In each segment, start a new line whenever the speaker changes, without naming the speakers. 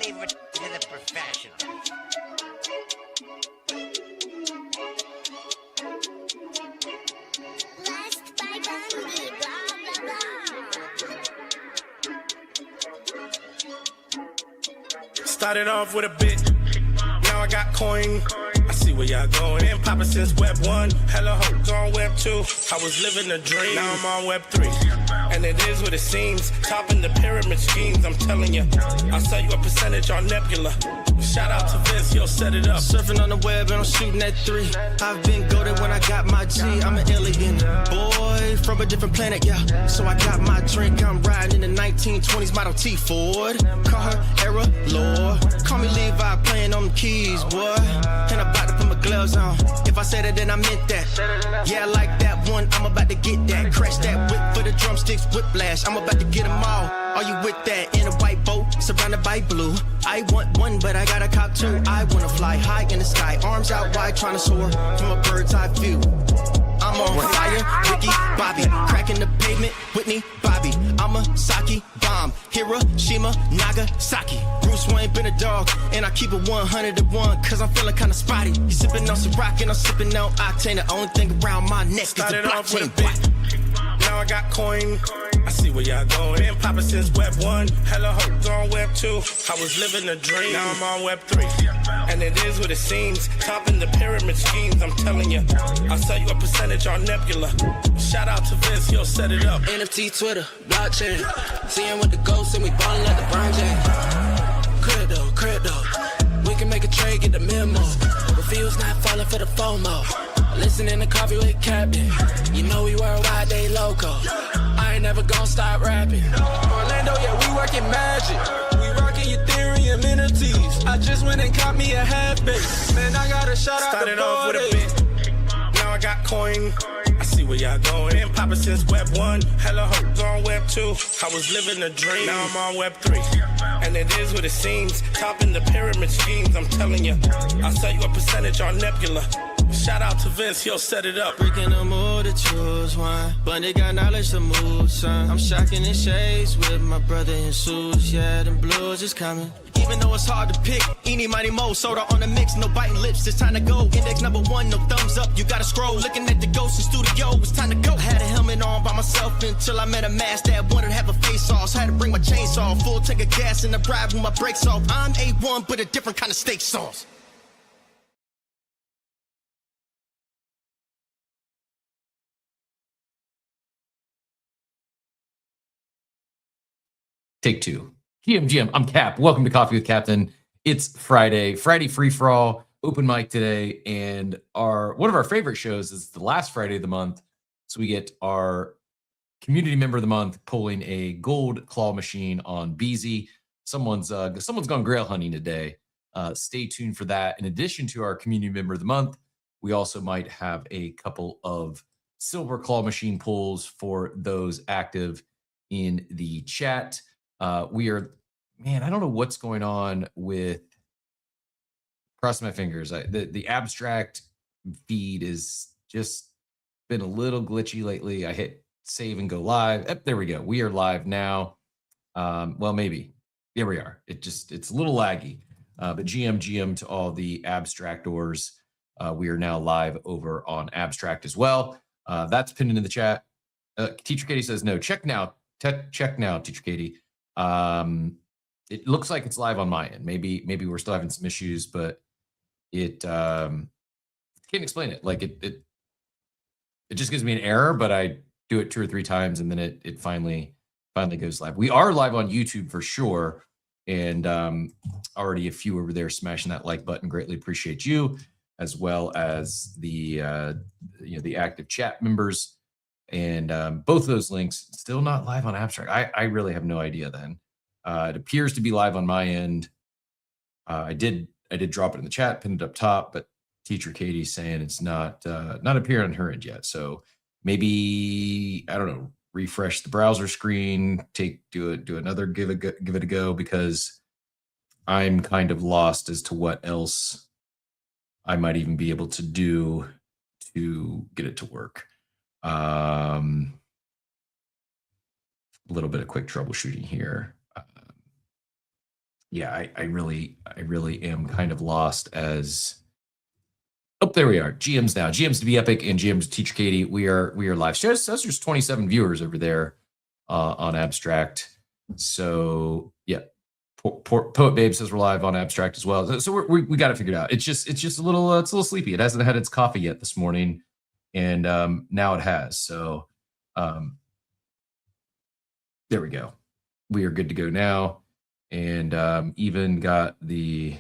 leave it to the professionals.
Blessed by Bundy, blah, blah, blah.
Started off with a bit, now I got coin. I see where y'all going. Been poppin' since Web 1, hella hoes on Web 2. I was living a dream, now I'm on Web 3. And it is what it seems, topping the pyramid schemes, I'm telling you. I'll sell you a percentage on Nebula. Shout out to Vince, he'll set it up.
Surfing on the web and I'm shooting at 3. I've been goated when I got my G. I'm an alien boy from a different planet, yeah. So I got my drink, I'm riding in the 1920s Model T Ford. Call her Era Lord. Call me Levi, playing on the keys, boy. And I'm about to put my gloves on. If I said it, then I meant that. Yeah, I like that one, I'm about to get that. Crash that whip for the drumsticks, whiplash. I'm about to get them all. Are you with that? In a white boat, surrounded by blue. I want one, but I got a cop too. I wanna fly high in the sky, arms out wide, trying to soar from a bird's eye view. I'm on fire, Ricky, Bobby, cracking the pavement, Whitney, Bobby. I'm a Saki bomb, Hiroshima, Nagasaki. Bruce Wayne been a dog, and I keep it 101, cause I'm feeling kinda spotty. You sipping on some rock, and I'm sipping on octane. The only thing around my neck is the
Started off with a
blockchain.
bit, now I got coin. I see where y'all going. Been poppin' since Web 1, hella hoes on Web 2. I was living a dream, now I'm on Web 3. And it is what it seems, topping the pyramid schemes, I'm telling you. I'll sell you a percentage on Nebula. Shout out to Vince, he'll set it up.
NFT, Twitter, blockchain. Seeing with the ghosts and we ballin' like LeBron James. Crypto. We can make a trade, get the memo. Refuse not falling for the FOMO. Listening to Coffee with Captain. You know we worldwide, they loco. I ain't never gonna stop rapping. Orlando, yeah, we working magic. We rocking Ethereum NFTs. I just went and caught me a half base. Man, I gotta shout out
Started
the
off with a
bit.
Now I got coin. I see where y'all going. Been poppin' since Web 1, hella hoes on Web 2. I was living a dream, now I'm on Web 3. And it is what it seems, topping the pyramid schemes, I'm telling you. I'll sell you a percentage on Nebula. Shout out to Vince, he'll set it up.
Breaking the mood to choose one, but they got knowledge to move, son. I'm shocking in shades with my brother in suits. Yeah, them blues is coming. Even though it's hard to pick, eeny, miny, mo, soda on the mix, no biting lips, it's time to go. Index number 1, no thumbs up, you gotta scroll. Looking at the ghost in studio, it's time to go. I had a helmet on by myself until I met a mask that wanted to have a face off. So I had to bring my chainsaw, full tank of gas in the drive with my brakes off. I'm A1, but a different kind of steak sauce.
Take 2. GM, I'm Cap. Welcome to Coffee with Captain. It's Friday free for all, open mic today, and one of our favorite shows is the last Friday of the month. So we get our community member of the month pulling a gold claw machine on Beezy. Someone's gone grail hunting today. Stay tuned for that. In addition to our community member of the month, we also might have a couple of silver claw machine pulls for those active in the chat. I don't know what's going on with, cross my fingers. The abstract feed is just been a little glitchy lately. I hit save and go live. There we go. We are live now. Well, maybe. There we are. It's a little laggy. But GM to all the abstractors. We are now live over on Abstract as well. That's pinned into the chat. Teacher Katie says no. Check now. Check now, Teacher Katie. It looks like it's live on my end. Maybe we're still having some issues, but it can't explain it. Like it just gives me an error, but I do it 2 or 3 times and then it finally goes live. We are live on YouTube for sure, and already a few over there smashing that like button. Greatly appreciate you, as well as the active chat members. And both of those links still not live on Abstract. I really have no idea then. It appears to be live on my end. I did drop it in the chat, pinned it up top, but Teacher Katie's saying it's not appearing on her end yet. So maybe, I don't know, refresh the browser screen, do another give it a go, because I'm kind of lost as to what else I might even be able to do to get it to work. A little bit of quick troubleshooting here. yeah, I really am kind of lost as. Oh, there we are. GMs now. GMs to be epic and GMs to Teacher Katie. We are live. Says there's 27 viewers over there on Abstract. So yeah, Poet Babe says we're live on Abstract as well. So we got it figured out. It's just a little sleepy. It hasn't had its coffee yet this morning, and now it has. So there we go. We are good to go now, and even got the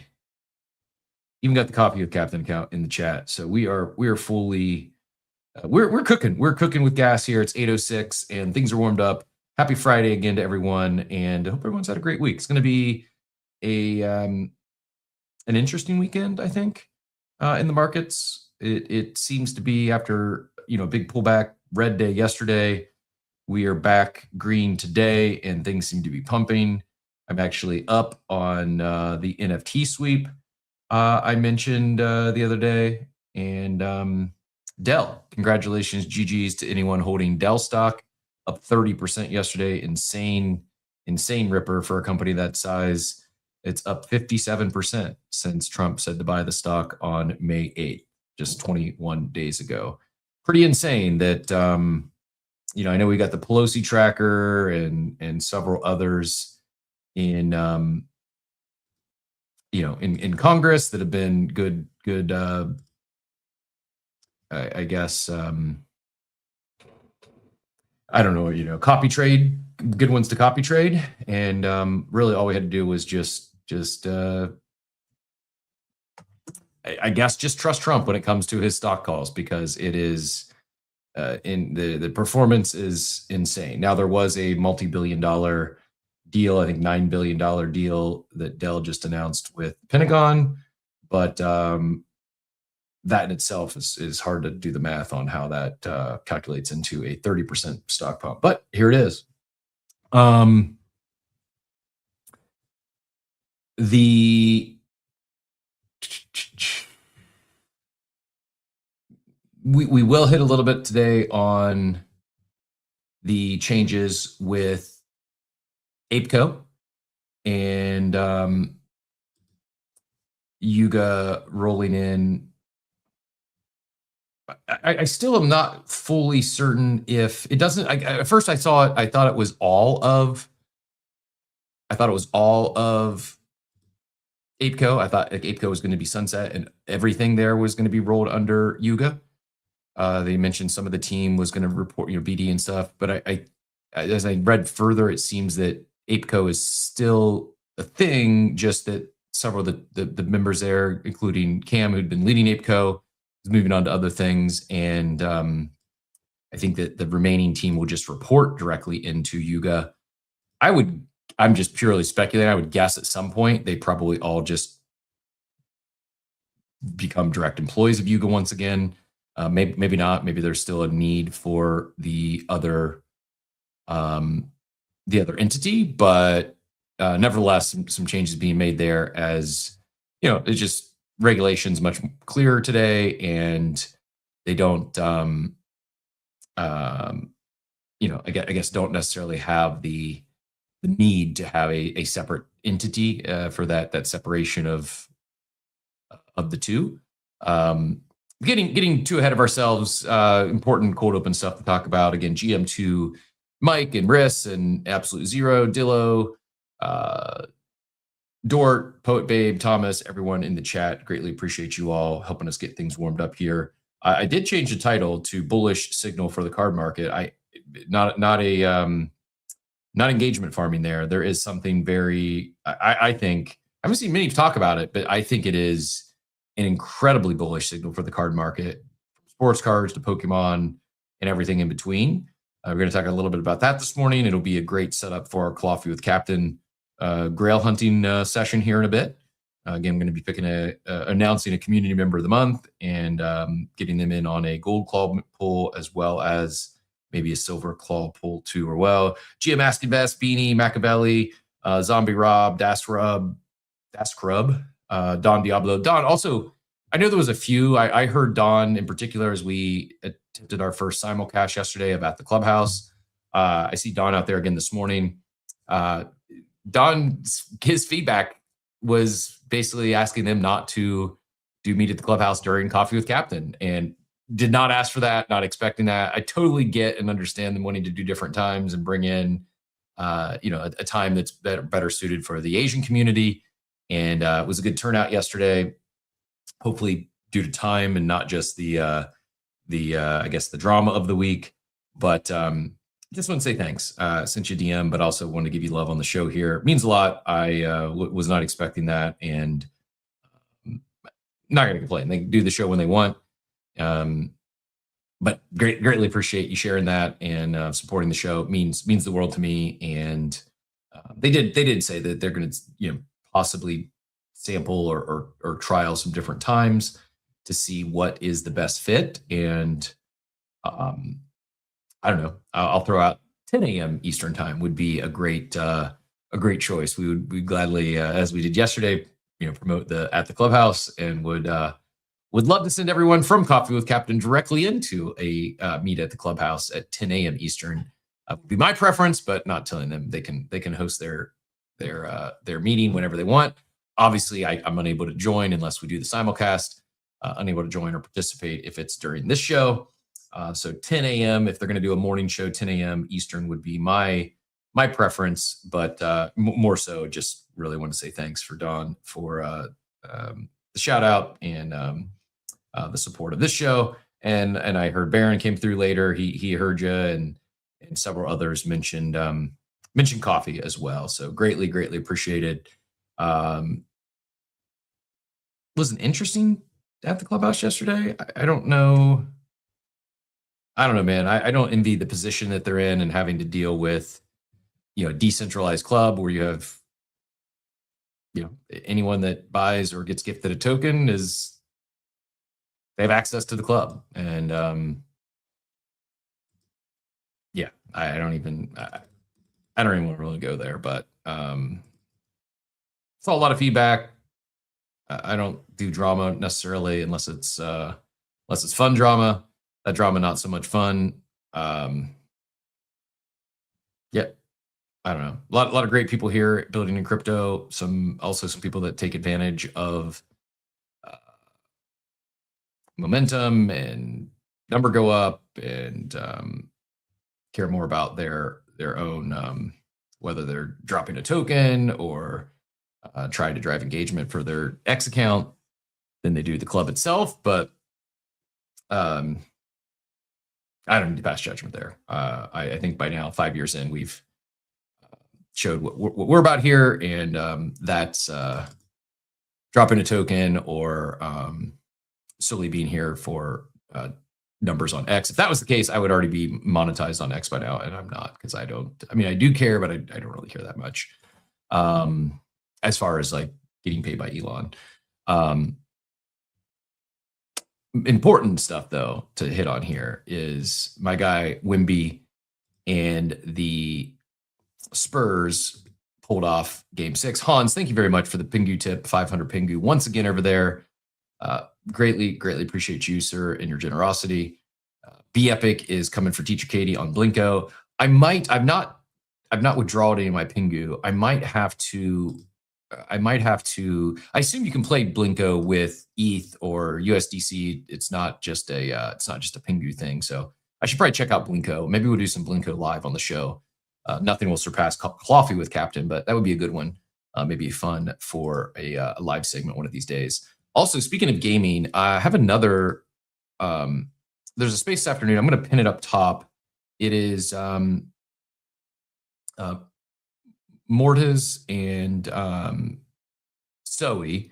Coffee with Captain account in the chat. So we are fully we're cooking. We're cooking with gas here. It's 8:06 and things are warmed up. Happy Friday again to everyone, and I hope everyone's had a great week. It's going to be an interesting weekend, I think, in the markets. It seems to be after big pullback, red day yesterday. We are back green today, and things seem to be pumping. I'm actually up on the NFT sweep I mentioned the other day, and Dell. Congratulations, GGs to anyone holding Dell stock, up 30% yesterday. Insane ripper for a company that size. It's up 57% since Trump said to buy the stock on May 8th, just 21 days ago. Pretty insane that, I know we got the Pelosi tracker and several others in Congress that have been good, I guess, I don't know, copy trade, good ones to copy trade. And really all we had to do was just I guess just trust Trump when it comes to his stock calls, because it is in the performance is insane. Now there was a multi-billion-dollar deal, I think $9 billion deal that Dell just announced with Pentagon, but that in itself is hard to do the math on how that calculates into a 30% stock pump. But here it is. We will hit a little bit today on the changes with ApeCo and Yuga rolling in. I still am not fully certain if it doesn't. At first I saw it, I thought it was all of ApeCo. I thought ApeCo was going to be sunset and everything there was going to be rolled under Yuga. They mentioned some of the team was going to report, BD and stuff. But I as I read further, it seems that ApeCo is still a thing, just that several of the members there, including Cam, who'd been leading ApeCo, is moving on to other things. And I think that the remaining team will just report directly into Yuga. I'm just purely speculating. I would guess at some point they probably all just become direct employees of Yuga once again. Maybe not. Maybe there's still a need for the other entity, but nevertheless, some changes being made there, as it's just regulations much clearer today, and they don't, I guess don't necessarily have the need to have a separate entity for that separation of the two. Getting too ahead of ourselves. Important cold open stuff to talk about. Again, GM2, Mike and Riss and Absolute Zero, Dillo, Dort, Poet Babe, Thomas, everyone in the chat. Greatly appreciate you all helping us get things warmed up here. I did change the title to Bullish Signal for the Card Market. Not engagement farming there. There is something very, I think, I haven't seen many talk about it, but I think it is an incredibly bullish signal for the card market, from sports cards to Pokemon and everything in between. We're going to talk a little bit about that this morning. It'll be a great setup for our Coffee with Captain grail hunting session here in a bit. Again, I'm going to be announcing a community member of the month and getting them in on a gold claw pull, as well as maybe a silver claw pull too, or well. GM Asking Best, Beanie, Machiavelli, Zombie Rob, Daskrub, Don Diablo. Don, also, I know there was a few. I heard Don in particular as we attempted our first simulcast yesterday about the clubhouse. I see Don out there again this morning. Don, his feedback was basically asking them not to do Meet at the Clubhouse during Coffee with Captain, and did not ask for that, not expecting that. I totally get and understand them wanting to do different times and bring in, a time that's better suited for the Asian community. And it was a good turnout yesterday. Hopefully, due to time and not just the I guess the drama of the week. But just want to say thanks. Sent you a DM, but also want to give you love on the show here. It means a lot. I was not expecting that, and not going to complain. They can do the show when they want. But greatly appreciate you sharing that and supporting the show. It means the world to me. And they did say that they're going to possibly sample or trial some different times to see what is the best fit. And I don't know. I'll throw out 10 a.m. Eastern time would be a great choice. We'd gladly, as we did yesterday, promote the at the Clubhouse, and would love to send everyone from Coffee with Captain directly into a meet at the Clubhouse at 10 a.m. Eastern. Would be my preference, but not telling them they can host their meeting whenever they want. Obviously, I'm unable to join unless we do the simulcast. Unable to join or participate if it's during this show. So 10 a.m. if they're going to do a morning show, 10 a.m. Eastern would be my preference. But more so, just really want to say thanks for Dawn for the shout out and the support of this show. And I heard Baron came through later. He heard you, and several others mentioned coffee as well. So greatly appreciated. Was an interesting at the Clubhouse yesterday. I don't know, man. I don't envy the position that they're in and having to deal with, a decentralized club where you have, anyone that buys or gets gifted a token they have access to the club. And I don't even want to really go there, but saw a lot of feedback. I don't do drama necessarily unless it's fun drama. That drama not so much fun. I don't know. A lot of great people here building in crypto. Some people that take advantage of momentum and number go up, and care more about their own whether they're dropping a token or trying to drive engagement for their X account than they do the club itself. But I don't need to pass judgment there. I think by now, 5 years in, we've showed what we're about here, and that's dropping a token or solely being here for numbers on X. If that was the case, I would already be monetized on X by now, and I'm not, because I do care, but I don't really care that much. As far as like getting paid by Elon. Important stuff though to hit on here is my guy Wimby and the Spurs pulled off Game 6. Hans, thank you very much for the Pingu tip, 500 Pingu once again over there. Greatly appreciate you, sir, and your generosity. Be Epic is coming for Teacher Katie on Blinko. I've not withdrawn any of my Pingu. I might have to. I assume you can play Blinko with ETH or USDC. It's not just a Pingu thing. So I should probably check out Blinko. Maybe we'll do some Blinko live on the show. Nothing will surpass Coffee with Captain, but that would be a good one. Maybe fun for a live segment one of these days. Also, speaking of gaming, I have another. There's a space this afternoon. I'm going to pin it up top. It is Mortez and Zoe,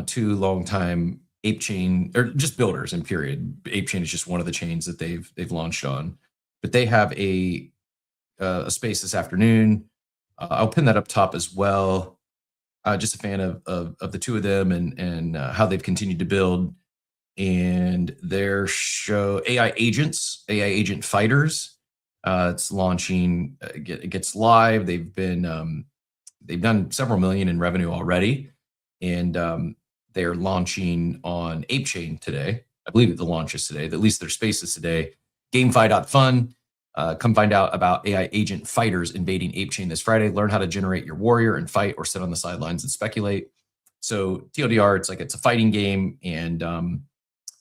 two longtime ape chain or just builders in period. Ape chain is just one of the chains that they've launched on, but they have a space this afternoon. I'll pin that up top as well. Just a fan of the two of them and how they've continued to build, and their show AI Agent Fighters. It's launching. It gets live. They've done several million in revenue already, and they're launching on ApeChain today. I believe that the launch is today. At least their space is today. GameFi.fun. Come find out about AI agent fighters invading ApeChain this Friday. Learn how to generate your warrior and fight, or sit on the sidelines and speculate. So TLDR, it's a fighting game, and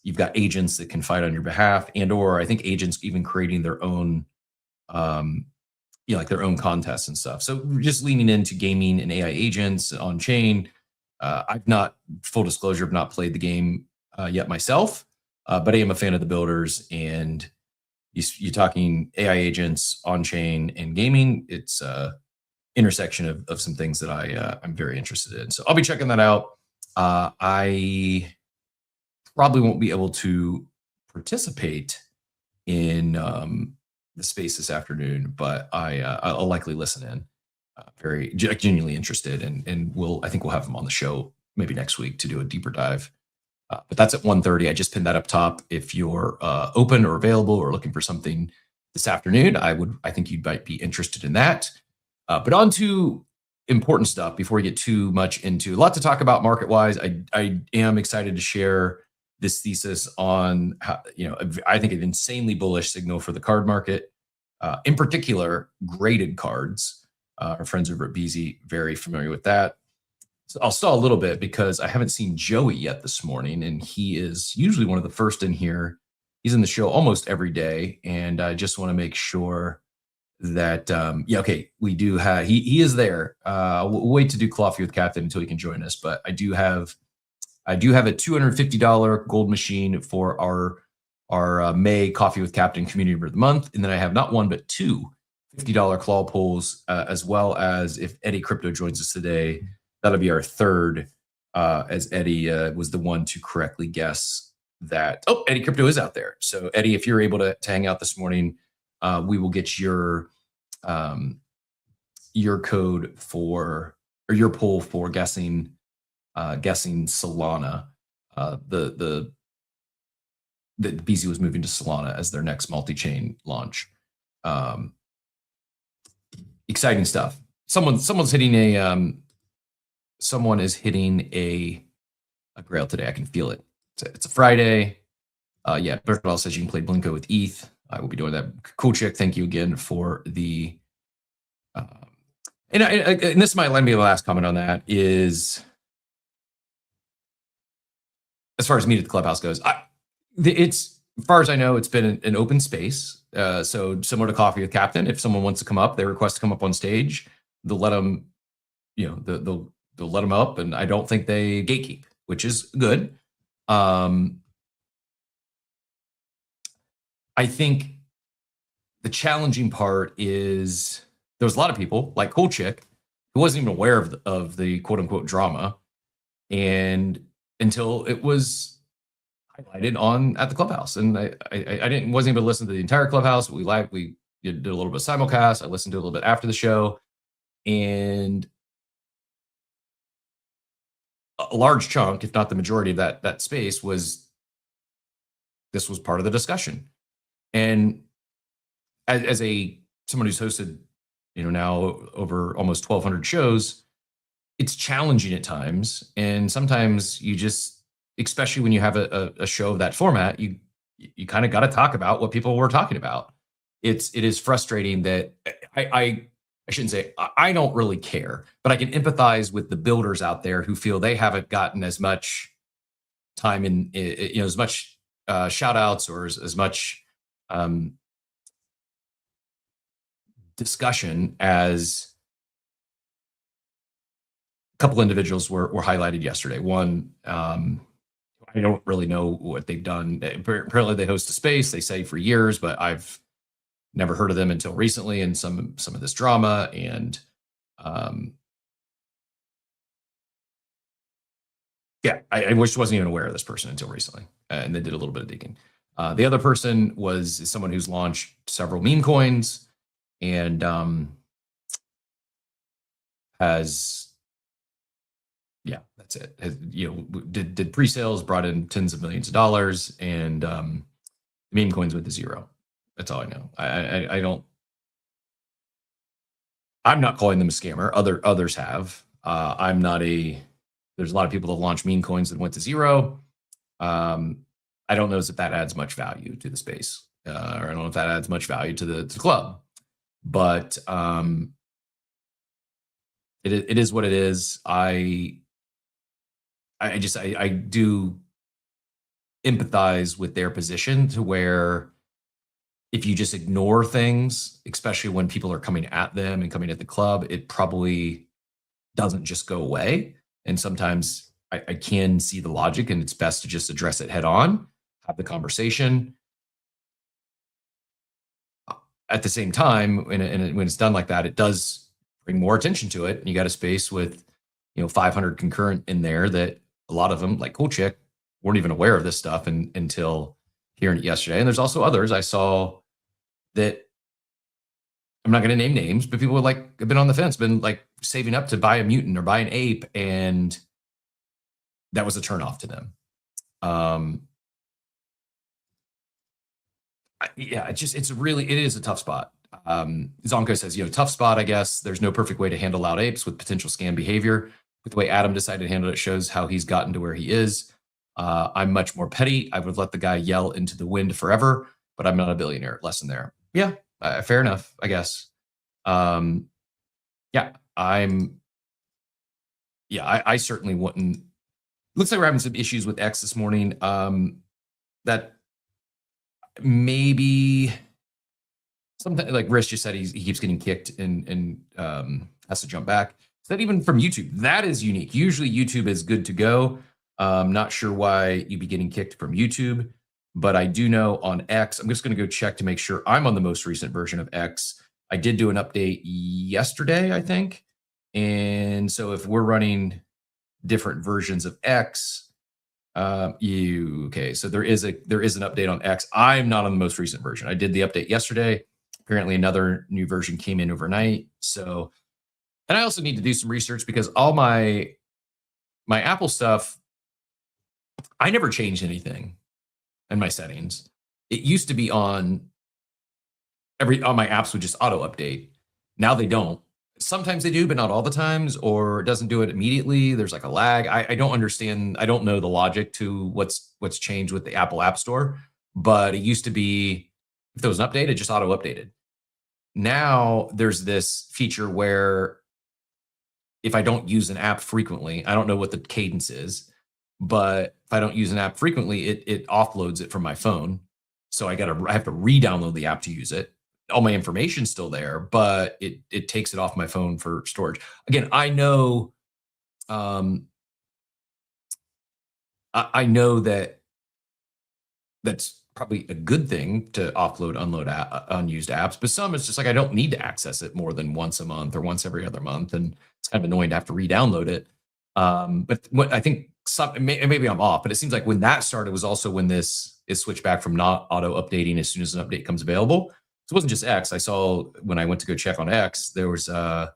you've got agents that can fight on your behalf, or I think agents even creating their own, like their own contests and stuff. So we're just leaning into gaming and AI agents on chain. I've not, full disclosure, have not played the game yet myself, but I am a fan of the builders, and you're talking AI agents on chain and gaming. It's a intersection of some things that I'm very interested in. So I'll be checking that out. I probably won't be able to participate in the space this afternoon, but I'll likely listen in. Very genuinely interested, and I think we'll have him on the show maybe next week to do a deeper dive. But that's at 1:30. I just pinned that up top. If you're open or available or looking for something this afternoon, I think you might be interested in that. But on to important stuff before we get too much into a lot to talk about market wise. I am excited to share this thesis on how, I think an insanely bullish signal for the card market, in particular graded cards. Our friends over at BZ, very familiar with that. So I'll stall a little bit because I haven't seen Joey yet this morning, and he is usually one of the first in here. He's in the show almost every day, and I just want to make sure that we do have he is there. We'll wait to do coffee with Captain until he can join us, but I do have a $250 gold machine for our May Coffee with Captain Community of the Month, and then I have not one but two $50 claw pulls, as well as if Eddie Crypto joins us today, that'll be our third, as Eddie was the one to correctly guess that. Oh, Eddie Crypto is out there. So Eddie, if you're able to hang out this morning, we will get your code for, or your poll for guessing Solana. The BZ was moving to Solana as their next multi-chain launch. Exciting stuff. Someone's hitting someone is hitting a grail today. I can feel it. It's a Friday. Bertrand says you can play Blinko with ETH. I will be doing that. Cool chick. Thank you again for the. And this might let me the last comment on that is, as far as Meet at the Clubhouse goes, it's, as far as I know, it's been an open space. So similar to Coffee with Captain, if someone wants to come up, they request to come up on stage, they'll let them, they'll let them up, and I don't think they gatekeep, which is good. I think the challenging part is there's a lot of people like Cool Chick who wasn't even aware of the quote unquote drama, and until it was highlighted on at the Clubhouse, and I wasn't able to listen to the entire Clubhouse. We did a little bit of simulcast. I listened to a little bit after the show, and a large chunk, if not the majority of that space, this was part of the discussion. And as someone who's hosted, now over almost 1,200 shows, it's challenging at times, and sometimes you just, especially when you have a show of that format, you kind of got to talk about what people were talking about. It is frustrating that I shouldn't say I don't really care, but I can empathize with the builders out there who feel they haven't gotten as much time in, as much shout outs or as much discussion as a couple individuals were highlighted yesterday. One, I don't really know what they've done. Apparently they host a space, they say for years, but I've never heard of them until recently, and some of this drama. And I wasn't even aware of this person until recently, and they did a little bit of digging. The other person is someone who's launched several meme coins and that's it. Did pre-sales, brought in tens of millions of dollars, and meme coins went to zero. That's all I know. I'm not calling them a scammer. Others have. There's a lot of people that launch meme coins that went to zero. I don't know if that adds much value to the space. or I don't know if that adds much value to the club. But it is what it is. I do empathize with their position to where if you just ignore things, especially when people are coming at them and coming at the club, it probably doesn't just go away. And sometimes I can see the logic, and it's best to just address it head on, have the conversation. At the same time, when it's done like that, it does bring more attention to it. And you got a space with 500 concurrent in there that a lot of them, like Cool Chick, weren't even aware of this stuff until hearing it yesterday. And there's also others I saw that I'm not going to name names, but people have been on the fence, been like saving up to buy a mutant or buy an ape, and that was a turnoff to them. Yeah, it is a tough spot. Zonko says, tough spot, I guess. There's no perfect way to handle loud apes with potential scam behavior. With the way Adam decided to handle it shows how he's gotten to where he is. I'm much more petty. I would let the guy yell into the wind forever, but I'm not a billionaire. Lesson there. Yeah, fair enough, I guess. I certainly wouldn't. Looks like we're having some issues with X this morning. That maybe something like Rish just said he keeps getting kicked and has to jump back. Is that even from YouTube? That is unique. Usually YouTube is good to go. Not sure why you'd be getting kicked from YouTube, but I do know on X, I'm just going to go check to make sure I'm on the most recent version of X. I did do an update yesterday, I think. And so if we're running different versions of X, okay, so there is an update on X. I'm not on the most recent version. I did the update yesterday. Apparently another new version came in overnight. So, and I also need to do some research because all my Apple stuff, I never changed anything in my settings. It used to be on my apps would just auto update. Now they don't. Sometimes they do, but not all the times, or it doesn't do it immediately. There's like a lag. I don't understand. I don't know the logic to what's changed with the Apple App Store, but it used to be if there was an update, it just auto updated. Now there's this feature where if I don't use an app frequently, I don't know what the cadence is, but if I don't use an app frequently, it offloads it from my phone. So I have to re-download the app to use it. All my information's still there, but it takes it off my phone for storage. Again, I know I know that that's probably a good thing to offload, unload unused apps, but some it's just like I don't need to access it more than once a month or once every other month, and it's kind of annoying to have to re-download it. But what I think maybe I'm off, but it seems like when that started was also when this is switched back from not auto updating as soon as an update comes available. So it wasn't just X. I saw when I went to go check on X, there was an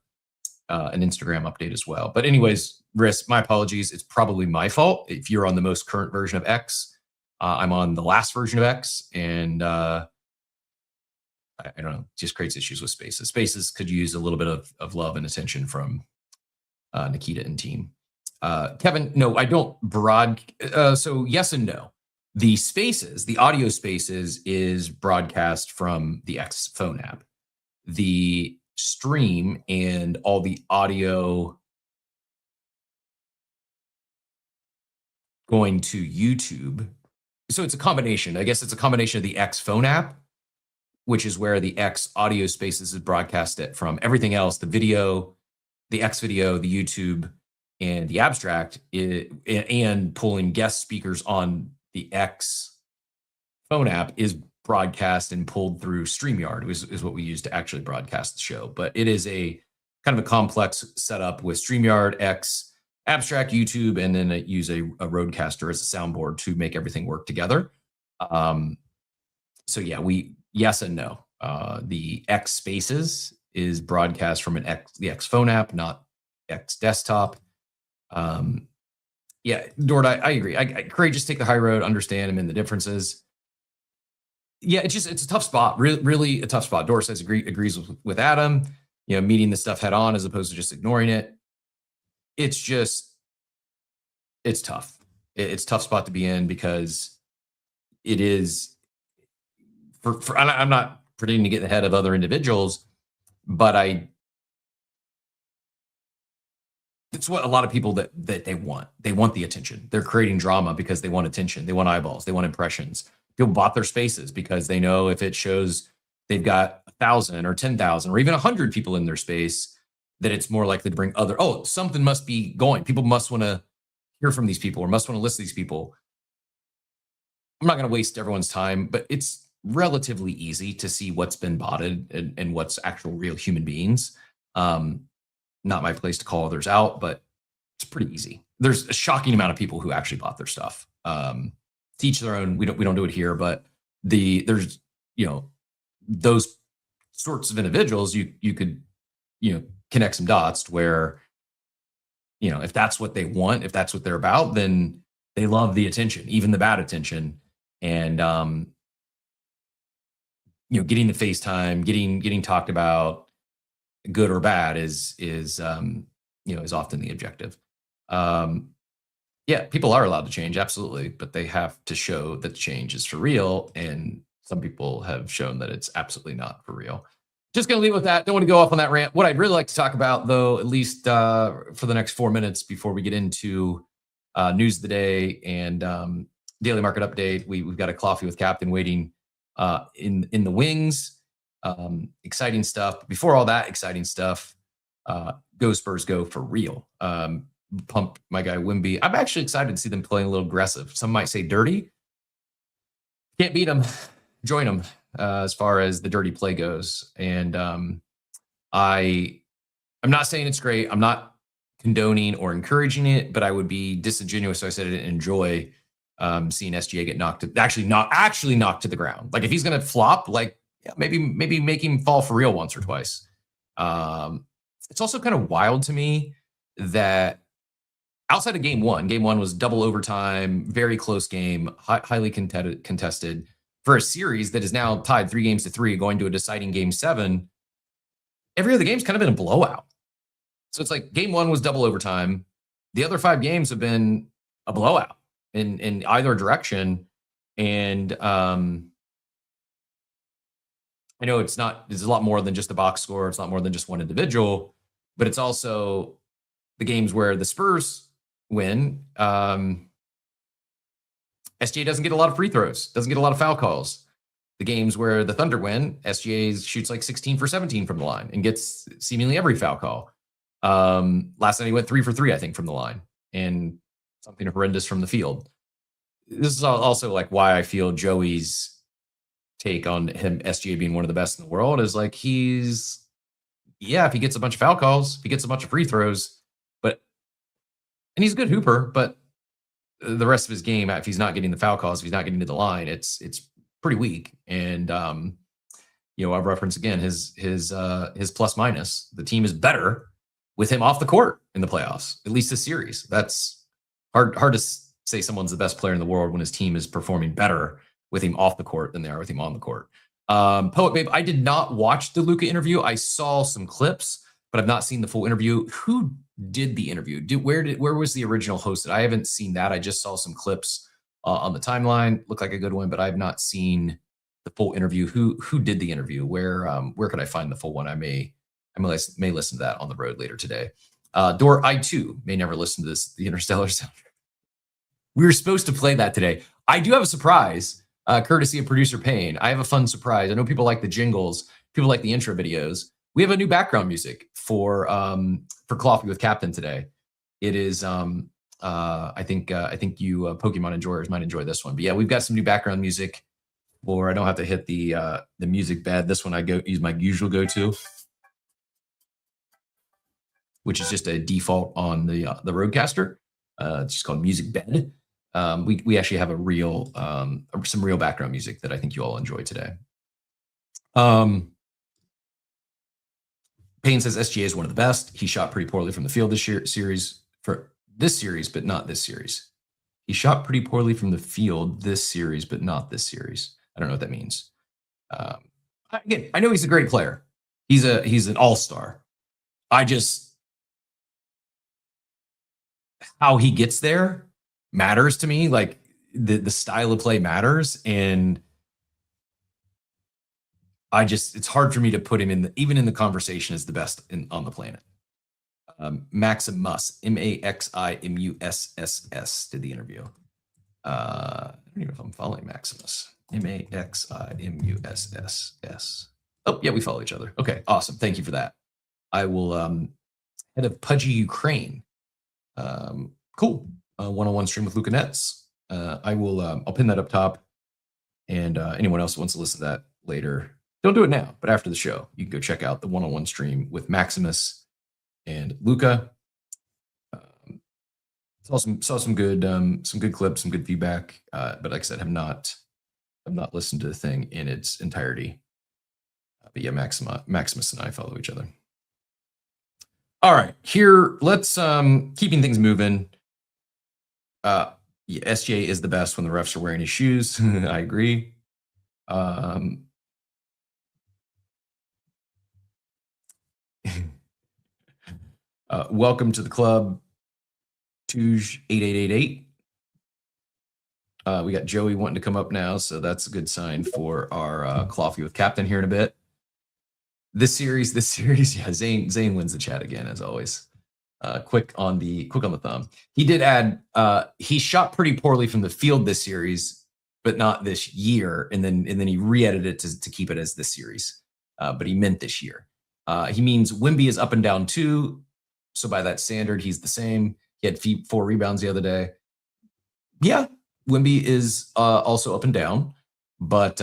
Instagram update as well. But anyways, Riss, my apologies. It's probably my fault. If you're on the most current version of X, I'm on the last version of X, and I don't know, just creates issues with Spaces. Spaces could use a little bit of love and attention from Nikita and team. Kevin, no, I don't so yes and no. The Spaces, the audio Spaces is broadcast from the X phone app. The stream and all the audio going to YouTube. So it's a combination. I guess it's a combination of the X phone app, which is where the X audio Spaces is broadcasted from. Everything else, the video, the X video, the YouTube, and the abstract, and pulling guest speakers on the X phone app is broadcast and pulled through StreamYard is what we use to actually broadcast the show. But it is a kind of a complex setup with StreamYard, X, abstract, YouTube, and then use a Rodecaster as a soundboard to make everything work together. So yeah, yes and no. The X Spaces is broadcast from the X phone app, not X desktop. Yeah, Dort, I agree. Courageous, take the high road, understand them and the differences. Yeah, it's a tough spot. Really a tough spot. Dort says agrees with Adam. Meeting the stuff head on as opposed to just ignoring it. It's tough. It's a tough spot to be in because it is I'm not pretending to get ahead of other individuals, but it's what a lot of people that they want. They want the attention. They're creating drama because they want attention. They want eyeballs. They want impressions. People bought their spaces because they know if it shows they've got 1,000 or 10,000 or even 100 people in their space, that it's more likely to bring something must be going. People must want to hear from these people or must want to listen to these people. I'm not going to waste everyone's time, but it's relatively easy to see what's been botted and what's actual real human beings. Not my place to call others out, but it's pretty easy. There's a shocking amount of people who actually bought their stuff. To each their own. We don't do it here, but there's those sorts of individuals you could connect some dots to where if that's what they want, if that's what they're about, then they love the attention, even the bad attention, and getting the FaceTime, getting talked about, good or bad, is often the objective. Yeah, people are allowed to change, absolutely, but they have to show that the change is for real, and some people have shown that it's absolutely not for real. Just going to leave it with that. Don't want to go off on that rant. What I'd really like to talk about, though, at least for the next 4 minutes before we get into news of the day and daily market update, we've got a coffee with Captain waiting in the wings. Exciting stuff. But before all that exciting stuff, go Spurs go for real. Pump my guy Wimby. I'm actually excited to see them playing a little aggressive. Some might say dirty. Can't beat them. Join them as far as the dirty play goes. And I'm not saying it's great. I'm not condoning or encouraging it, but I would be disingenuous if I said I didn't enjoy seeing SGA get knocked to the ground. Like if he's going to flop, maybe make him fall for real once or twice. It's also kind of wild to me that outside of game one was double overtime, very close game, highly contested for a series that is now tied 3-3, going to a deciding game 7. Every other game's kind of been a blowout. So it's like game one was double overtime. The other 5 games have been a blowout in either direction. And I know it's a lot more than just the box score. It's not more than just one individual, but it's also the games where the Spurs win. SGA doesn't get a lot of free throws, doesn't get a lot of foul calls. The games where the Thunder win, SGA shoots like 16 for 17 from the line and gets seemingly every foul call. Last night he went 3 for 3, I think, from the line, and something horrendous from the field. This is also like why I feel Joey's take on him, SGA being one of the best in the world, is like if he gets a bunch of foul calls, if he gets a bunch of free throws, and he's a good hooper, but the rest of his game, if he's not getting the foul calls, if he's not getting to the line, it's pretty weak. And I'll reference again his plus minus. The team is better with him off the court in the playoffs, at least this series. That's hard to say someone's the best player in the world when his team is performing better with him off the court than they are with him on the court. Poet Babe, I did not watch the Luka interview. I saw some clips, but I've not seen the full interview. Who did the interview? Where was the original hosted? I haven't seen that. I just saw some clips on the timeline. Looked like a good one, but I have not seen the full interview. Who did the interview? Where could I find the full one? I may listen to that on the road later today. I too may never listen to the Interstellar soundtrack. We were supposed to play that today. I do have a surprise, courtesy of producer Payne. I have a fun surprise. I know people like the jingles, people like the intro videos. We have a new background music for Coffee with Captain today. It is I think you Pokemon enjoyers might enjoy this one. But yeah, we've got some new background music for. I don't have to hit the music bed. This one I use my usual go-to, which is just a default on the Rodecaster. It's just called Music Bed. We actually have some real background music that I think you all enjoy today. Payne says SGA is one of the best. He shot pretty poorly from the field this series, but not this series. He shot pretty poorly from the field this series, but not this series. I don't know what that means. Again, I know he's a great player. He's an all-star. How he gets there matters to me. Like the style of play matters. And it's hard for me to put him in even in the conversation as the best on the planet. Maximus, Maximuss did the interview. I don't even know if I'm following Maximus. Maximuss. Oh, yeah, we follow each other. Okay, awesome. Thank you for that. I will head of Pudgy Ukraine. Cool. One-on-one stream with Luca Nets. I'll pin that up top. And anyone else who wants to listen to that later, don't do it now, but after the show, you can go check out the one-on-one stream with Maximus and Luca. Saw some good clips, some good feedback. But like I said, have not listened to the thing in its entirety. But yeah, Maximus and I follow each other. All right, here let's keeping things moving. Yeah, SGA is the best when the refs are wearing his shoes. I agree. Welcome to the club, Touge 8888. We got Joey wanting to come up now, so that's a good sign for our coffee with Captain here in a bit. This series, yeah, Zane wins the chat again as always. Quick on the thumb. He did add he shot pretty poorly from the field this series, but not this year. And then he re-edited it to keep it as this series. But he meant this year. He means Wemby is up and down too. So by that standard, he's the same. He had 4 rebounds the other day. Yeah, Wemby is also up and down, but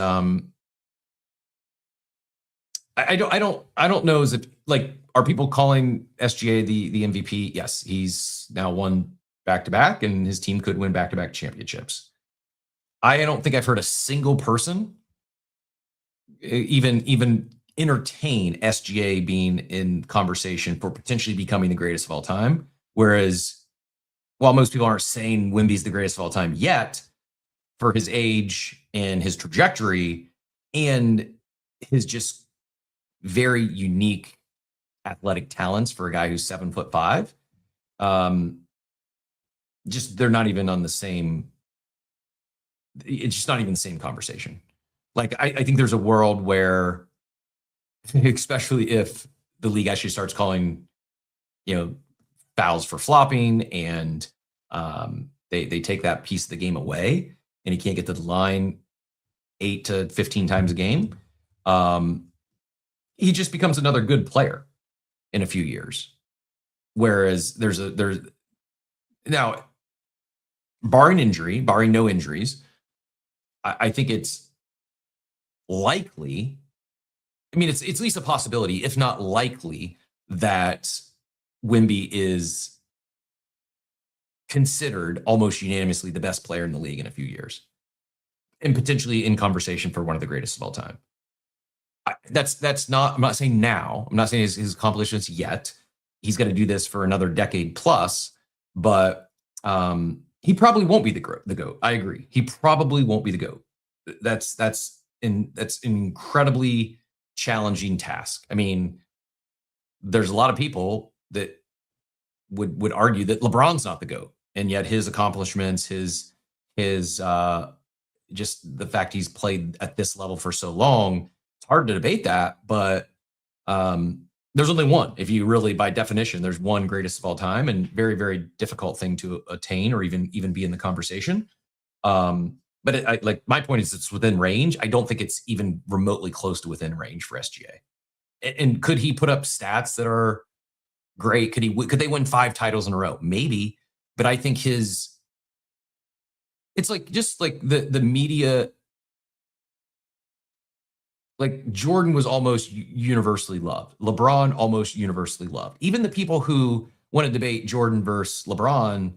I don't know. Is it like, are people calling SGA the MVP? Yes, he's now won back-to-back, and his team could win back-to-back championships. I don't think I've heard a single person even entertain SGA being in conversation for potentially becoming the greatest of all time. Whereas, while most people aren't saying Wemby's the greatest of all time yet, for his age and his trajectory and his just very unique athletic talents for a guy who's 7'5", just they're not even on the same. It's just not even the same conversation. Like I think there's a world where, especially if the league actually starts calling, fouls for flopping, and they take that piece of the game away, and he can't get to the line 8 to 15 times a game. He just becomes another good player in a few years. Whereas there's now, barring no injuries, I think it's likely. I mean, it's at least a possibility, if not likely, that Wemby is considered almost unanimously the best player in the league in a few years, and potentially in conversation for one of the greatest of all time. That's not. I'm not saying now. I'm not saying his accomplishments yet. He's got to do this for another decade plus, but he probably won't be the GOAT. I agree. He probably won't be the GOAT. That's an incredibly challenging task. I mean, there's a lot of people that would argue that LeBron's not the GOAT, and yet his accomplishments, his just the fact he's played at this level for so long, it's hard to debate that. But there's only one. If you really, by definition, there's one greatest of all time, and very, very difficult thing to attain or even be in the conversation. But like my point is, it's within range. I don't think it's even remotely close to within range for SGA. And could he put up stats that are great? Could they win 5 titles in a row? Maybe. But I think it's like just like the media. Like Jordan was almost universally loved. LeBron almost universally loved. Even the people who want to debate Jordan versus LeBron,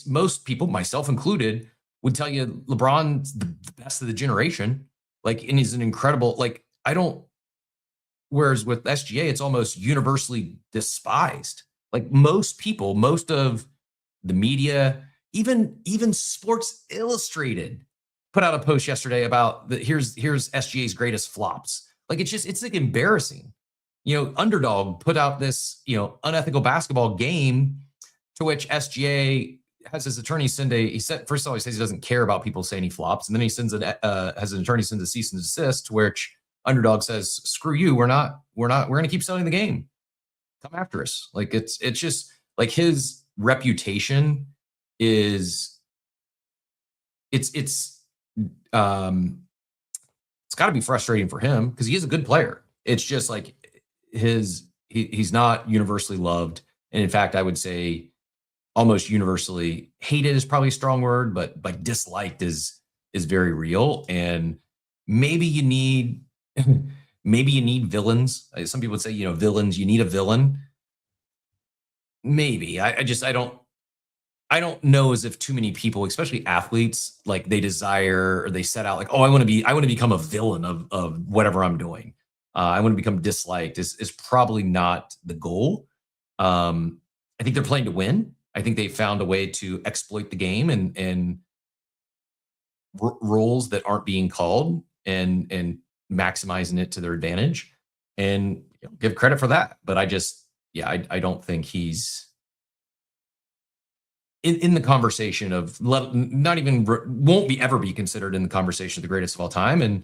most people, myself included, would tell you LeBron's the best of the generation. Like, and he's an incredible, whereas with SGA, it's almost universally despised. Like most people, most of the media, even Sports Illustrated put out a post yesterday about here's SGA's greatest flops. Like it's like embarrassing. Underdog put out this, unethical basketball game, to which SGA has his attorney first of all, he says he doesn't care about people saying he flops. And then he has an attorney send a cease and desist, to which underdog says, screw you, we're going to keep selling the game. Come after us. Like it's just like his reputation is it's got to be frustrating for him because he is a good player. It's just like he's not universally loved. And in fact, I would say almost universally hated is probably a strong word, but like disliked is very real. And maybe you need villains. Some people would say, villains, you need a villain. Maybe. I don't know as if too many people, especially athletes, like they desire or they set out like, oh, I want to become a villain of whatever I'm doing. I want to become disliked is probably not the goal. I think they're playing to win. I think they found a way to exploit the game and roles that aren't being called and maximizing it to their advantage, and give credit for that. But I don't think he's in the conversation of not even won't be ever be considered in the conversation of the greatest of all time. And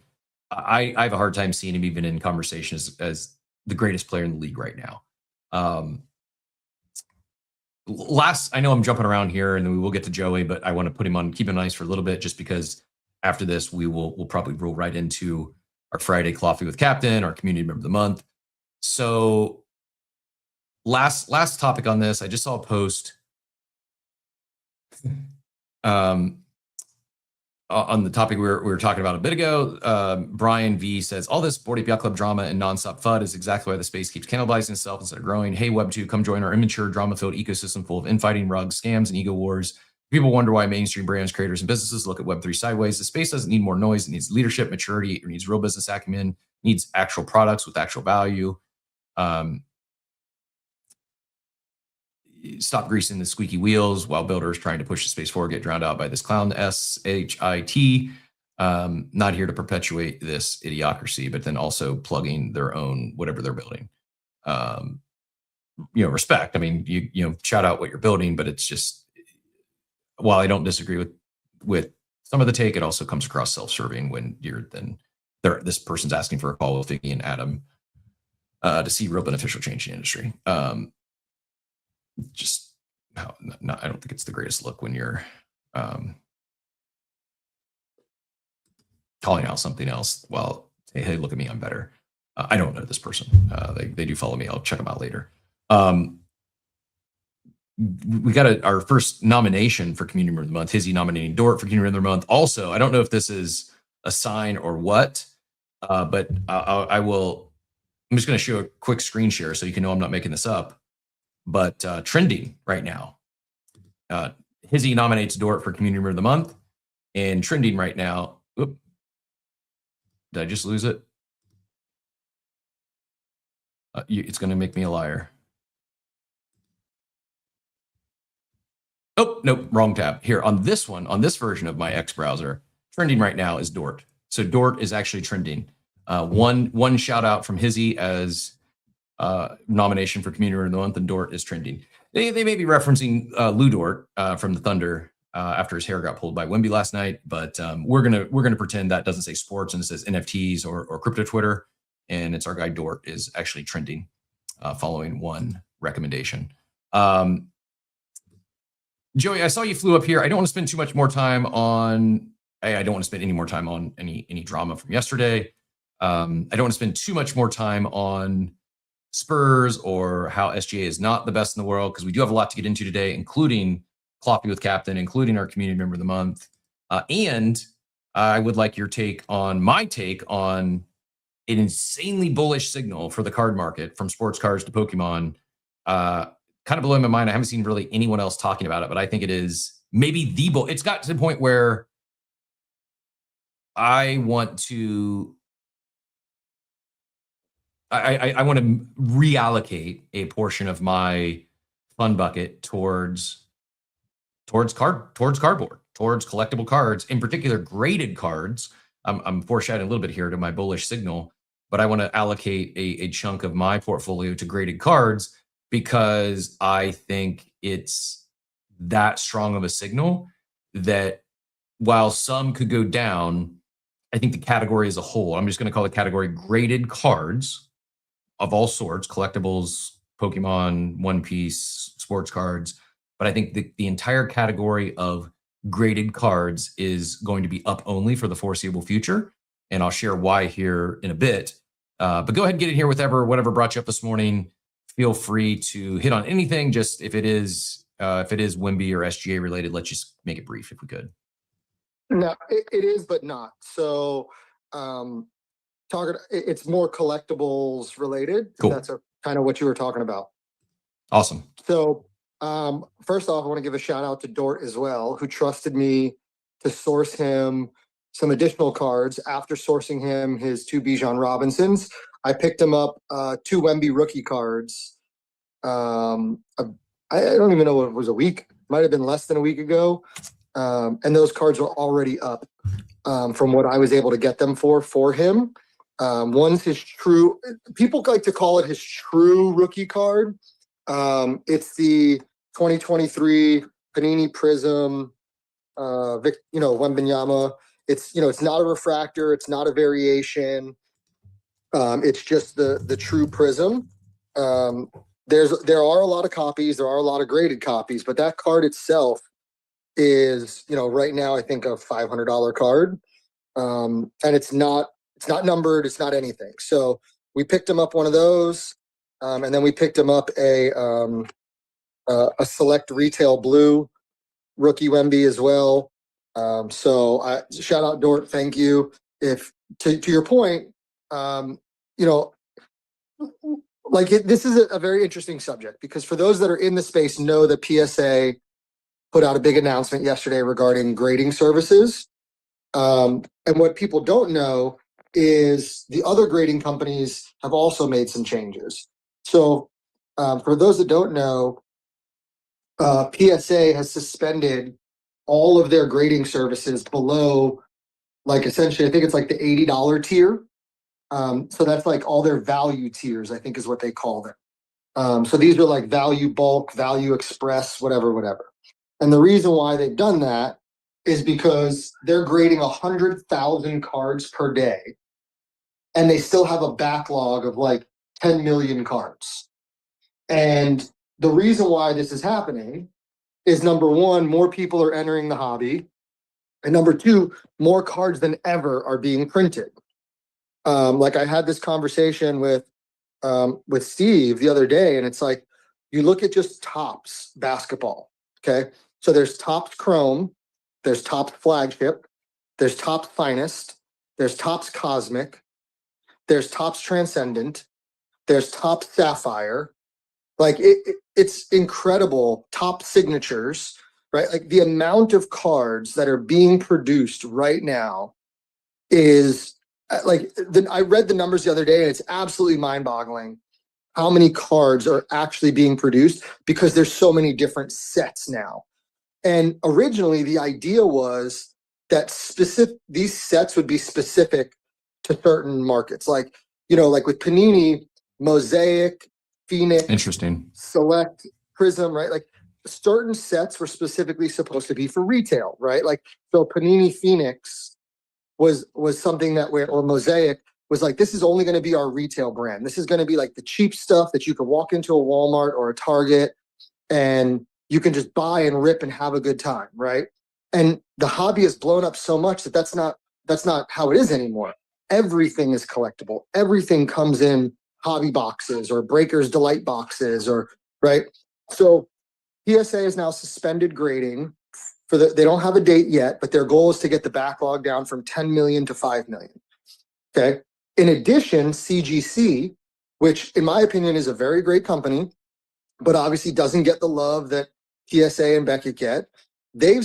I have a hard time seeing him even in conversation as the greatest player in the league right now. I know I'm jumping around here and then we will get to Joey, but I want to put him on, keep him nice for a little bit, just because after this, we'll probably roll right into our Friday Coffee with Captain, our community member of the month. So last topic on this, I just saw a post on the topic we were talking about a bit ago. Brian V says, all this Board Ape Yacht Club drama and nonstop FUD is exactly why the space keeps cannibalizing itself instead of growing. Hey, Web2, come join our immature, drama-filled ecosystem full of infighting, rugs, scams, and ego wars. People wonder why mainstream brands, creators, and businesses look at Web3 sideways. The space doesn't need more noise. It needs leadership, maturity. It needs real business acumen. It needs actual products with actual value. Stop greasing the squeaky wheels while builders trying to push the space forward get drowned out by this clown SHIT. Not here to perpetuate this idiocracy, but then also plugging their own whatever they're building. Respect. I mean, you shout out what you're building, but it's just, while I don't disagree with some of the take, it also comes across self-serving when this person's asking for a call with Vicky and Adam to see real beneficial change in the industry. I don't think it's the greatest look when you're calling out something else. Well, hey, look at me, I'm better. I don't know this person. They do follow me. I'll check them out later. We got our first nomination for Community Member of the Month. Hizzy nominating Dort for Community Member of the Month. Also, I don't know if this is a sign or what, but I will. I'm just going to show a quick screen share so you can know I'm not making this up. But trending right now, Hizzy nominates Dort for Community Member of the Month, and trending right now. Did I just lose it? It's going to make me a liar. Oh, nope, wrong tab. Here, on this version of my X browser, trending right now is Dort. So Dort is actually trending. One shout out from Hizzy as nomination for Community of the Month, and Dort is trending. They may be referencing Lou Dort from the Thunder after his hair got pulled by Wemby last night, but we're gonna pretend that doesn't say sports and it says NFTs or crypto Twitter, and it's our guy Dort is actually trending following one recommendation. Joey, I saw you flew up here. I don't want to spend too much more time on. I don't want to spend any more time on any drama from yesterday. I don't want to spend too much more time on Spurs or how SGA is not the best in the world, because we do have a lot to get into today, including Coffee with Captain, including our Community Member of the Month. And I would like your take on my take on an insanely bullish signal for the card market from sports cards to Pokemon. Kind of blowing my mind. I haven't seen really anyone else talking about it, but I think it is maybe the bull. It's got to the point where I want to reallocate a portion of my fund bucket towards cardboard, towards collectible cards, in particular graded cards. I'm foreshadowing a little bit here to my bullish signal, but I want to allocate a chunk of my portfolio to graded cards because I think it's that strong of a signal that while some could go down, I think the category as a whole, I'm just going to call the category graded cards of all sorts, collectibles, Pokemon, One Piece, sports cards. But I think the entire category of graded cards is going to be up only for the foreseeable future. And I'll share why here in a bit. But go ahead and get in here with whatever brought you up this morning. Feel free to hit on anything. Just if it is Wimby or SGA related, let's just make it brief if we could.
No, it is, but not. So, it's more collectibles related.
Cool.
That's kind of what you were talking about.
Awesome.
So, first off, I want to give a shout out to Dort as well, who trusted me to source him some additional cards after sourcing him his 2 Bijan Robinsons. I picked him up 2 Wemby rookie cards. I don't even know what it was, a week. Might have been less than a week ago. And those cards were already up from what I was able to get them for him. One's his true, people like to call it his true rookie card. It's the 2023 Panini Prism, Wembanyama. It's not a refractor. It's not a variation. It's just the true Prism. There are a lot of copies. There are a lot of graded copies, but that card itself is, right now I think a $500 card. And it's not numbered. It's not anything. So we picked him up one of those. And then we picked him up a select retail blue rookie Wemby as well. So shout out Dort. Thank you. If to your point, this is a very interesting subject, because for those that are in the space know that PSA put out a big announcement yesterday regarding grading services. And what people don't know is the other grading companies have also made some changes. So for those that don't know, PSA has suspended all of their grading services below, essentially, I think it's the $80 tier. So that's all their value tiers, I think is what they call them. So these are value bulk, value express, whatever. And the reason why they've done that is because they're grading 100,000 cards per day, and they still have a backlog of 10 million cards. And the reason why this is happening is, number one, more people are entering the hobby, and number two, more cards than ever are being printed. I had this conversation with Steve the other day, and it's you look at just Topps basketball. Okay, so there's Topps Chrome, there's Topps Flagship, there's Topps Finest, there's Topps Cosmic, there's Topps Transcendent, there's Topps Sapphire. It's incredible. Top signatures, right? The amount of cards that are being produced right now is I read the numbers the other day, and it's absolutely mind-boggling how many cards are actually being produced, because there's so many different sets now. And originally the idea was that these sets would be specific to certain markets, with Panini, Mosaic, Phoenix,
Interesting,
Select, Prism, right? Certain sets were specifically supposed to be for retail, right? So Panini Phoenix was something or Mosaic was this is only going to be our retail brand. This is going to be the cheap stuff that you can walk into a Walmart or a Target and you can just buy and rip and have a good time, right? And the hobby has blown up so much that that's not how it is anymore. Everything is collectible. Everything comes in hobby boxes or Breakers Delight boxes, right? So PSA is now suspended grading they don't have a date yet, but their goal is to get the backlog down from 10 million to 5 million. Okay. In addition, CGC, which in my opinion is a very great company, but obviously doesn't get the love that PSA and Beckett get, they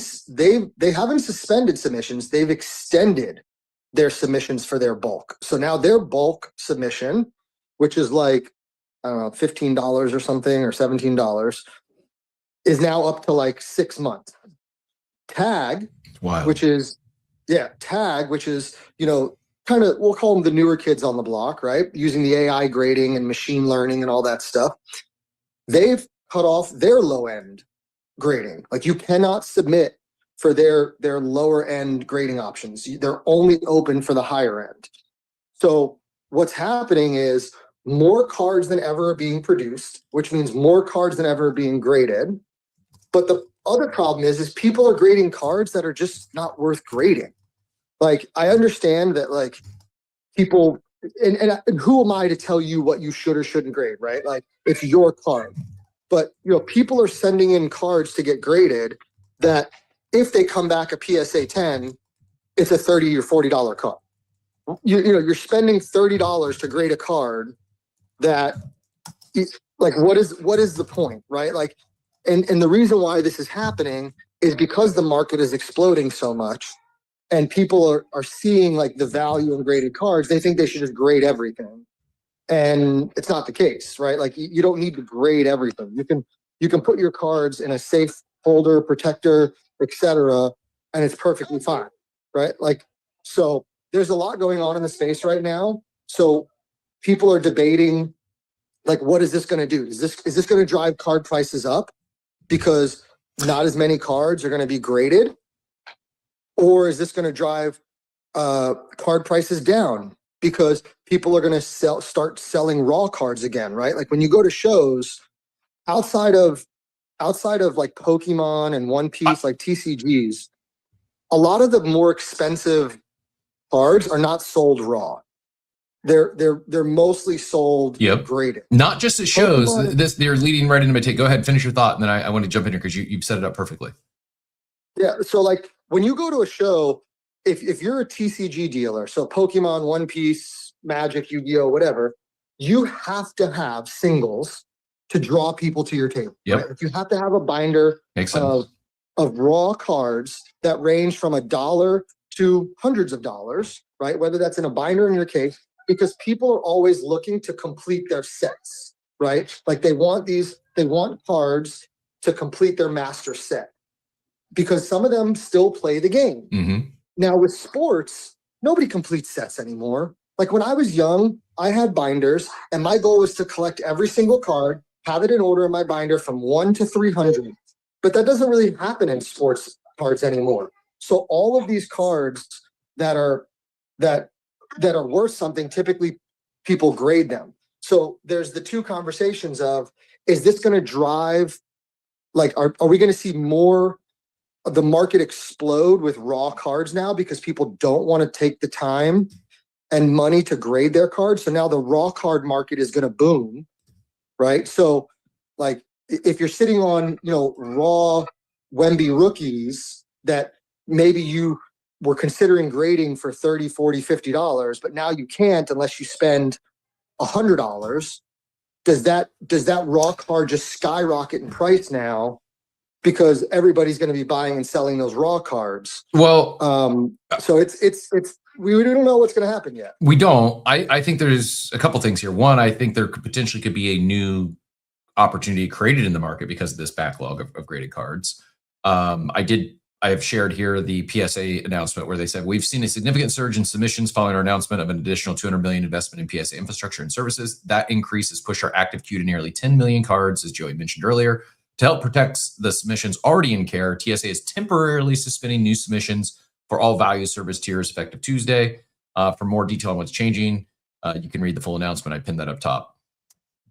haven't suspended submissions. They've extended their submissions for their bulk. So now their bulk submission, which is I don't know, $15 or something, or $17, is now up to 6 months. Tag, which is kind of, we'll call them the newer kids on the block, right? Using the AI grading and machine learning and all that stuff. They've cut off their low end grading. You cannot submit for their lower end grading options. They're only open for the higher end. So what's happening is more cards than ever are being produced, which means more cards than ever are being graded. But the other problem is people are grading cards that are just not worth grading. Like, I understand that, like, people, and who am I to tell you what you should or shouldn't grade, right? Like, it's your card. But, people are sending in cards to get graded that if they come back a PSA 10, it's a $30 or $40 card. You're spending $30 to grade a card that, like, what is the point, right? Like, and the reason why this is happening is because the market is exploding so much and people are seeing, like, the value in graded cards. They think they should just grade everything. And it's not the case, right? Like, you don't need to grade everything. You can put your cards in a safe holder, protector, etc., and it's perfectly fine, right? Like, so there's a lot going on in the space right now. So people are debating, like, what is this going to do? Is this going to drive card prices up because not as many cards are going to be graded? Or is this going to drive card prices down because people are going to start selling raw cards again, right? Like, when you go to shows outside of like Pokemon and One Piece, like TCGs, a lot of the more expensive cards are not sold raw. They're mostly sold graded.
Not just at shows. They're leading right into my take. Go ahead, finish your thought, and then I want to jump in here because you've set it up perfectly.
Yeah. So, like, when you go to a show, if you're a TCG dealer, so Pokemon, One Piece, Magic, Yu-Gi-Oh, whatever, you have to have singles to draw people to your table.
Yep.
Right? If you have to have a binder of raw cards that range from $1 to hundreds of dollars, right? Whether that's in a binder in your case, because people are always looking to complete their sets, right? Like, they want cards to complete their master set because some of them still play the game.
Mm-hmm.
Now, with sports, nobody completes sets anymore. Like, when I was young, I had binders, and my goal was to collect every single card, have it in order in my binder from 1 to 300. But that doesn't really happen in sports cards anymore. So all of these cards that are worth something, typically people grade them. So there's the two conversations of, is this going to drive, like, are we going to see more of the market explode with raw cards now because people don't want to take the time and money to grade their cards? So now the raw card market is going to boom, right? So, like, if you're sitting on, raw Wemby rookies that maybe you were considering grading for $30, $40, $50, but now you can't unless you spend $100. Does that raw card just skyrocket in price now because everybody's going to be buying and selling those raw cards?
Well,
so we don't know what's going to happen yet.
We don't. I think there's a couple things here. One, I think there potentially could be a new opportunity created in the market because of this backlog of graded cards. I have shared here the PSA announcement where they said, we've seen a significant surge in submissions following our announcement of an additional $200 million investment in PSA infrastructure and services. That increase has pushed our active queue to nearly 10 million cards, as Joey mentioned earlier. To help protect the submissions already in care, TSA is temporarily suspending new submissions for all value service tiers effective Tuesday. For more detail on what's changing, you can read the full announcement. I pinned that up top.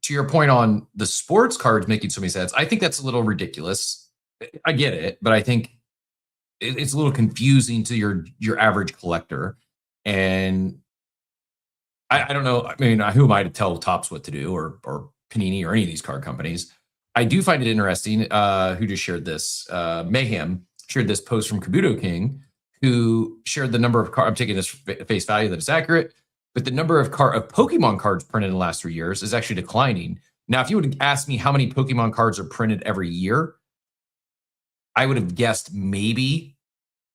To your point on the sports cards making so many sets, I think that's a little ridiculous. I get it, but I think it's a little confusing to your average collector. And I don't know. I mean, who am I to tell Topps what to do, or Panini, or any of these card companies? I do find it interesting. Who just shared this? Mayhem shared this post from Kabuto King, who shared the number of cards. I'm taking this face value that it's accurate, but the number of Pokemon cards printed in the last 3 years is actually declining. Now, if you would ask me how many Pokemon cards are printed every year, I would have guessed maybe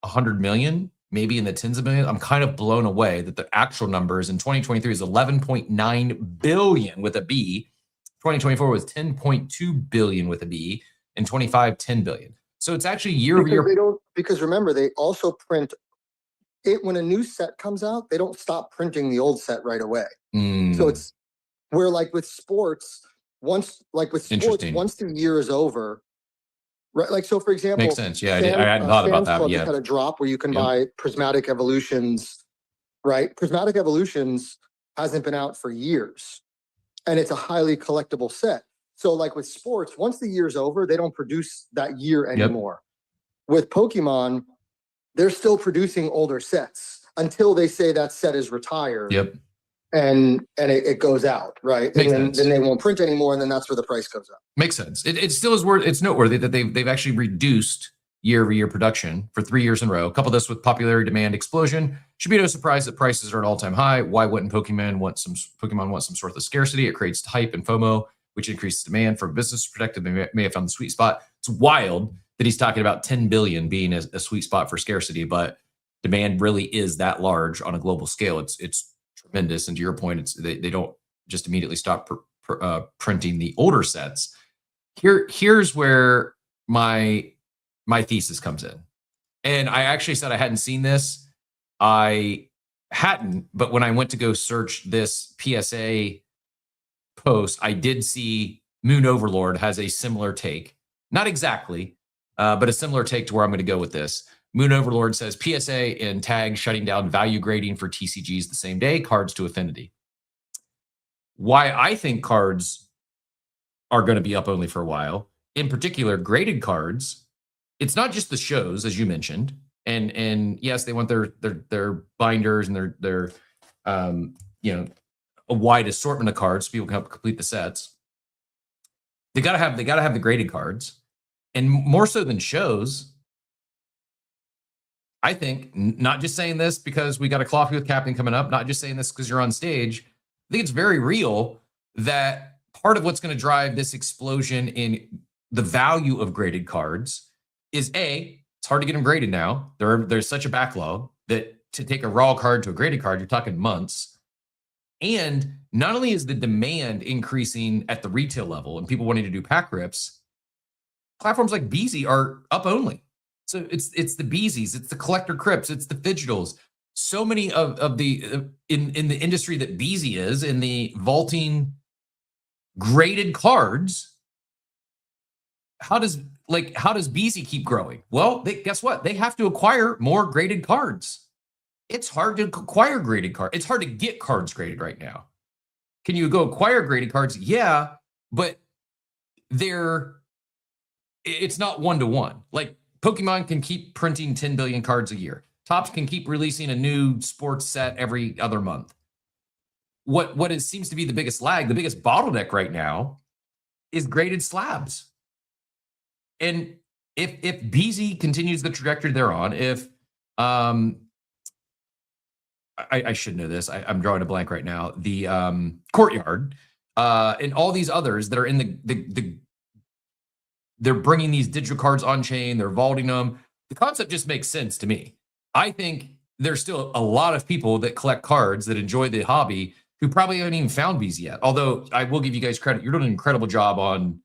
100 million, maybe in the tens of millions. I'm kind of blown away that the actual numbers in 2023 is 11.9 billion with a B. 2024 was 10.2 billion with a B, and 25, 10 billion. So it's actually year over year.
Because remember, they also print it when a new set comes out. They don't stop printing the old set right away. So it's where, like, with sports, once the year is over, Right. Like, so for example,
Makes sense. Yeah, I hadn't thought about
Sam's
that
Club
yet.
just had a drop where you can
Yep.
buy Prismatic Evolutions, right? Prismatic Evolutions hasn't been out for years, and it's a highly collectible set. So like with sports, once the year's over, they don't produce that year anymore. With Pokemon, they're still producing older sets until they say that set is retired.
Yep.
And it goes out, right?
Makes
And
sense.
then they won't print anymore, and then that's where the price goes up.
Makes sense. It still is it's noteworthy that they've actually reduced year-over-year production for 3 years in a row. Couple this with popularity demand explosion. Should be no surprise that prices are at an all-time high. Why wouldn't Pokemon want some sort of scarcity? It creates hype and FOMO, which increases demand for business perspective. They may have found the sweet spot. It's wild that he's talking about 10 billion being a sweet spot for scarcity, but demand really is that large on a global scale. It's tremendous. And to your point, they don't just immediately stop printing the older sets. Here's where my thesis comes in. And I actually said I hadn't seen this. I hadn't, but when I went to go search this PSA post, I did see Moon Overlord has a similar take. Not exactly, but a similar take to where I'm going to go with this. Moon Overlord says PSA and Tag shutting down value grading for TCGs the same day, cards to affinity. Why I think cards are going to be up only for a while, in particular graded cards. It's not just the shows, as you mentioned, and yes, they want their binders and their a wide assortment of cards so people can help complete the sets. They gotta have the graded cards, and more so than shows. I think, not just saying this because we got a coffee with Captain coming up, not just saying this because you're on stage. I think it's very real that part of what's going to drive this explosion in the value of graded cards is it's hard to get them graded now. There's such a backlog that to take a raw card to a graded card, you're talking months. And not only is the demand increasing at the retail level and people wanting to do pack rips, platforms like BZ are up only. So it's the Beezies, it's the collector crypts, it's the Fidgetals. So many of the in the industry that Beezy is, in the vaulting graded cards. How does Beezy keep growing? Well, guess what? They have to acquire more graded cards. It's hard to acquire graded cards. It's hard to get cards graded right now. Can you go acquire graded cards? Yeah, but it's not one-to-one. Like Pokemon can keep printing 10 billion cards a year. Topps can keep releasing a new sports set every other month. What seems to be the biggest lag, the biggest bottleneck right now is graded slabs. And if BZ continues the trajectory they're on, if I should know this, I'm drawing a blank right now, the Courtyard and all these others that are in they're bringing these digital cards on chain, they're vaulting them. The concept just makes sense to me. I think there's still a lot of people that collect cards that enjoy the hobby who probably haven't even found BZ yet. Although I will give you guys credit. You're doing an incredible job on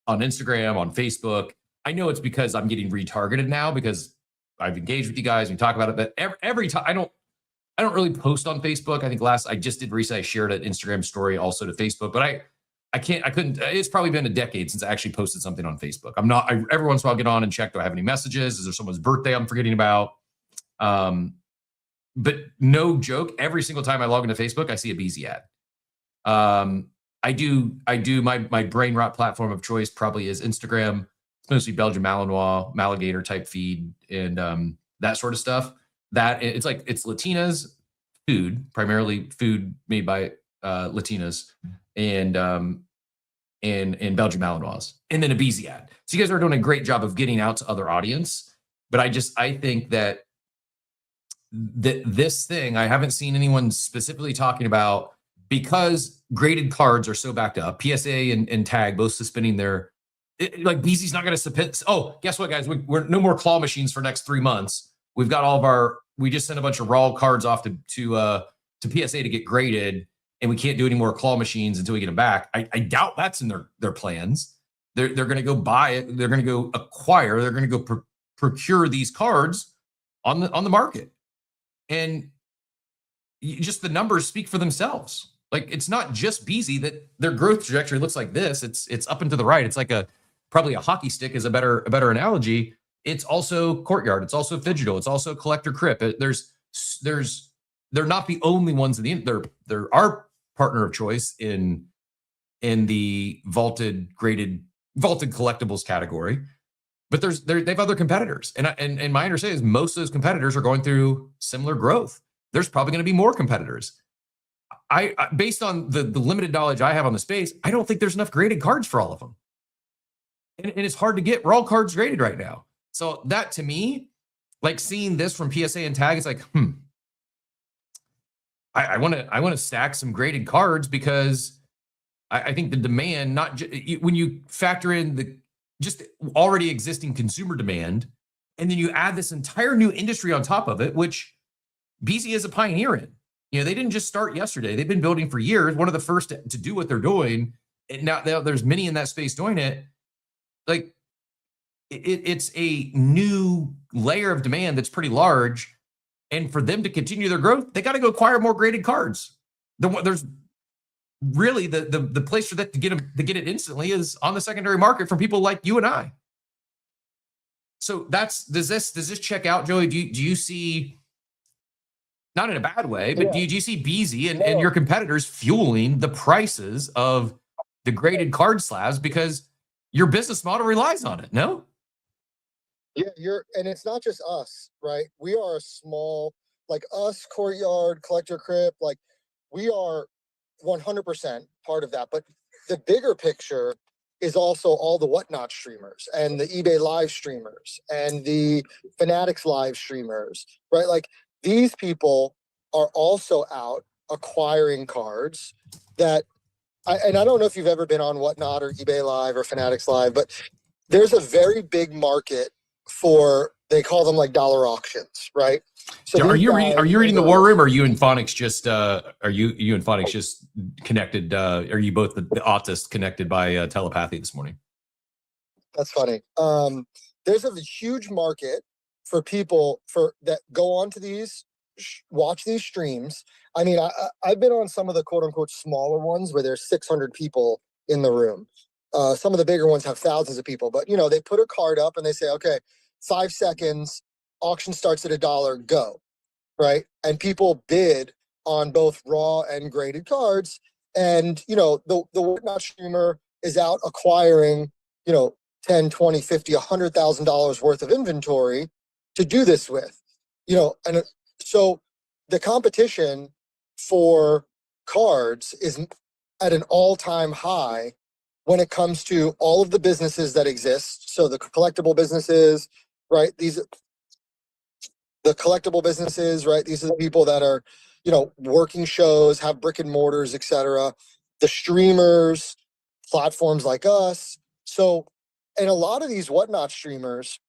Instagram, on Facebook. I know it's because I'm getting retargeted now because I've engaged with you guys and we talk about it. But every time I don't really post on Facebook. I think I just did recently, I shared an Instagram story also to Facebook, but I couldn't, it's probably been a decade since I actually posted something on Facebook. Every once in a while I'll get on and check, do I have any messages? Is there someone's birthday I'm forgetting about? But no joke, every single time I log into Facebook, I see a BZ ad. I do my brain rot platform of choice probably is Instagram. It's mostly Belgian Malinois, Maligator type feed and that sort of stuff. That it's Latinas food, primarily food made by Latinas and Belgian Malinois, and then a BZ ad. So you guys are doing a great job of getting out to other audience. But I think that this thing, I haven't seen anyone specifically talking about, because graded cards are so backed up. PSA and Tag both suspending their, like BZ's not going to suspend. Oh, guess what, guys? We're no more claw machines for next 3 months. We've got all of we just sent a bunch of raw cards off to PSA to get graded, and we can't do any more claw machines until we get them back. I doubt that's in their plans. They're going to go buy it. They're going to go acquire. They're going to go procure these cards on the market, and just the numbers speak for themselves. Like, it's not just BZ that their growth trajectory looks like this. It's up and to the right. It's like a probably a hockey stick is a better analogy. It's also Courtyard. It's also Phygital. It's also Collector Crip. They're not the only ones in the they're our partner of choice in the vaulted collectibles category. But they have other competitors, and my understanding is most of those competitors are going through similar growth. There's probably going to be more competitors. I based on the limited knowledge I have on the space, I don't think there's enough graded cards for all of them, and it's hard to get raw cards graded right now. So that to me, like seeing this from PSA and Tag, it's like, I want to stack some graded cards because I think the demand, when you factor in the just already existing consumer demand, and then you add this entire new industry on top of it, which BZ is a pioneer in. You know, they didn't just start yesterday. They've been building for years. One of the first to do what they're doing. And now there's many in that space doing it. Like it's a new layer of demand that's pretty large. And for them to continue their growth, they got to go acquire more graded cards. There's really the place for that to get it instantly is on the secondary market from people like you and I. So does this check out, Joey? Do you see, not in a bad way, but do you see BZ and your competitors fueling the prices of the graded card slabs because your business model relies on it? No?
Yeah, and it's not just us, right? We are a small, like us, Courtyard, Collector Crip, like we are 100% part of that. But the bigger picture is also all the Whatnot streamers and the eBay live streamers and the Fanatics live streamers, right? Like these people are also out acquiring cards that, and I don't know if you've ever been on Whatnot or eBay live or Fanatics live, but there's a very big market for, they call them like dollar auctions, right? So
are you reading the War Room, or are you and Phonics just just connected? Are you both the autists connected by telepathy this morning?
That's funny. There's a huge market for people that go onto these, watch these streams. I mean, I've been on some of the quote unquote smaller ones where there's 600 people in the room. Some of the bigger ones have thousands of people, but you know, they put a card up and they say, okay, 5 seconds, auction starts at $1, go, right? And people bid on both raw and graded cards. And, you know, the Whatnot streamer is out acquiring, you know, 10, 20, 50, $100,000 worth of inventory to do this with, you know, and so the competition for cards is at an all-time high when it comes to all of the businesses that exist. So the collectible businesses, right? The collectible businesses, right? These are the people that are, you know, working shows, have brick and mortars, etc. The streamers, platforms like us. So, and a lot of these Whatnot streamers,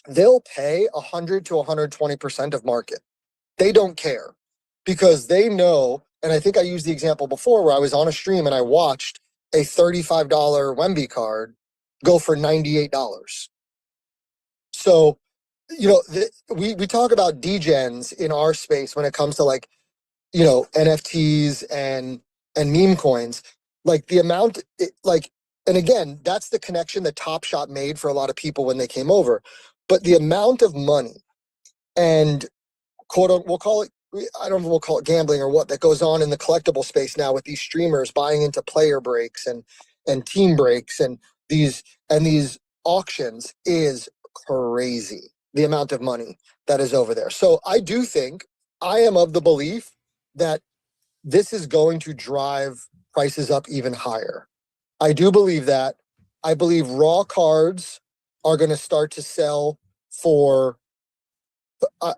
they'll pay 100 to 120% of market. They don't care because they know, and I think I used the example before where I was on a stream and I watched a $35 Wemby card go for $98. So, you know, we talk about degens in our space when it comes to like, you know, NFTs and meme coins, like the amount, and again, that's the connection that Top Shot made for a lot of people when they came over. But the amount of money and we'll call it, I don't know if we'll call it gambling or what, that goes on in the collectible space now with these streamers buying into player breaks and team breaks and these auctions is crazy. The amount of money that is over there. So I do think, I am of the belief that this is going to drive prices up even higher. I do believe that. I believe raw cards are going to start to sell for,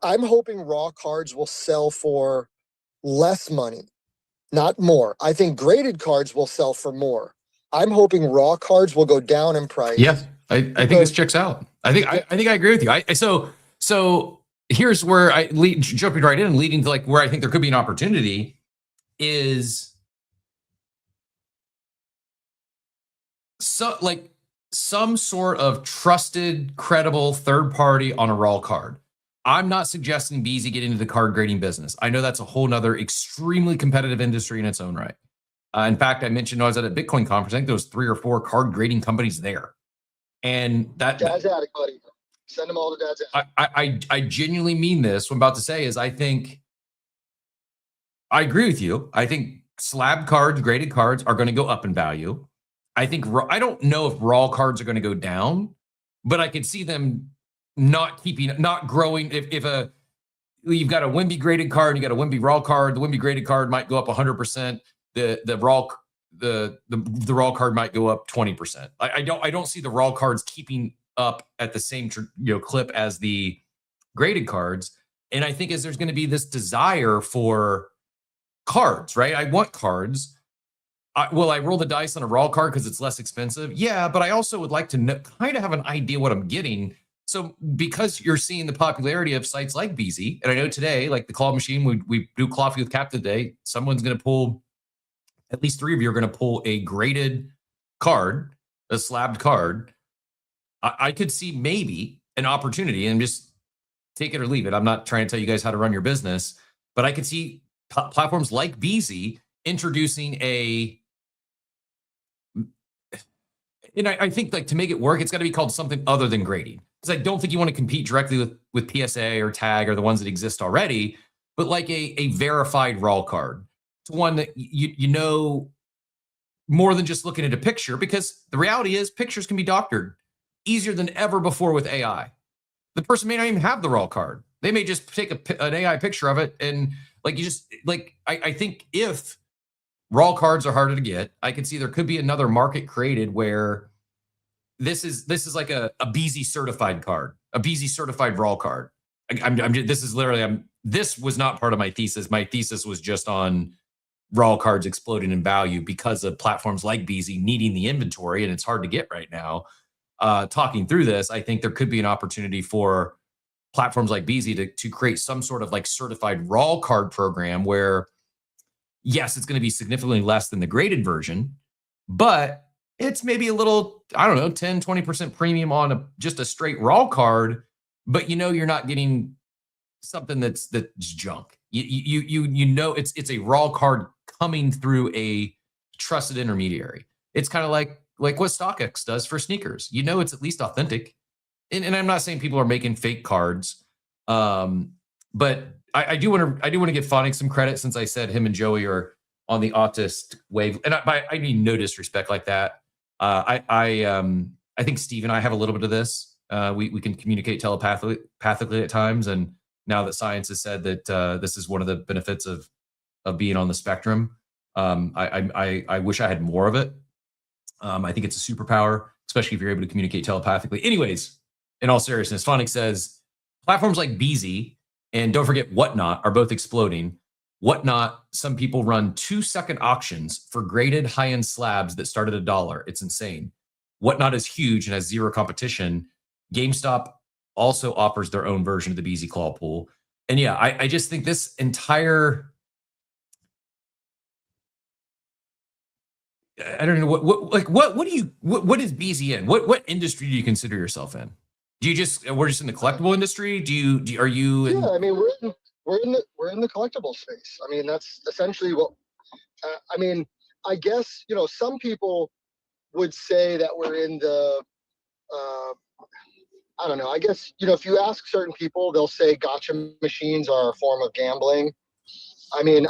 I'm hoping raw cards will sell for less money, not more. I think graded cards will sell for more. I'm hoping raw cards will go down in price.
Yeah, I think this checks out. I think I agree with you. So here's where jumping right in and leading to like where I think there could be an opportunity is some sort of trusted, credible third party on a raw card. I'm not suggesting BZ get into the card grading business. I know that's a whole nother extremely competitive industry in its own right. In fact, I mentioned I was at a Bitcoin conference. I think there was 3 or 4 card grading companies there. And that
Dad's Attic, buddy. Send them all to Dad's Attic.
I genuinely mean this. What I'm about to say is I think I agree with you. I think slab cards, graded cards are going to go up in value. I think I don't know if raw cards are going to go down, but I could see them not growing. If you've got a Wemby graded card, you got a Wemby raw card, the Wemby graded card might go up 100%. The raw card might go up 20%. I don't see the raw cards keeping up at the same clip as the graded cards. And I think there's going to be this desire for cards, right? I want cards. Will I roll the dice on a raw card because it's less expensive? Yeah, but I also would like to kind of have an idea what I'm getting. So because you're seeing the popularity of sites like BZ, and I know today, like the Claw Machine, we do Coffee with Cap today, someone's going to pull, at least 3 of you are going to pull a graded card, a slabbed card. I could see maybe an opportunity, and just take it or leave it. I'm not trying to tell you guys how to run your business, but I could see platforms like BZ introducing and I think like to make it work, it's got to be called something other than grading. Because I don't think you want to compete directly with PSA or Tag or the ones that exist already, but like a verified raw card. It's one that you know more than just looking at a picture, because the reality is pictures can be doctored easier than ever before with AI. The person may not even have the raw card. They may just take an AI picture of it, and I think if raw cards are harder to get, I can see there could be another market created where this is like a BZ certified card, a BZ certified raw card. This was not part of my thesis. My thesis was just on raw cards exploding in value because of platforms like BZ needing the inventory, and it's hard to get right now. Talking through this, I think there could be an opportunity for platforms like BZ to create some sort of like certified raw card program where, yes, it's going to be significantly less than the graded version, but it's maybe a little, I don't know, 10, 20% premium on just a straight raw card, but you're not getting something that's junk. You know it's a raw card coming through a trusted intermediary. It's kind of like what StockX does for sneakers. It's at least authentic. And I'm not saying people are making fake cards, but I do want to give Phonics some credit, since I said him and Joey are on the autist wave, and I mean no disrespect like that. I think Steve and I have a little bit of this. We can communicate telepathically at times, and now that science has said that this is one of the benefits of being on the spectrum, I wish I had more of it. I think it's a superpower, especially if you're able to communicate telepathically. Anyways, in all seriousness, Phonics says platforms like BZ and don't forget Whatnot are both exploding. Whatnot, some people run 2-second auctions for graded high-end slabs that start at $1. It's insane. Whatnot is huge and has zero competition. GameStop also offers their own version of the BZ Claw Pool. And yeah, I just think this entire, I don't know what is BZ in? What industry do you consider yourself in? Do you we're just in the collectible industry? Are you in?
Yeah, I mean, we're in the collectible space. I mean, that's essentially what. I mean, I guess some people would say that we're in the. I don't know. I guess if you ask certain people, they'll say gotcha machines are a form of gambling. I mean,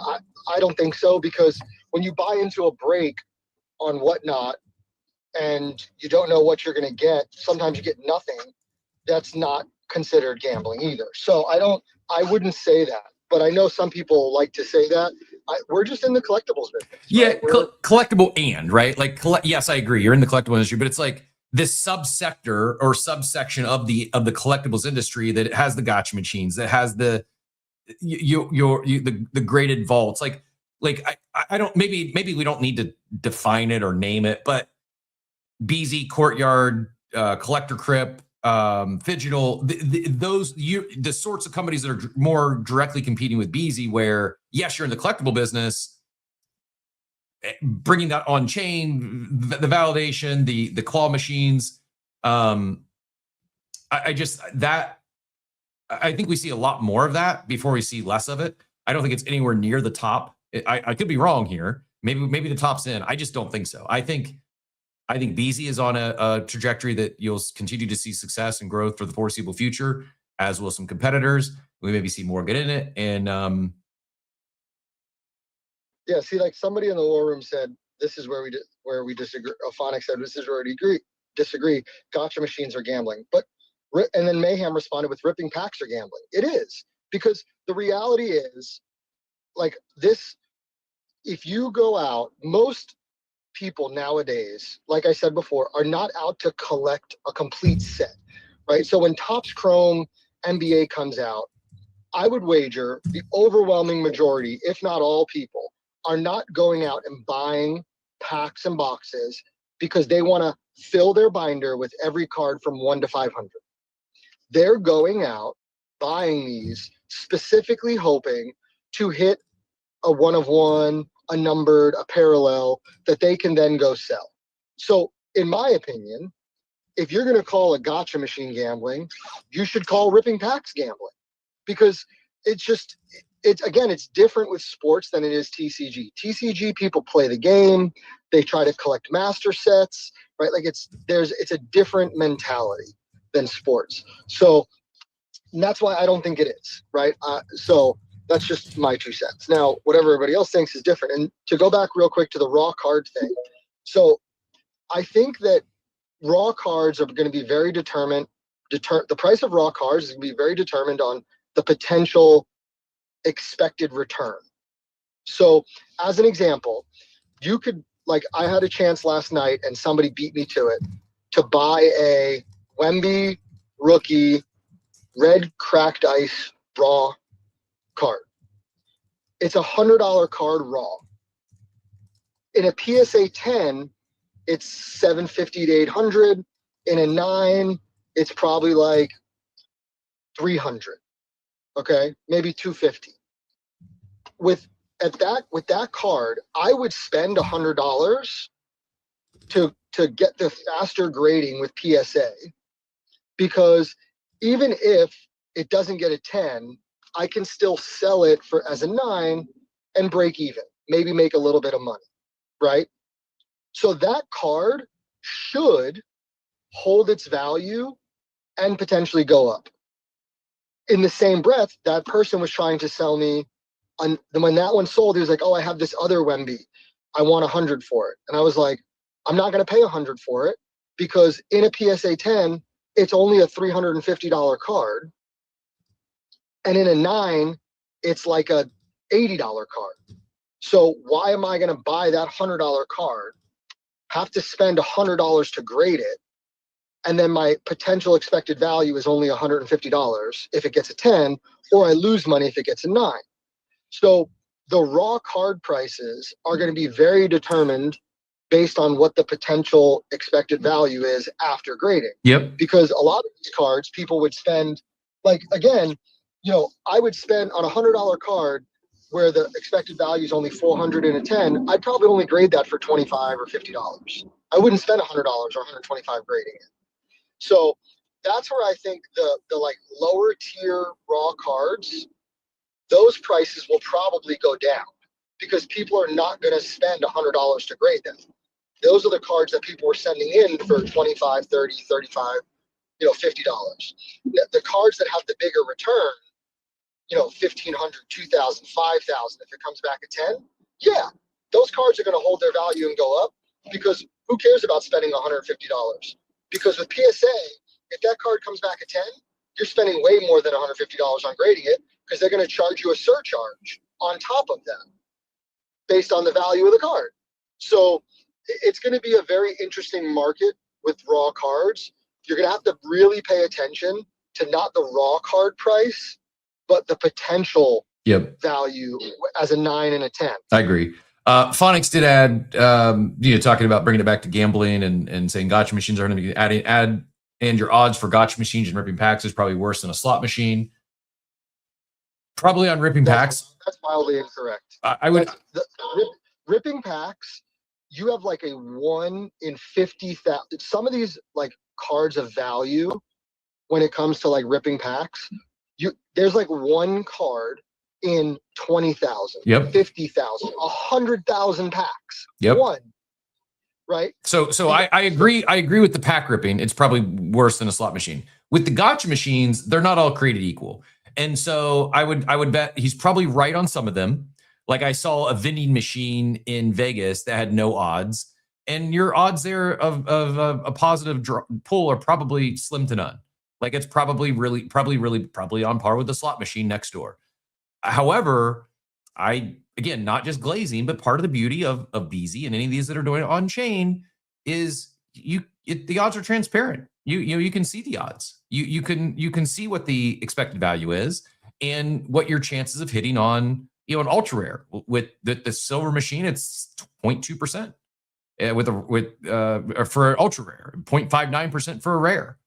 I don't think so, because when you buy into a break on Whatnot and you don't know what you're going to get, sometimes you get nothing. That's not considered gambling either. So I wouldn't say that, but I know some people like to say that. We're just in the collectibles business.
Yeah,
right?
collectible right? Like, yes, I agree. You're in the collectible industry, but it's like this subsector or subsection of the collectibles industry that has the gotcha machines, that has the graded vaults. Like I don't, maybe we don't need to define it or name it, but BZ, Courtyard, Collector Crip, Phygital, the sorts of companies that are more directly competing with BZ, where yes, you're in the collectible business, bringing that on chain, the validation, the claw machines. I think we see a lot more of that before we see less of it. I don't think it's anywhere near the top. I could be wrong here. Maybe the top's in. I just don't think so. I think I think BZ is on a trajectory that you'll continue to see success and growth for the foreseeable future, as will some competitors. We maybe see more get in it. And
yeah, see, like somebody in the war room said, this is where we disagree. Phonics said, this is where we disagree. Gotcha machines are gambling. And then Mayhem responded with ripping packs are gambling. It is, because the reality is, like this, if you go out, most people nowadays, like I said before, are not out to collect a complete set, right? So when Topps Chrome NBA comes out, I would wager the overwhelming majority, if not all people, are not going out and buying packs and boxes because they want to fill their binder with every card from 1 to 500. They're going out buying these specifically hoping to hit a 1 of 1, a numbered, a parallel that they can then go sell. So in my opinion, if you're going to call a gotcha machine gambling, you should call ripping packs gambling, because it's different with sports than it is TCG. TCG, people play the game, they try to collect master sets, right? Like it's a different mentality than sports. So that's why I don't think it is, right? So that's just my 2 cents. Now, whatever everybody else thinks is different. And to go back real quick to the raw card thing. So I think that raw cards are going to be very determined. The price of raw cards is going to be very determined on the potential expected return. So as an example, you could, like I had a chance last night and somebody beat me to it, to buy a Wemby rookie red cracked ice raw card. It's $100 card raw. In a PSA 10, it's $750 to $800. In a 9, it's probably like $300. Okay, maybe $250. With that card, I would spend $100 to get the faster grading with PSA, because even if it doesn't get a 10, I can still sell it as a 9 and break even, maybe make a little bit of money, right? So that card should hold its value and potentially go up. In the same breath, that person was trying to sell me, when that one sold, he was like, oh, I have this other Wemby. I want 100 for it. And I was like, I'm not going to pay 100 for it, because in a PSA 10, it's only a $350 card. And in a 9, it's like a $80 card. So why am I going to buy that $100 card, have to spend $100 to grade it, and then my potential expected value is only $150 if it gets a 10, or I lose money if it gets a 9. So the raw card prices are going to be very determined based on what the potential expected value is after grading.
Yep.
Because a lot of these cards, people would spend, like, again, I would spend on a $100 card where the expected value is only 400 in a 10. I'd probably only grade that for $25 or $50. I wouldn't spend $100 or 125 grading it. So that's where I think the like lower tier raw cards, those prices will probably go down, because people are not going to spend $100 to grade them. Those are the cards that people were sending in for $25, $30, $35, $50. The cards that have the bigger return, $1,500, $2,000, $5,000, if it comes back at 10, yeah, those cards are going to hold their value and go up, because who cares about spending $150? Because with PSA, if that card comes back at 10, you're spending way more than $150 on grading it, because they're going to charge you a surcharge on top of that based on the value of the card. So it's going to be a very interesting market with raw cards. You're going to have to really pay attention to not the raw card price, but the potential value as a 9 and a 10.
I agree. Phonics did add, talking about bringing it back to gambling and saying gotcha machines are going to be add, and your odds for gotcha machines and ripping packs is probably worse than a slot machine. Probably on ripping packs.
That's mildly incorrect.
I would.
Ripping packs, you have like a 1 in 50,000. Some of these like cards of value, when it comes to like ripping packs, there's like one card in 20,000, 50,000, 100,000 packs.
Yep.
One, right?
So I agree. I agree with the pack ripping. It's probably worse than a slot machine. With the gotcha machines, they're not all created equal. And so I would bet he's probably right on some of them. Like I saw a vending machine in Vegas that had no odds, and your odds there of a positive pull are probably slim to none. Like it's probably on par with the slot machine next door. However, again, not just glazing, but part of the beauty of BZ and any of these that are doing it on chain is the odds are transparent. You can see the odds. You can see what the expected value is and what your chances of hitting on an ultra rare. With the silver machine, it's 0.2%. For ultra rare, 0.59% for a rare.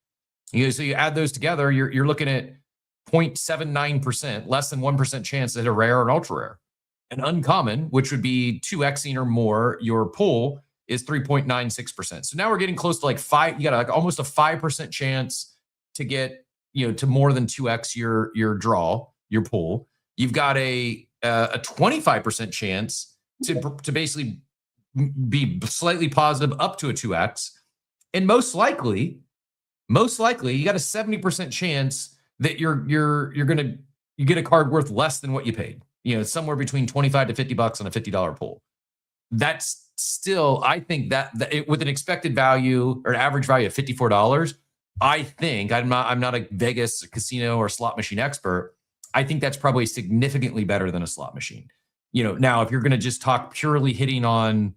So you add those together, you're looking at 0.79%, less than 1% chance at a rare or an ultra rare. An uncommon, which would be 2xing or more, your pull is 3.96%. So now we're getting close to like five. You got like almost a 5% chance to get to more than 2x your draw, your pull. You've got a 25% chance to basically be slightly positive up to a 2x, and most likely you got a 70% chance that you get a card worth less than what you paid. Somewhere between $25 to $50 on a $50 pull. That's still, I think that with an expected value or an average value of $54, I think I'm not a Vegas casino or slot machine expert. I think that's probably significantly better than a slot machine. Now if you're going to just talk purely hitting on,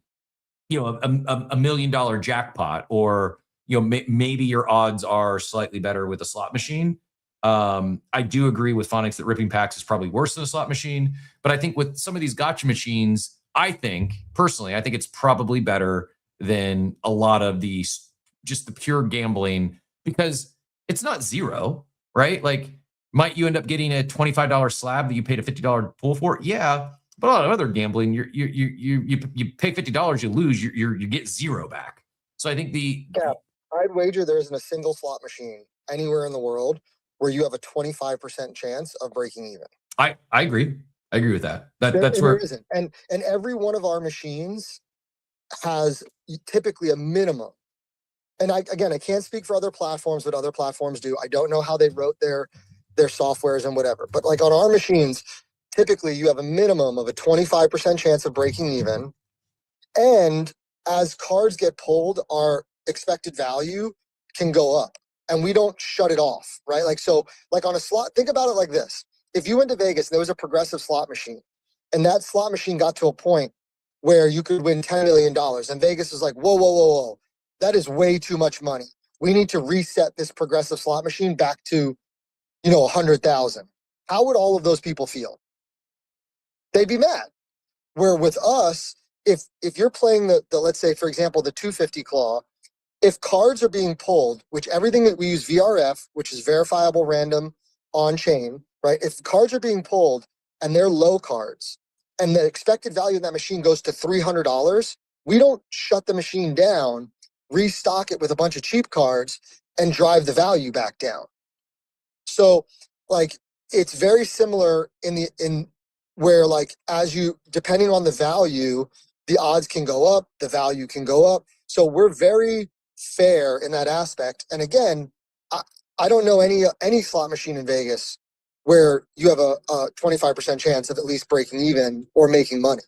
a $1 million jackpot, or maybe your odds are slightly better with a slot machine. I do agree with Phonics that ripping packs is probably worse than a slot machine, but I think with some of these gotcha machines, I think it's probably better than a lot of just the pure gambling, because it's not zero, right? Like, might you end up getting a $25 slab that you paid a $50 pull for? Yeah, but a lot of other gambling, you pay $50, you lose, you get zero back. So I think
I'd wager there isn't a single slot machine anywhere in the world where you have a 25% chance of breaking even.
I agree. I agree with that. That's
where
where
there isn't. And every one of our machines has typically a minimum. And I can't speak for other platforms, what other platforms do. I don't know how they wrote their softwares and whatever. But like on our machines, typically you have a minimum of a 25% chance of breaking even. And as cards get pulled, our expected value can go up. And we don't shut it off, right? Like, so like on a slot, think about it like this. If you went to Vegas and there was a progressive slot machine, and that slot machine got to a point where you could win $10 million, and Vegas is like, whoa, that is way too much money. We need to reset this progressive slot machine back to, 100,000. How would all of those people feel? They'd be mad. Where with us, if you're playing the let's say, for example, the 250 claw, if cards are being pulled, which everything that we use VRF, which is verifiable random on chain, right? If cards are being pulled and they're low cards and the expected value of that machine goes to $300, we don't shut the machine down, restock it with a bunch of cheap cards, and drive the value back down. So like it's very similar in where like depending on the value, the odds can go up, the value can go up. So we're very fair in that aspect. And again, I don't know any slot machine in Vegas where you have a 25% chance of at least breaking even or making money.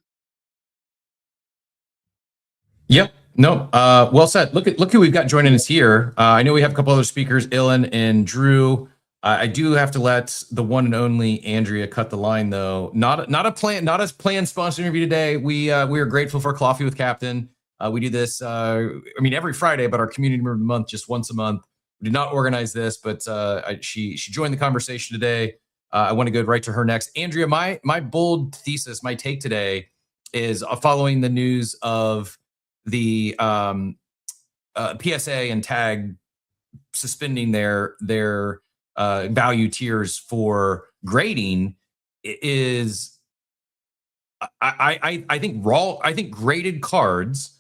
Yep. No. Well said. Look who we've got joining us here. I know we have a couple other speakers, Ilan and Drew. I do have to let the one and only Andrea cut the line, though. Not a planned sponsor interview today. We are grateful for Coffee with Captain. We do this, every Friday, but our community member of the month, just once a month. We did not organize this, but she joined the conversation today. I want to go right to her next. Andrea, my bold thesis, my take today is following the news of the PSA and Tag suspending their value tiers for grading is I think graded cards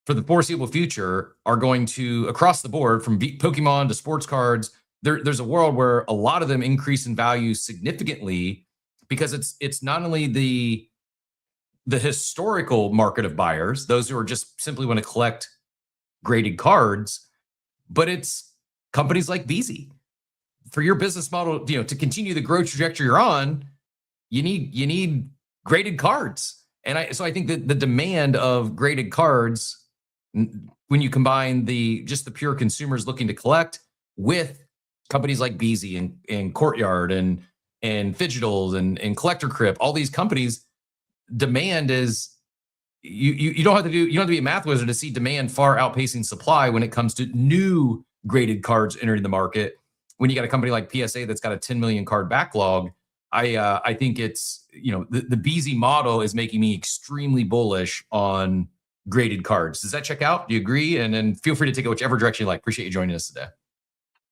for the foreseeable future are going to, across the board, from Pokemon to sports cards, there's a world where a lot of them increase in value significantly because it's not only the the historical market of buyers, those who are just simply want to collect graded cards, but it's companies like BZ. For your business model, to continue the growth trajectory you're on, you need graded cards. And so I think that the demand of graded cards, when you combine the pure consumers looking to collect with companies like BZ and Courtyard and Fidgetals and Collector Crip, all these companies, demand is you don't have to be a math wizard to see demand far outpacing supply when it comes to new graded cards entering the market. When you got a company like PSA that's got a 10 million card backlog, I think it's, the BZ model is making me extremely bullish on graded cards. Does that check out? Do you agree? And then feel free to take it whichever direction you like. Appreciate you joining us today.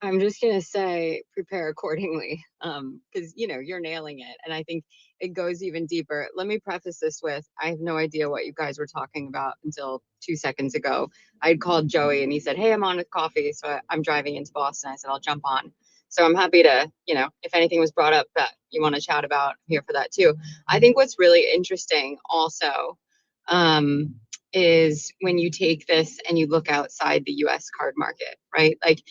I'm just going to say prepare accordingly, because you're nailing it. And I think it goes even deeper. Let me preface this with, I have no idea what you guys were talking about until 2 seconds ago. I'd called Joey and he said, hey, I'm on with coffee. So I'm driving into Boston. I said, I'll jump on. So I'm happy to, if anything was brought up that you want to chat about, I'm here for that too. I think what's really interesting also is when you take this and you look outside the US card market, right? Like,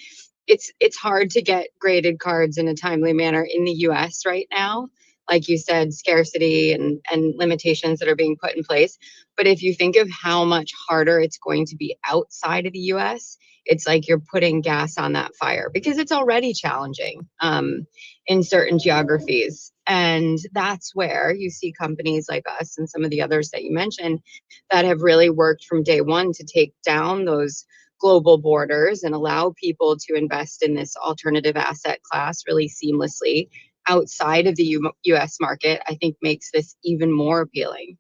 it's hard to get graded cards in a timely manner in the US right now. Like you said, scarcity and limitations that are being put in place. But if you think of how much harder it's going to be outside of the US, it's like you're putting gas on that fire because it's already challenging in certain geographies. And that's where you see companies like us and some of the others that you mentioned that have really worked from day one to take down those global borders and allow people to invest in this alternative asset class really seamlessly outside of the US market, I think makes this even more appealing.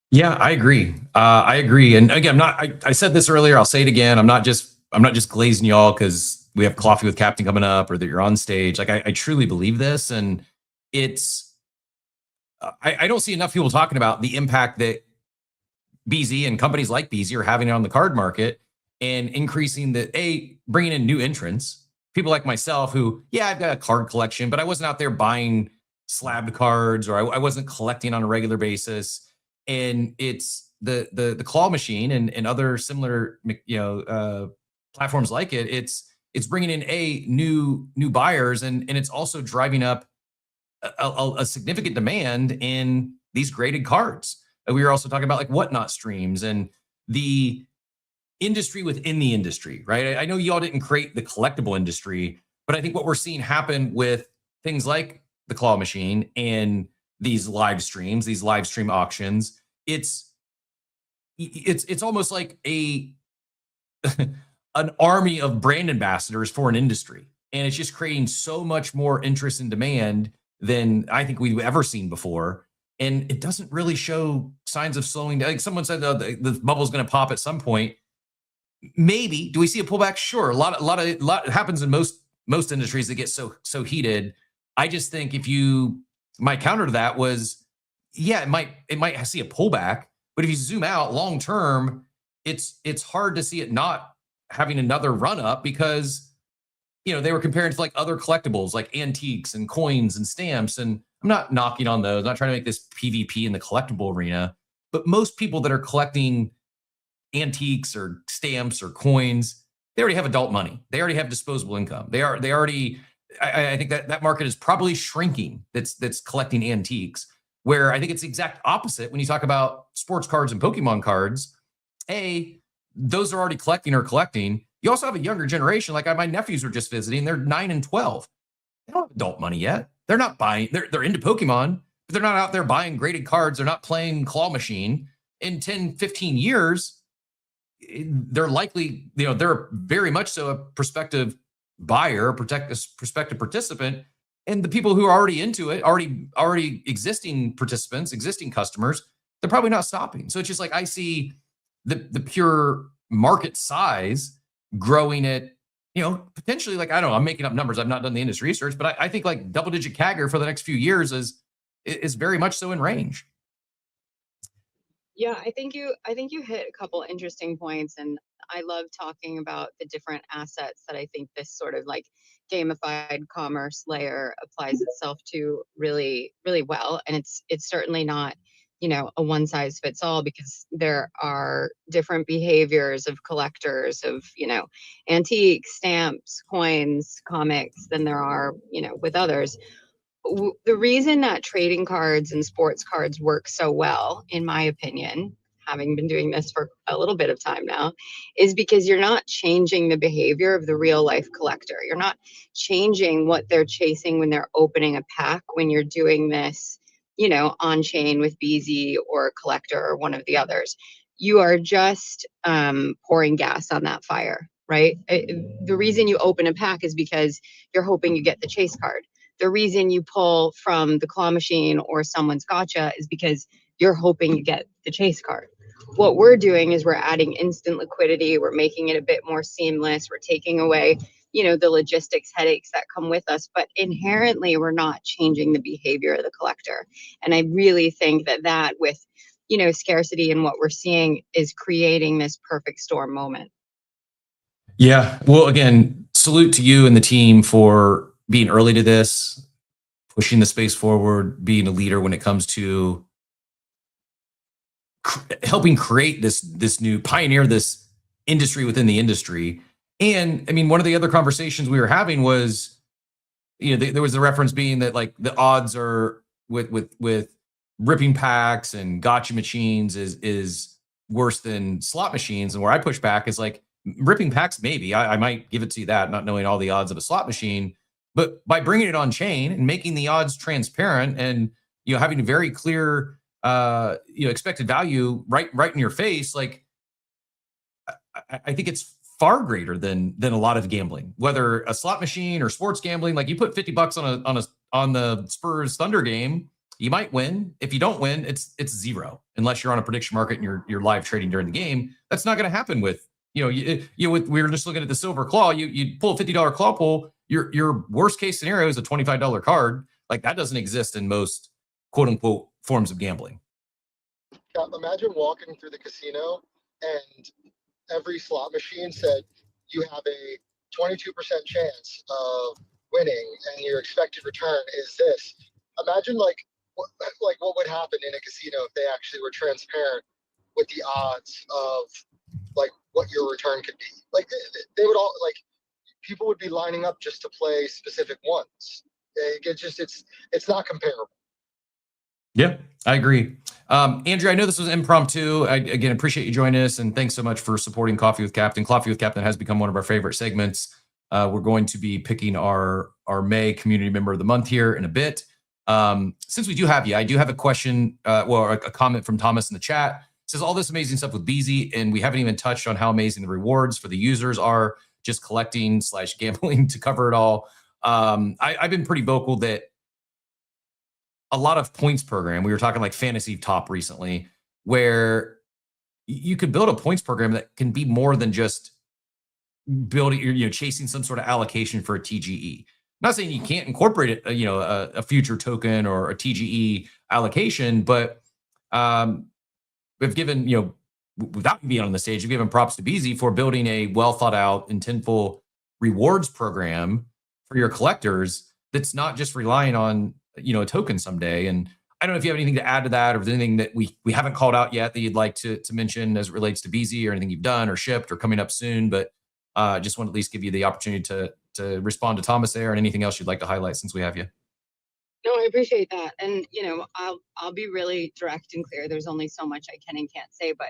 Yeah, I agree. And again, I said this earlier, I'll say it again. I'm not just glazing y'all because we have coffee with Captain coming up or that you're on stage. Like I truly believe this. And it's, I don't see enough people talking about the impact that BZ and companies like BZ are having on the card market and increasing bringing in new entrants, people like myself who, I've got a card collection, but I wasn't out there buying slabbed cards or I wasn't collecting on a regular basis. And it's the claw machine and other similar, platforms like it. It's bringing in new buyers and it's also driving up a significant demand in these graded cards. We were also talking about like whatnot streams and the industry within the industry, right? I know y'all didn't create the collectible industry, but I think what we're seeing happen with things like the claw machine and these live streams, these live stream auctions, it's almost like an army of brand ambassadors for an industry. And it's just creating so much more interest and demand than I think we've ever seen before. And it doesn't really show signs of slowing down. Like someone said, the bubble's going to pop at some point. Maybe. Do we see a pullback? Sure. A lot happens in most industries that get so heated. I just think my counter to that was, it might see a pullback, but if you zoom out long term, it's hard to see it not having another run up because they were comparing to like other collectibles like antiques and coins and stamps. And I'm not knocking on those. I'm not trying to make this PvP in the collectible arena, but most people that are collecting antiques or stamps or coins, they already have adult money. They already have disposable income. I think that market is probably shrinking. That's collecting antiques, where I think it's the exact opposite when you talk about sports cards and Pokemon cards. Those are already collecting. You also have a younger generation. Like my nephews were just visiting. They're 9 and 12. They don't have adult money yet. They're not buying. They're into Pokemon, but they're not out there buying graded cards. They're not playing claw machine. In 10, 15 years, they're likely, they're very much so a prospective buyer, prospective participant. And the people who are already into it, already existing participants, existing customers, they're probably not stopping. So it's just like I see the pure market size growing at, potentially like, I don't know, I'm making up numbers. I've not done the industry research, but I think like double-digit CAGR for the next few years is very much so in range.
Yeah, I think you hit a couple interesting points, and I love talking about the different assets that I think this sort of like gamified commerce layer applies itself to really, really well. And it's certainly not a one size fits all, because there are different behaviors of collectors of, antiques, stamps, coins, comics than there are, with others. The reason that trading cards and sports cards work so well, in my opinion, having been doing this for a little bit of time now, is because you're not changing the behavior of the real life collector. You're not changing what they're chasing when they're opening a pack, when you're doing this, on chain with BZ or Collector or one of the others. You are just pouring gas on that fire, right? The reason you open a pack is because you're hoping you get the chase card. The reason you pull from the claw machine or someone's gotcha is because you're hoping you get the chase card. What we're doing is we're adding instant liquidity. We're making it a bit more seamless. We're taking away, the logistics headaches that come with us, but inherently we're not changing the behavior of the collector. And I really think that with, scarcity and what we're seeing is creating this perfect storm moment.
Yeah. Well, again, salute to you and the team for being early to this, pushing the space forward, being a leader when it comes to helping create this new, pioneer this industry within the industry. And I mean, one of the other conversations we were having was, there was the reference being that like the odds are with ripping packs and gotcha machines is worse than slot machines. And where I push back is like, ripping packs, maybe I might give it to you that, not knowing all the odds of a slot machine. But by bringing it on chain and making the odds transparent and having a very clear expected value right in your face, like I think it's far greater than a lot of gambling, whether a slot machine or sports gambling. Like you put $50 on the Spurs Thunder game, you might win. If you don't win, it's zero unless you're on a prediction market and you're live trading during the game. That's not going to happen with we were just looking at the silver claw. You pull a $50 claw pull. Your worst case scenario is a $25 card. Like that doesn't exist in most quote unquote forms of gambling.
Imagine walking through the casino and every slot machine said you have a 22% chance of winning and your expected return is this. Imagine what would happen in a casino if they actually were transparent with the odds of like what your return could be. Like they would all people would be lining up just to play specific ones. It's not comparable.
Yeah, I agree. Andrew, I know this was impromptu. I again appreciate you joining us, and thanks so much for supporting Coffee with Captain. Coffee with Captain has become one of our favorite segments. We're going to be picking our May Community Member of the Month here in a bit. Since we do have you, I do have a question, a comment from Thomas in the chat. It says all this amazing stuff with BZ, and we haven't even touched on how amazing the rewards for the users are. Just collecting / gambling to cover it all. I've been pretty vocal that a lot of points program, we were talking like Fantasy Top recently, where you could build a points program that can be more than just building, chasing some sort of allocation for a TGE. I'm not saying you can't incorporate it, a future token or a TGE allocation, but we've given, without being on the stage, we've given props to BZ for building a well thought out, intentful rewards program for your collectors that's not just relying on a token someday. And I don't know if you have anything to add to that, or if there's anything that we haven't called out yet that you'd like to mention as it relates to BZ, or anything you've done or shipped or coming up soon. But just want to at least give you the opportunity to respond to Thomas there, and anything else you'd like to highlight since we have you.
No, I appreciate that. And, I'll be really direct and clear. There's only so much I can and can't say, but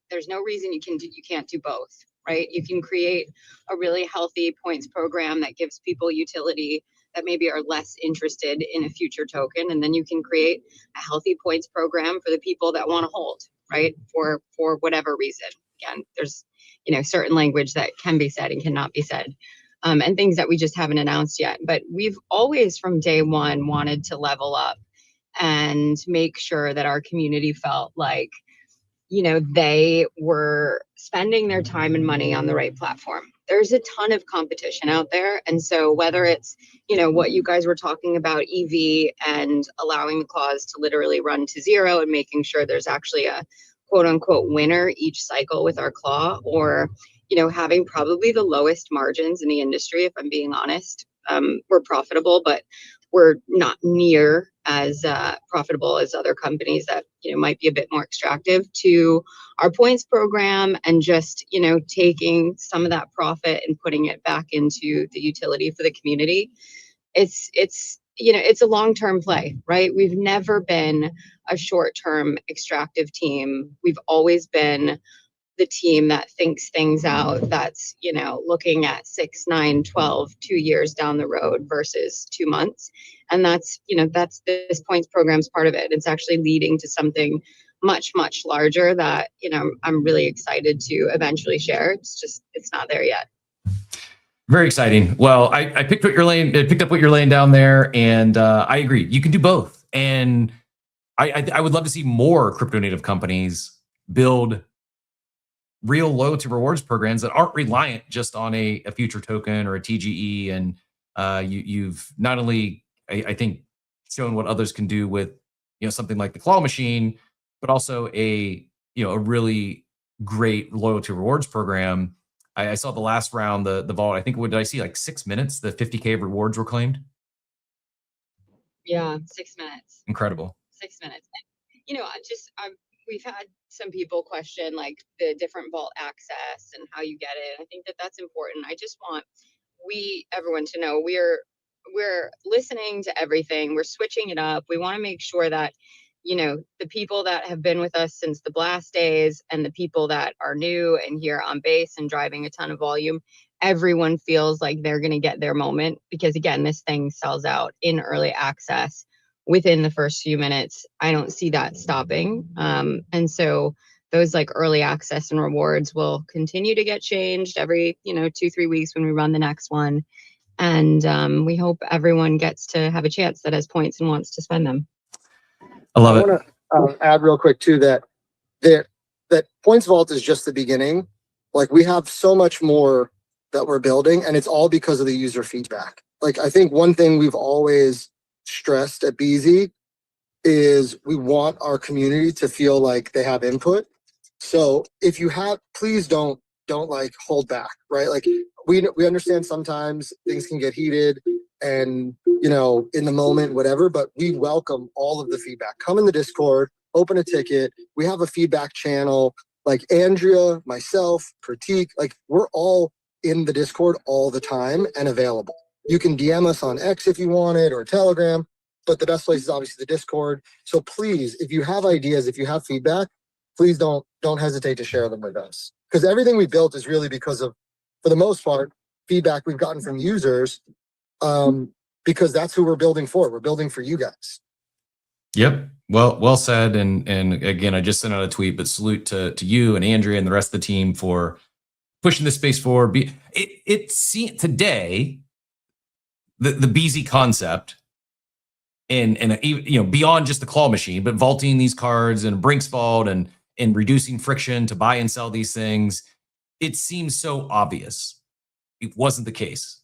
there's no reason you can't do both, right? You can create a really healthy points program that gives people utility that maybe are less interested in a future token. And then you can create a healthy points program for the people that want to hold, right? For whatever reason. Again, there's, certain language that can be said and cannot be said. And things that we just haven't announced yet. But we've always from day one wanted to level up and make sure that our community felt like, they were spending their time and money on the right platform. There's a ton of competition out there. And so whether it's, what you guys were talking about, EV and allowing the clause to literally run to zero and making sure there's actually a quote unquote winner each cycle with our claw, or, having probably the lowest margins in the industry, if I'm being honest. We're profitable, but we're not near as profitable as other companies that might be a bit more extractive to our points program, and just taking some of that profit and putting it back into the utility for the community. It's a long-term play, right? We've never been a short-term extractive team. We've always been the team that thinks things out, that's looking at 6, 9, 12, 2 years down the road versus 2 months. And that's this points program's part of it. It's actually leading to something much, much larger that I'm really excited to eventually share. It's not there yet.
Very exciting. Well, I picked up what you're laying down there, and I agree. You can do both. And I would love to see more crypto native companies build real loyalty rewards programs that aren't reliant just on a future token or a TGE. And you've not only, I think, shown what others can do with something like the claw machine, but also a really great loyalty rewards program. I saw the last round, the vault. I think, what did I see? Like 6 minutes, the 50K of rewards were claimed.
Yeah, 6 minutes.
Incredible.
6 minutes. We've had some people question like the different vault access and how you get it. I think that that's important. I just want everyone to know we're listening to everything. We're switching it up. We want to make sure that the people that have been with us since the blast days and the people that are new and here on base and driving a ton of volume, everyone feels like they're going to get their moment, because again, this thing sells out in early access within the first few minutes. I don't see that stopping. And so those like early access and rewards will continue to get changed every 2-3 weeks when we run the next one. And we hope everyone gets to have a chance that has points and wants to spend them.
I love it.
I want to add real quick too that Points Vault is just the beginning. Like, we have so much more that we're building, and it's all because of the user feedback. Like, I think one thing we've always stressed at BZ is we want our community to feel like they have input. So if you have, please don't like hold back, right? Like, we understand sometimes things can get heated and in the moment, whatever, but we welcome all of the feedback. Come in the Discord, open a ticket. We have a feedback channel. Like Andrea, myself, Pratik, like, we're all in the Discord all the time and available. You can DM us on X if you want it, or Telegram, but the best place is obviously the Discord. So please, if you have ideas, if you have feedback, please don't hesitate to share them with us. Because everything we built is really because of, for the most part, feedback we've gotten from users, because that's who we're building for. We're building for you guys. Yep.
Well said. And again, I just sent out a tweet, but salute to you and Andrea and the rest of the team for pushing this space forward. Today, the BZ concept, and beyond just the claw machine, but vaulting these cards and Brinks vault and reducing friction to buy and sell these things, it seems so obvious. It wasn't the case.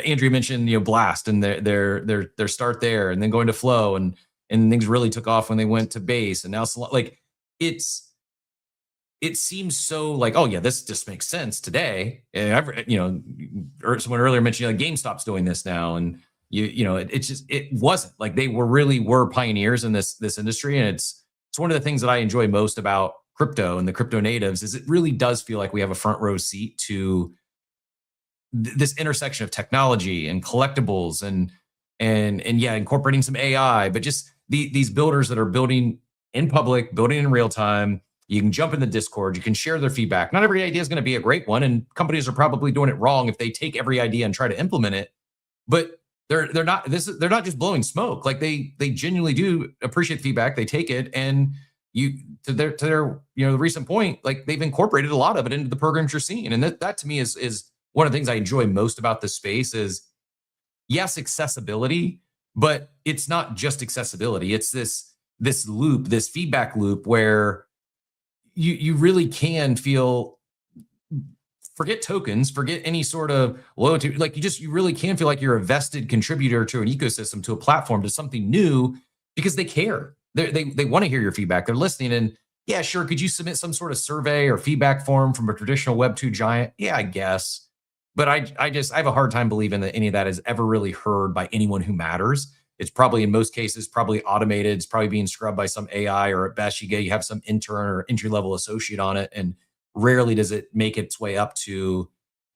Andrea mentioned Blast and their start there, and then going to Flow, and things really took off when they went to base, and now like it seems so like, oh yeah, this just makes sense today. And someone earlier mentioned like GameStop's doing this now, and it wasn't like they were pioneers in this industry. And it's one of the things that I enjoy most about crypto and the crypto natives is it really does feel like we have a front row seat to this intersection of technology and collectibles and yeah, incorporating some AI, but just these builders that are building in public, building in real time. You can jump in the Discord, you can share their feedback. Not every idea is going to be a great one, and companies are probably doing it wrong if they take every idea and try to implement it. But they're not just blowing smoke. Like they genuinely do appreciate feedback. They take it, and to their the recent point, like they've incorporated a lot of it into the programs you're seeing. And that to me is one of the things I enjoy most about this space is, yes, accessibility, but it's not just accessibility. It's this loop, this feedback loop where you really can feel, forget tokens, forget any sort of loyalty. Like you really can feel like you're a vested contributor to an ecosystem, to a platform, to something new, because they care. They want to hear your feedback. They're listening. And yeah, sure. Could you submit some sort of survey or feedback form from a traditional Web2 giant? Yeah, I guess. But I have a hard time believing that any of that is ever really heard by anyone who matters. It's probably in most cases probably automated. It's probably being scrubbed by some AI, or at best you have some intern or entry level associate on it, and rarely does it make its way up to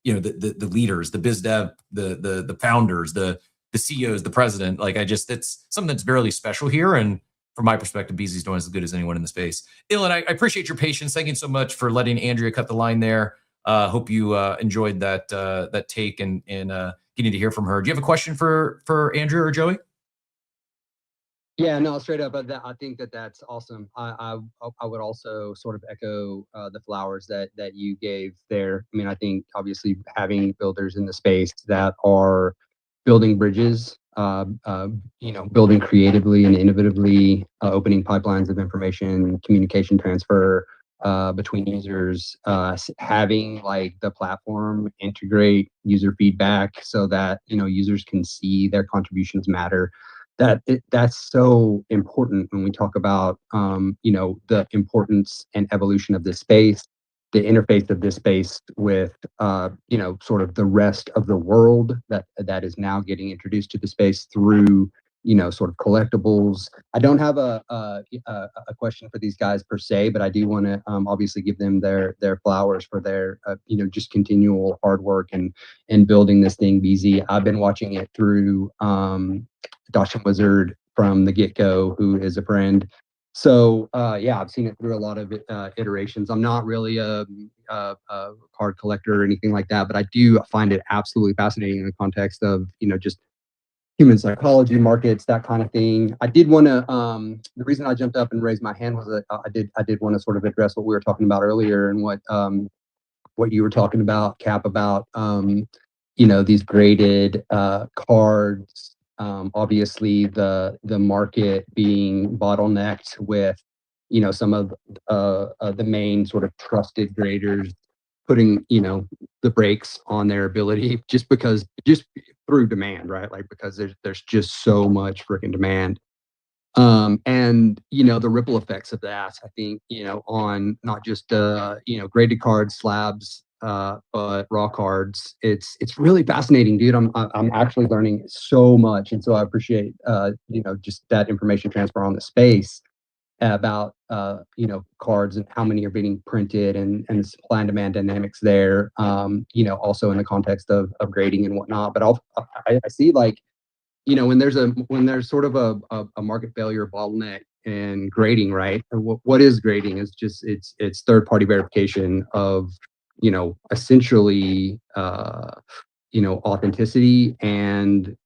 the leaders, the biz dev, the founders, the CEOs, the president. Like it's something that's barely special here. And from my perspective, Beasley's doing as good as anyone in the space. Ilan, I appreciate your patience. Thank you so much for letting Andrea cut the line there. Hope you enjoyed that take and getting to hear from her. Do you have a question for Andrea or Joey?
Yeah, no, straight up. I think that's awesome. I would also sort of echo the flowers that you gave there. I mean, I think obviously having builders in the space that are building bridges, building creatively and innovatively, opening pipelines of information, communication transfer between users, having like the platform integrate user feedback so that users can see their contributions matter. That's so important when we talk about the importance and evolution of this space, the interface of this space with sort of the rest of the world that is now getting introduced to the space through sort of collectibles. I don't have a question for these guys per se, but I do want to obviously give them their flowers for their just continual hard work and building this thing. BZ, I've been watching it through Dawson Wizard from the get-go, who is a friend. So yeah, I've seen it through a lot of iterations. I'm not really a card collector or anything like that, but I do find it absolutely fascinating in the context of just human psychology, markets, that kind of thing. I did want to. The reason I jumped up and raised my hand was that I did want to sort of address what we were talking about earlier and what you were talking about, Cap, about these graded cards. Obviously, the market being bottlenecked with some of the main sort of trusted graders putting the brakes on their ability just through demand, right? Like because there's just so much freaking demand. And the ripple effects of that, I think, on not just graded cards, slabs, but raw cards. It's really fascinating, dude. I'm actually learning so much, and so I appreciate just that information transfer on the space about cards and how many are being printed and the supply and demand dynamics there. Also in the context of grading and whatnot. But I see like when there's sort of a market failure bottleneck in grading, right? What is grading? Is just it's third party verification of essentially authenticity and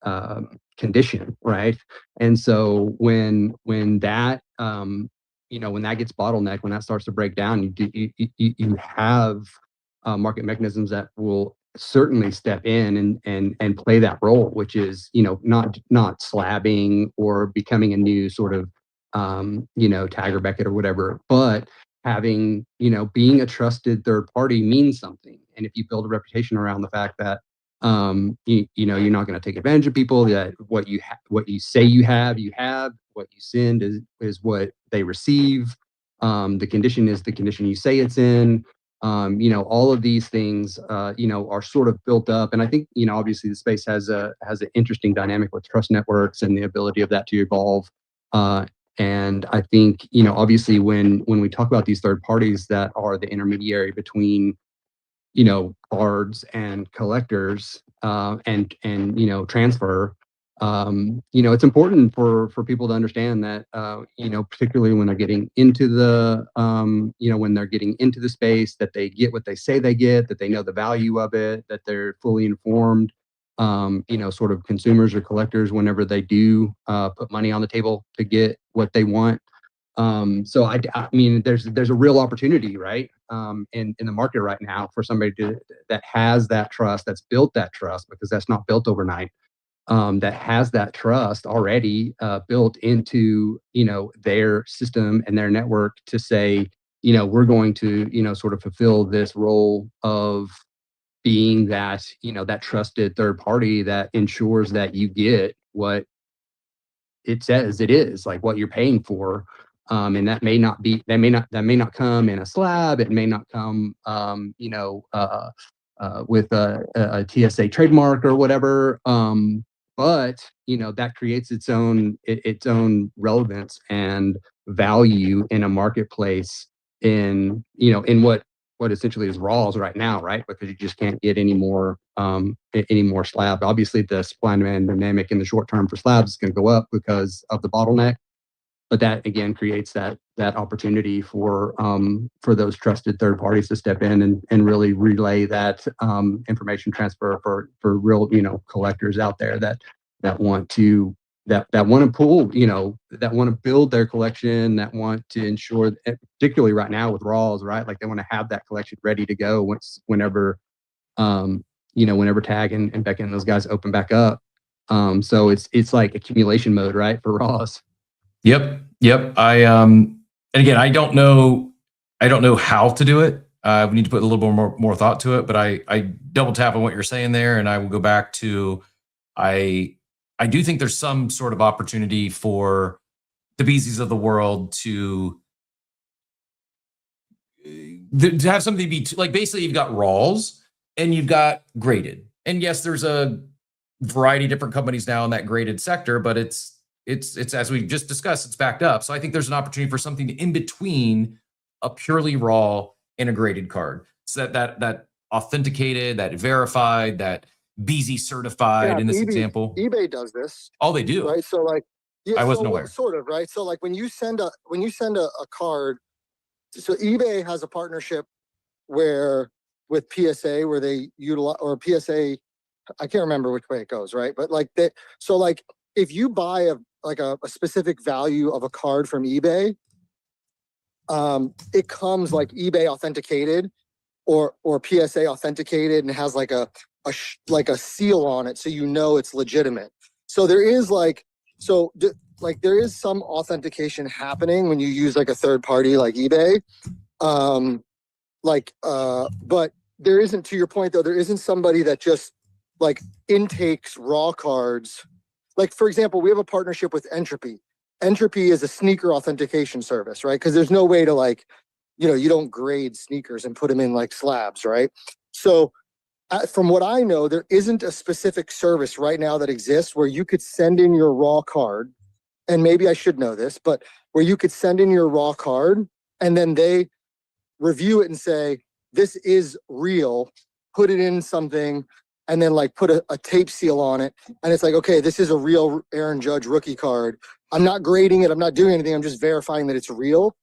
condition, right? And so when that when that gets bottlenecked, when that starts to break down, you have market mechanisms that will certainly step in and play that role, which is not slabbing or becoming a new sort of Tiger Beckett or whatever, but having being a trusted third party means something. And if you build a reputation around the fact that you're not going to take advantage of people, that what you say you have, what you send is what they receive. The condition is the condition you say it's in. All of these things, are sort of built up. And I think, obviously the space has an interesting dynamic with trust networks and the ability of that to evolve. And I think, obviously when we talk about these third parties that are the intermediary between, cards and collectors, and transfer, it's important for people to understand that, particularly when they're getting into the space, that they get what they say they get, that they know the value of it, that they're fully informed, sort of consumers or collectors whenever they do put money on the table to get what they want. So I mean, there's a real opportunity, right, in the market right now for somebody that has that trust, that's built that trust, because that's not built overnight. That has that trust already built into their system and their network to say, we're going to sort of fulfill this role of being that that trusted third party that ensures that you get what it says it is, like what you're paying for. And that may not come in a slab. It may not come with a TSA trademark or whatever. but that creates its own relevance and value in a marketplace in what essentially is raws right now, right? Because you just can't get any more slab. Obviously, the supply and demand dynamic in the short term for slabs is going to go up because of the bottleneck, but that again creates that opportunity for those trusted third parties to step in and really relay that information transfer for real collectors out there that want to pull, that want to build their collection, that want to ensure, particularly right now with raws, right? Like they want to have that collection ready to go whenever Tag and Becca and those guys open back up. So it's like accumulation mode, right, for raws.
Yep. And again, I don't know how to do it. We need to put a little bit more thought to it, but I double tap on what you're saying there, and I will go back to I do think there's some sort of opportunity for the Beezies of the world to have something be like, basically you've got raws and you've got graded. And yes, there's a variety of different companies now in that graded sector, but it's as we just discussed, it's backed up. So I think there's an opportunity for something in between a purely raw and a graded card. So that authenticated, that verified, that BZ certified in this example.
eBay does this.
Oh, they do.
Right. So like, yeah,
I wasn't aware.
Sort of, right? So like when you send a card, so eBay has a partnership with PSA where they utilize, or PSA, I can't remember which way it goes, right? But like that, so like if you buy a specific value of a card from eBay, it comes like eBay authenticated or PSA authenticated, and it has like a seal on it, so it's legitimate. So there is there is some authentication happening when you use like a third party like eBay, but there isn't, to your point though, there isn't somebody that just like intakes raw cards. Like for example, we have a partnership with Entropy. Entropy is a sneaker authentication service, right? Because there's no way to you don't grade sneakers and put them in like slabs, right? So from what I know, there isn't a specific service right now that exists where you could send in your raw card, and maybe I should know this, but where you could send in your raw card and then they review it and say, this is real, put it in something, and then like put a tape seal on it. And it's like, okay, this is a real Aaron Judge rookie card. I'm not grading it. I'm not doing anything. I'm just verifying that it's real.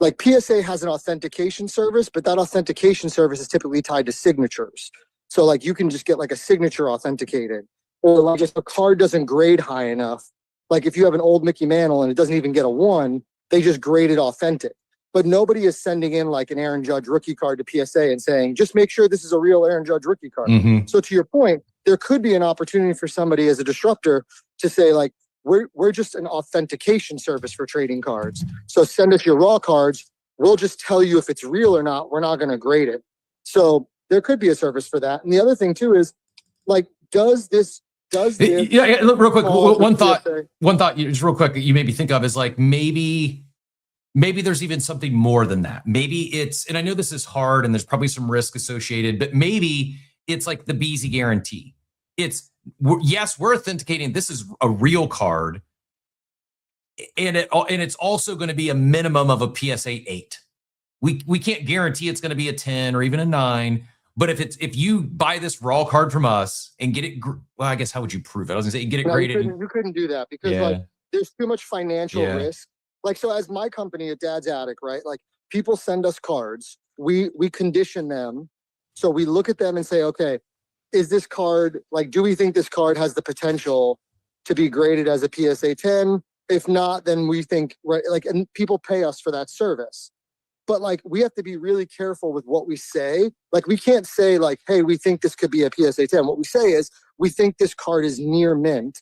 Like PSA has an authentication service, but that authentication service is typically tied to signatures. So like you can just get like a signature authenticated, or like if a card doesn't grade high enough, like if you have an old Mickey Mantle and it doesn't even get a 1, they just grade it authentic. But nobody is sending in like an Aaron Judge rookie card to PSA and saying, just make sure this is a real Aaron Judge rookie card.
Mm-hmm.
So to your point, there could be an opportunity for somebody as a disruptor to say like, we're just an authentication service for trading cards. So send us your raw cards. We'll just tell you if it's real or not. We're not going to grade it. So there could be a service for that. And the other thing too is like, does this
look, real quick, one thought just real quick you maybe think of is like, maybe there's even something more than that. Maybe it's, and I know this is hard and there's probably some risk associated, but maybe it's like the BZ guarantee. Yes, we're authenticating this is a real card, and it's also going to be a minimum of a PSA 8. We can't guarantee it's going to be a 10 or even a 9. But if you buy this raw card from us and get it, well, I guess how would you prove it? I was gonna say get it graded.
You couldn't do that because like there's too much financial risk. Like, so as my company at Dad's Attic, right? Like people send us cards, we condition them. So we look at them and say, okay, is this card, like, do we think this card has the potential to be graded as a PSA 10? If not, then we think, right, like, and people pay us for that service. But like, we have to be really careful with what we say. Like, we can't say like, hey, we think this could be a PSA 10. What we say is, we think this card is near mint.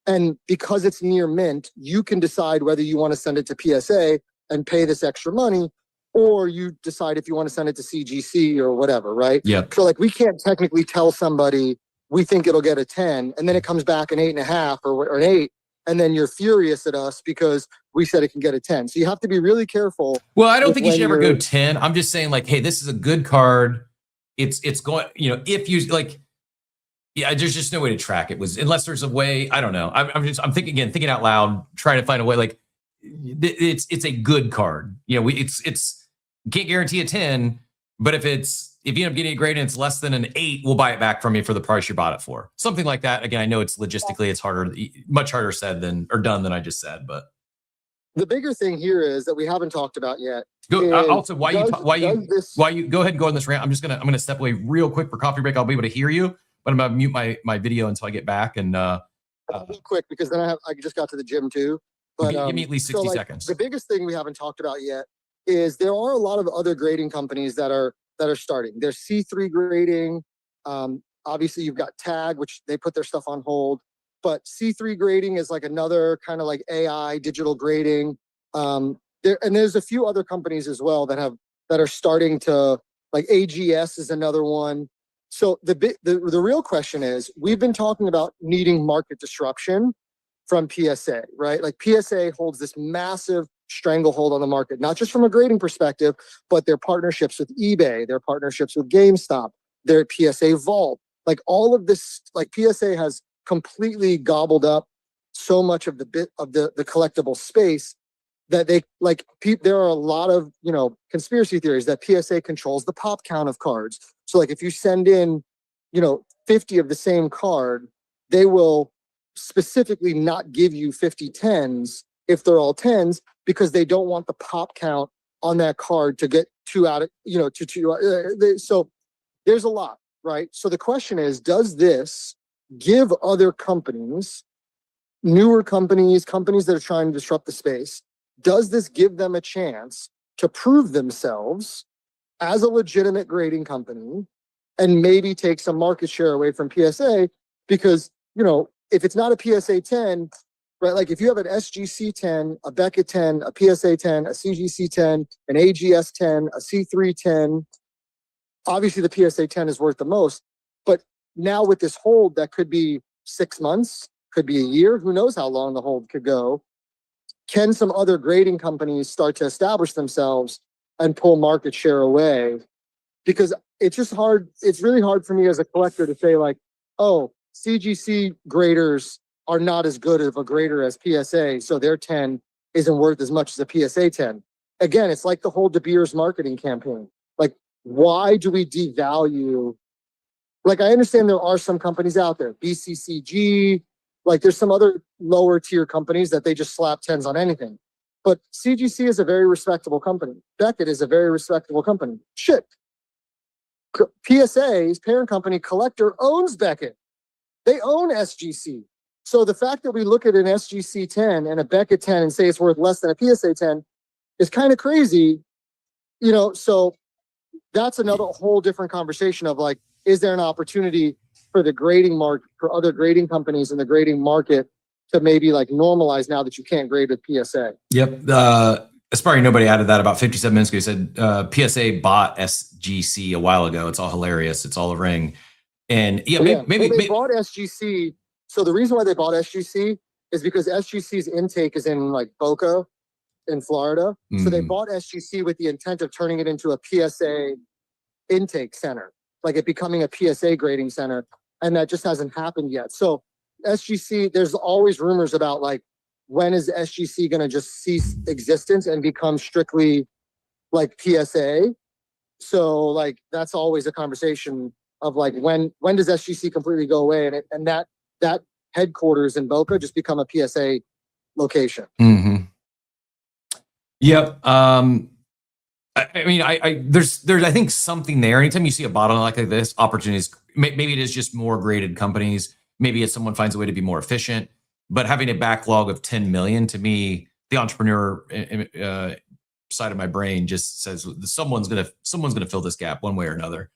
And because it's near mint, you can decide whether you want to send it to PSA and pay this extra money, or you decide if you want to send it to CGC or whatever, right?
Yeah.
So like, we can't technically tell somebody we think it'll get a 10, and then it comes back an 8.5 or an 8, and then you're furious at us because we said it can get a 10. So you have to be really careful.
Well, I don't think you should ever go 10. I'm just saying like, hey, this is a good card. It's going, if you like, Yeah, there's just no way to track it. Was unless there's a way. I don't know. I'm thinking out loud, trying to find a way. Like it's a good card. You know, it's can't guarantee a 10, but if you end up getting a grade and it's less than an 8, we'll buy it back from you for the price you bought it for. Something like that. Again, I know it's logistically much harder said than or done than I just said, but
The bigger thing here is that we haven't talked about yet.
Also, why you go ahead and go on this rant. I'm gonna step away real quick for coffee break. I'll be able to hear you, but I'm gonna mute my video until I get back. And
real quick, because then I just got to the gym too. But
give me at least 60 seconds.
The biggest thing we haven't talked about yet is there are a lot of other grading companies that are starting. There's C3 grading. Obviously, you've got Tag, which they put their stuff on hold. But C3 grading is like another kind of like AI digital grading. There's a few other companies as well that are starting to, like AGS is another one. So the real question is, we've been talking about needing market disruption from PSA, right? Like PSA holds this massive stranglehold on the market, not just from a grading perspective, but their partnerships with eBay, their partnerships with GameStop, their PSA Vault, like all of this, like PSA has completely gobbled up so much of the collectible space that there are a lot of, conspiracy theories that PSA controls the pop count of cards. So like if you send in, 50 of the same card, they will specifically not give you 50 10s if they're all 10s, because they don't want the pop count on that card to get so there's a lot, right? So the question is, does this give other companies, newer companies that are trying to disrupt the space, does this give them a chance to prove themselves as a legitimate grading company and maybe take some market share away from PSA? Because, if it's not a PSA 10, right? Like if you have an SGC 10, a Beckett 10, a PSA 10, a CGC 10, an AGS 10, a C3 10, obviously the PSA 10 is worth the most. But now with this hold that could be 6 months, could be a year, who knows how long the hold could go, can some other grading companies start to establish themselves and pull market share away? Because it's just hard. It's really hard for me as a collector to say like, oh, CGC graders are not as good of a grader as PSA, so their 10 isn't worth as much as a PSA 10. Again, it's like the whole De Beers marketing campaign. Like, why do we devalue? Like, I understand there are some companies out there, BCCG, like there's some other lower tier companies that they just slap 10s on anything. But CGC is a very respectable company. Beckett is a very respectable company. Shit. PSA's parent company, Collector, owns Beckett. They own SGC. So the fact that we look at an SGC 10 and a Beckett 10 and say it's worth less than a PSA 10 is kind of crazy, so that's another whole different conversation of like, is there an opportunity for the grading market, for other grading companies in the grading market to maybe like normalize now that you can't grade with PSA?
Yep. Aspiring Nobody added that about 57 minutes ago. He said PSA bought SGC a while ago. It's all hilarious. It's all a ring. And maybe
they bought SGC. So the reason why they bought SGC is because SGC's intake is in like Boca in Florida. Mm-hmm. So they bought SGC with the intent of turning it into a PSA intake center, like it becoming a PSA grading center. And that just hasn't happened yet. So SGC, there's always rumors about like, when is SGC going to just cease existence and become strictly like PSA? So like, that's always a conversation of like, when does SGC completely go away? And that headquarters in Boca just become a PSA location.
Mm-hmm. Yep. There's I think something there. Anytime you see a bottleneck like this, opportunities, maybe it is just more graded companies. Maybe it's someone finds a way to be more efficient, but having a backlog of 10 million, to me, the entrepreneur side of my brain just says someone's gonna fill this gap one way or another.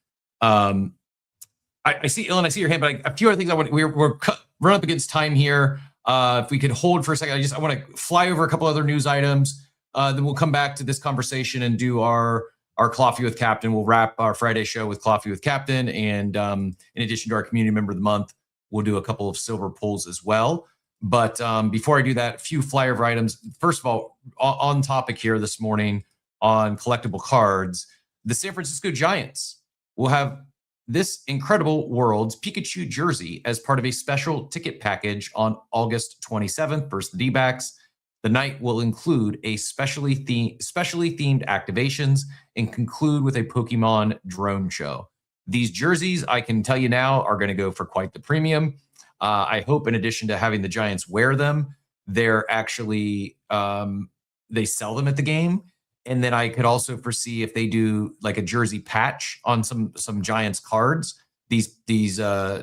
I see, Ilan, I see your hand, but a few other things we're running up against time here. If we could hold for a second, I want to fly over a couple other news items. Then we'll come back to this conversation and do our Coffee with Captain. We'll wrap our Friday show with Coffee with Captain. And in addition to our community member of the month, we'll do a couple of silver pulls as well. But before I do that, a few flyover items. First of all, on topic here this morning on collectible cards, the San Francisco Giants will have this Incredible World's Pikachu jersey as part of a special ticket package on August 27th versus the D-backs. The night will include a specially themed activations and conclude with a Pokemon drone show. These jerseys, I can tell you now, are going to go for quite the premium. I hope in addition to having the Giants wear them, they're actually, they sell them at the game. And then I could also foresee if they do like a jersey patch on some Giants cards. These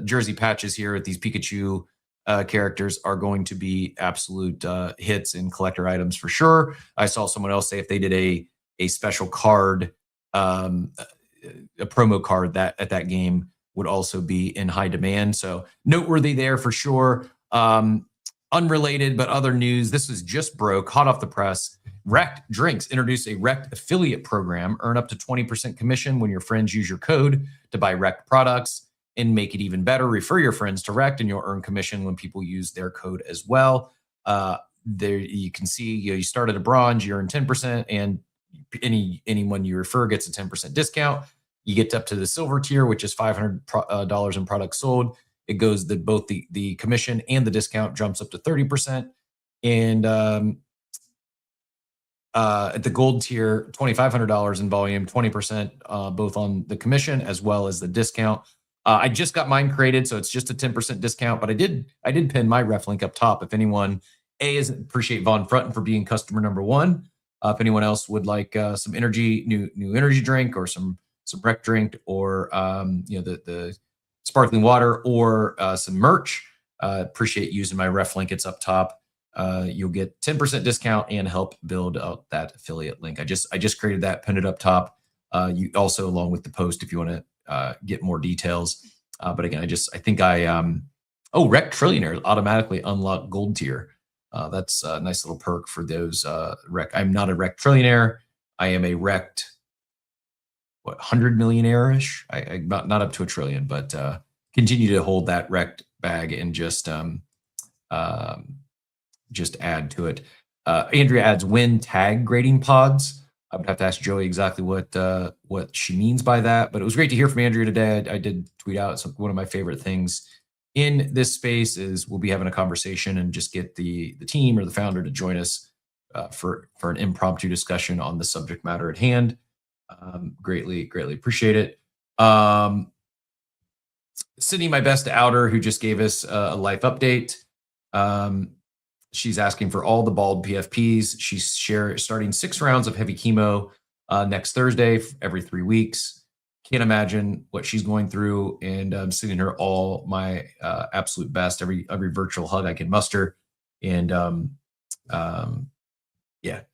jersey patches here with these Pikachu characters are going to be absolute hits and collector items for sure. I saw someone else say if they did a special card, a promo card that at that game would also be in high demand. So noteworthy there for sure. Unrelated, but other news. This was just broke, hot off the press. Wrecked Drinks introduced a Wrecked affiliate program. Earn up to 20% commission when your friends use your code to buy Wrecked products. And make it even better, refer your friends to Wrecked and you'll earn commission when people use their code as well. There you can see, you start at a bronze, you earn 10%, and anyone you refer gets a 10% discount. You get up to the silver tier, which is $500 in products sold. It goes that both the commission and the discount jumps up to 30%. And at the gold tier, $2,500 in volume, 20% both on the commission as well as the discount. I just got mine created, so it's just a 10% discount. But I did pin my ref link up top. If anyone appreciate Von Frutton for being customer number one. If anyone else would like some new energy drink or some rec drink or the sparkling water or some merch, appreciate using my ref link. It's up top. You'll get 10% discount and help build out that affiliate link. I just created that, pinned it up top. You also, along with the post, if you want to get more details. But again, I think Rec Trillionaire automatically unlock gold tier. That's a nice little perk for those rec. I'm not a Rec Trillionaire. I am a Wrecked 100 millionaire-ish. I'm not up to a trillion, but continue to hold that Wrecked bag and just add to it. Andrea adds win tag grading pods. I would have to ask Joey exactly what she means by that, but it was great to hear from Andrea today. I did tweet out one of my favorite things in this space is we'll be having a conversation and just get the team or the founder to join us for an impromptu discussion on the subject matter at hand. Greatly appreciate it. Sydney, my best outer, who just gave us a life update. She's asking for all the bald PFPs. She's starting 6 rounds of heavy chemo next Thursday every 3 weeks. Can't imagine what she's going through, and I'm sending her all my absolute best, every virtual hug I can muster. And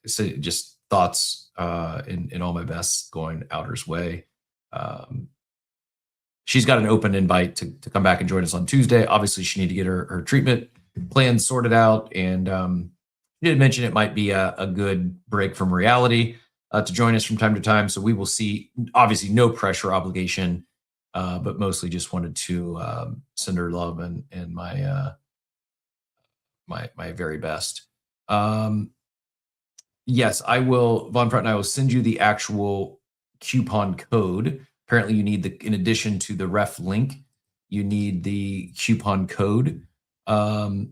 so just thoughts in all my best going Outer's way. She's got an open invite to come back and join us on Tuesday. Obviously, she need to get her treatment plan sorted out, and she did mention it might be a good break from reality to join us from time to time. So we will see. Obviously, no pressure, obligation, but mostly just wanted to send her love and my my very best. Yes, I will. Von Front and I will send you the actual coupon code. Apparently, you need in addition to the ref link, you need the coupon code. I'll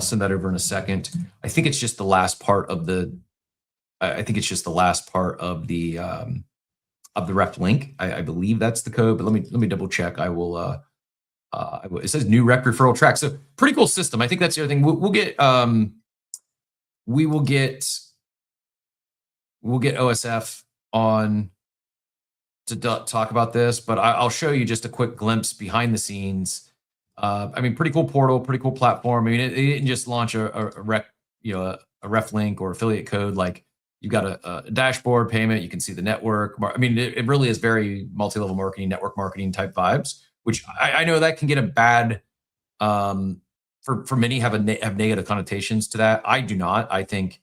send that over in a second. I think it's just the last part of the ref link. I believe that's the code, but let me double check. I will it says new rec referral track. So pretty cool system. I think that's the other thing. We will get OSF on to talk about this, but I'll show you just a quick glimpse behind the scenes. I mean, pretty cool portal, pretty cool platform. I mean, it didn't just launch a ref link or affiliate code. Like you've got a dashboard payment. You can see the network. I mean, it really is very multi-level marketing, network marketing type vibes, which I know that can get a bad, for many have negative connotations to that. I do not. I think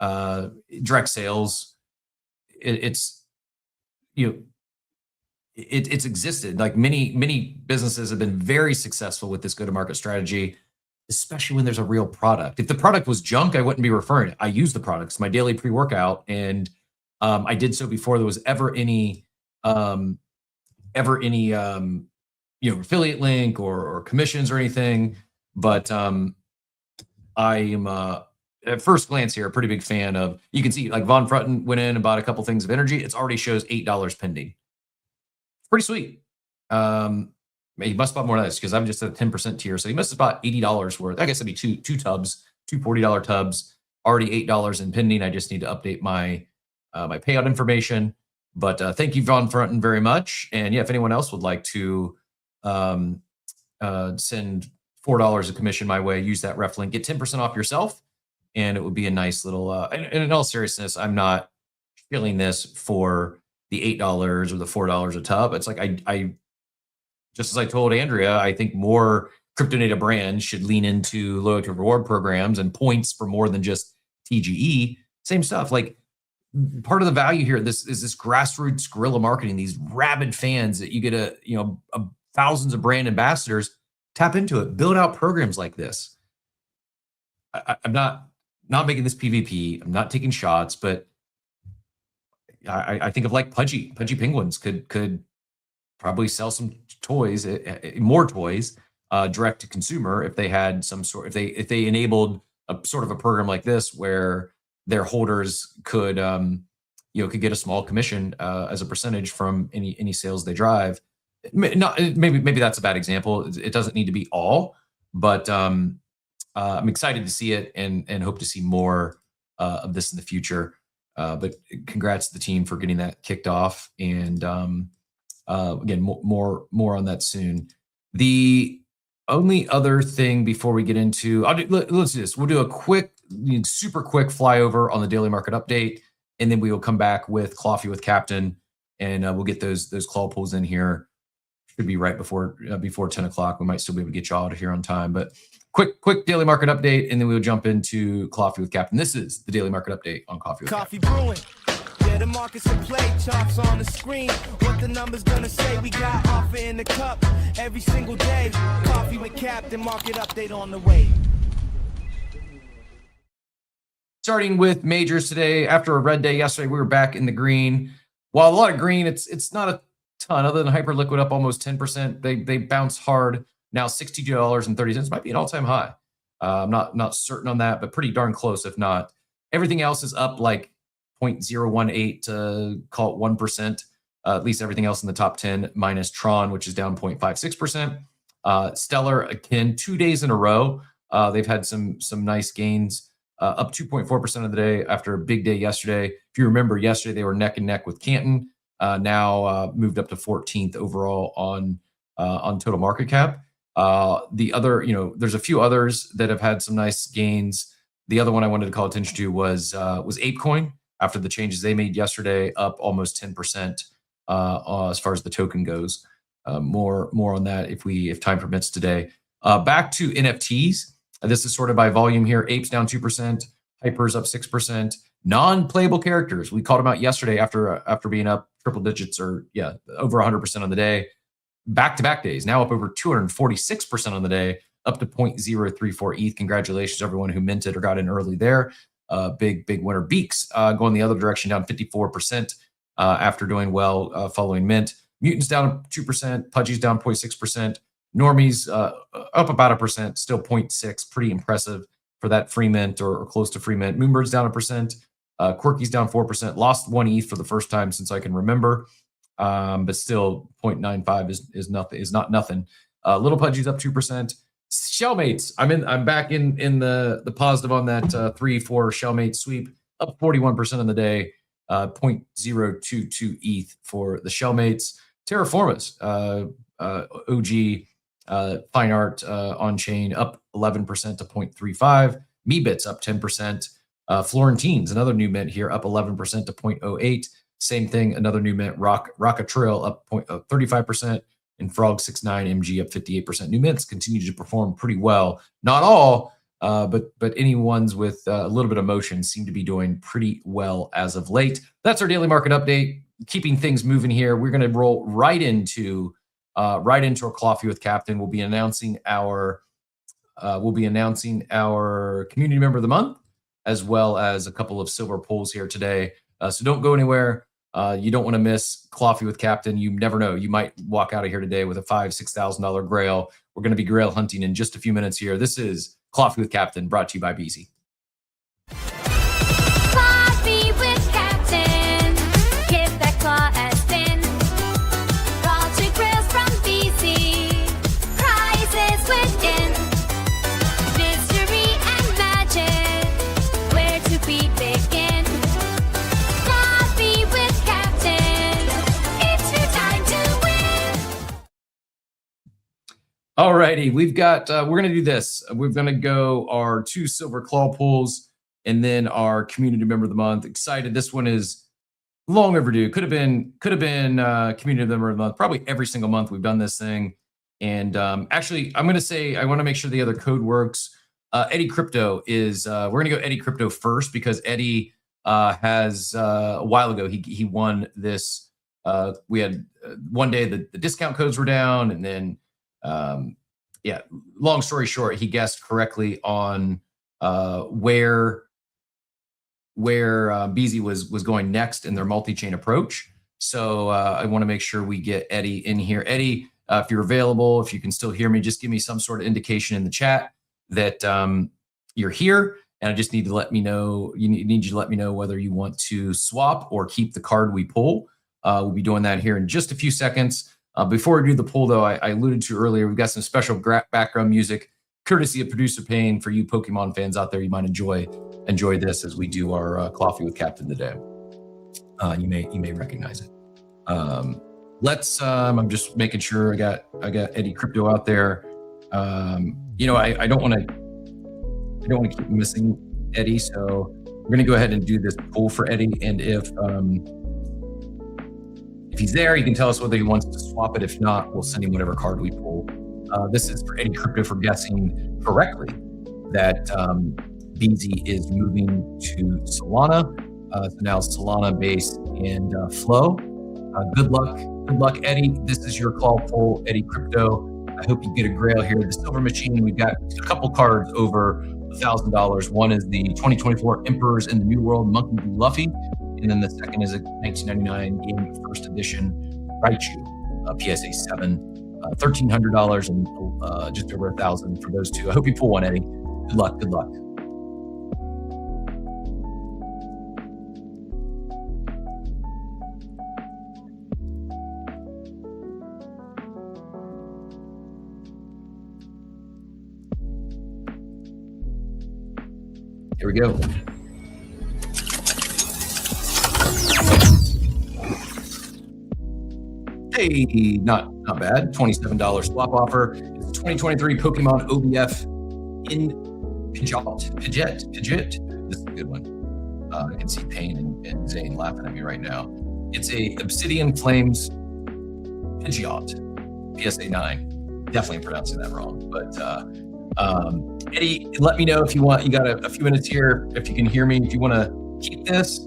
direct sales, it's existed. Like many businesses have been very successful with this go-to-market strategy, especially when there's a real product. If the product was junk, I wouldn't be referring it. I use the product. It's my daily pre-workout, and I did so before there was ever any ever any affiliate link or commissions or anything, but I am at first glance here a pretty big fan of. You can see like Von Frutton went in and bought a couple things of energy. It already shows $8 pending. Pretty sweet. He must have bought more of this because I'm just at a 10% tier, so he must have bought $80 worth. I guess it'd be two tubs, two $40 tubs, already $8 in pending. I just need to update my my payout information. But thank you, Von Frutton, very much. And yeah, if anyone else would like to send $4 of commission my way, use that ref link, get 10% off yourself, and it would be a nice little. And in all seriousness, I'm not feeling this for the $8 or the $4 a tub. It's like I just as I told Andrea, I think more crypto native brands should lean into loyalty reward programs and points for more than just TGE. Same stuff. Like part of the value here, this is this grassroots guerrilla marketing, these rabid fans that you get thousands of brand ambassadors. Tap into it, build out programs like this. I'm not making this PvP. I'm not taking shots, but I think of like Pudgy Penguins could probably sell some toys, more toys, direct to consumer if they had some sort. If they enabled a sort of a program like this where their holders could could get a small commission as a percentage from any sales they drive. Maybe that's a bad example. It doesn't need to be all, but I'm excited to see it and hope to see more of this in the future. But congrats to the team for getting that kicked off, and again, more on that soon. The only other thing before we get into, let's do this. We'll do a quick, super quick flyover on the daily market update, and then we will come back with Coffee with Captain, and we'll get those claw pulls in here. Should be right before 10 o'clock. We might still be able to get you all out of here on time, but quick daily market update, and then we'll jump into Coffee with Captain. This is the daily market update on Coffee with Captain.
Brewing. Yeah, the markets in play, charts on the screen. What the numbers gonna say? We got offer in the cup every single day. Coffee with Captain, market update on the way.
Starting with majors today, after a red day yesterday, we were back in the green. While a lot of green, it's not a ton. Other than Hyperliquid up almost 10%, they bounce hard. Now $62.30 might be an all-time high. I'm not certain on that, but pretty darn close. If not, everything else is up like 0.018 to call it 1%. At least everything else in the top 10 minus Tron, which is down 0.56%. Stellar again, 2 days in a row. They've had some nice gains, up 2.4% of the day after a big day yesterday. If you remember, yesterday they were neck and neck with Canton. Now moved up to 14th overall on total market cap. The other, there's a few others that have had some nice gains. The other one I wanted to call attention to was ApeCoin. After the changes they made yesterday, up almost 10% as far as the token goes. More on that if time permits today. Back to NFTs. This is sorted by volume here. Apes down 2%, Hypers up 6%. Non-playable characters. We called them out yesterday after being up triple digits or over 100% on the day. Back-to-back days, now up over 246% on the day, up to 0.034 ETH. Congratulations, everyone who minted or got in early there. Big winner. Beaks going the other direction, down 54% after doing well following mint. Mutants down 2%. Pudgy's down 0.6%. Normies up about 1%, still 0.6. Pretty impressive for that free mint or close to free mint. Moonbird's down 1%. Quirky's down 4%. Lost 1 ETH for the first time since I can remember. But still 0.95 is not nothing. Little Pudgy's up 2%. Shellmates, I'm back in the positive on that 3-4 Shellmate sweep, up 41% on the day, 0.022 ETH for the Shellmates. Terraformas, OG fine art on chain, up 11% to 0.35. Meebits up 10%. Florentines, another new mint here, up 11% to 0.08. Same thing, another new mint, Rockatrill up 35%. And Frog 69 MG up 58%. New mints continue to perform pretty well. Not all, but any ones with a little bit of motion seem to be doing pretty well as of late. That's our daily market update. Keeping things moving here. We're going to roll right into our Coffee with Captain. We'll be announcing our community member of the month, as well as a couple of silver pulls here today. So don't go anywhere. You don't want to miss Coffee with Captain. You never know. You might walk out of here today with a $5,000-$6,000 grail. We're going to be grail hunting in just a few minutes here. This is Coffee with Captain, brought to you by BZ.
Coffee with Captain. Give that claw a spin. Culture grills from BC. Prizes within. Mystery and magic. Where to begin? Coffee with Captain. It's your time to win.
Alrighty, we've got, we're going to do this. We're going to go our 2 silver claw pulls and then our community member of the month. Excited. This one is long overdue. Could have been community member of the month. Probably every single month we've done this thing. And actually, I'm going to say, I want to make sure the other code works. Eddie Crypto is, we're going to go Eddie Crypto first because Eddie has, a while ago, he won this. We had one day the discount codes were down, and then, yeah, long story short, he guessed correctly on where BZ was going next in their multi-chain approach. So I want to make sure we get Eddie in here. Eddie, if you're available, if you can still hear me, just give me some sort of indication in the chat that you're here. And I just need to let me know. Need you to let me know whether you want to swap or keep the card we pull. We'll be doing that here in just a few seconds. Before we do the pull, though, I alluded to earlier, we've got some special background music courtesy of Producer Payne for you Pokemon fans out there. You might enjoy this as we do our Coffee with Captain today. You may recognize it. Let's. I'm just making sure I got Eddie Crypto out there. You know, I don't want to keep missing Eddie, so we're gonna go ahead and do this pull for Eddie. And if he's there, he can tell us whether he wants to swap it. If not, we'll send him whatever card we pull. This is for Eddie Crypto for guessing correctly that BZ is moving to Solana. So now Solana base and Flow. Good luck, Eddie. This is your call pull, Eddie Crypto. I hope you get a grail here. The Silver Machine, we've got a couple cards over $1,000. One is the 2024 Emperors in the New World Monkey D. Luffy, and then the second is a 1999 Game First Edition Raichu PSA 7, $1,300 and just over $1,000 for those two. I hope you pull one, Eddie. Good luck. Here we go. Hey, not bad. $27 swap offer. It's 2023 Pokemon OBF in Pidgeot. This is a good one. I can see Payne and Zane laughing at me right now. It's a Obsidian Flames Pidgeot, PSA 9. Definitely pronouncing that wrong, but Eddie, let me know if you want. You got a few minutes here. If you can hear me, if you want to keep this,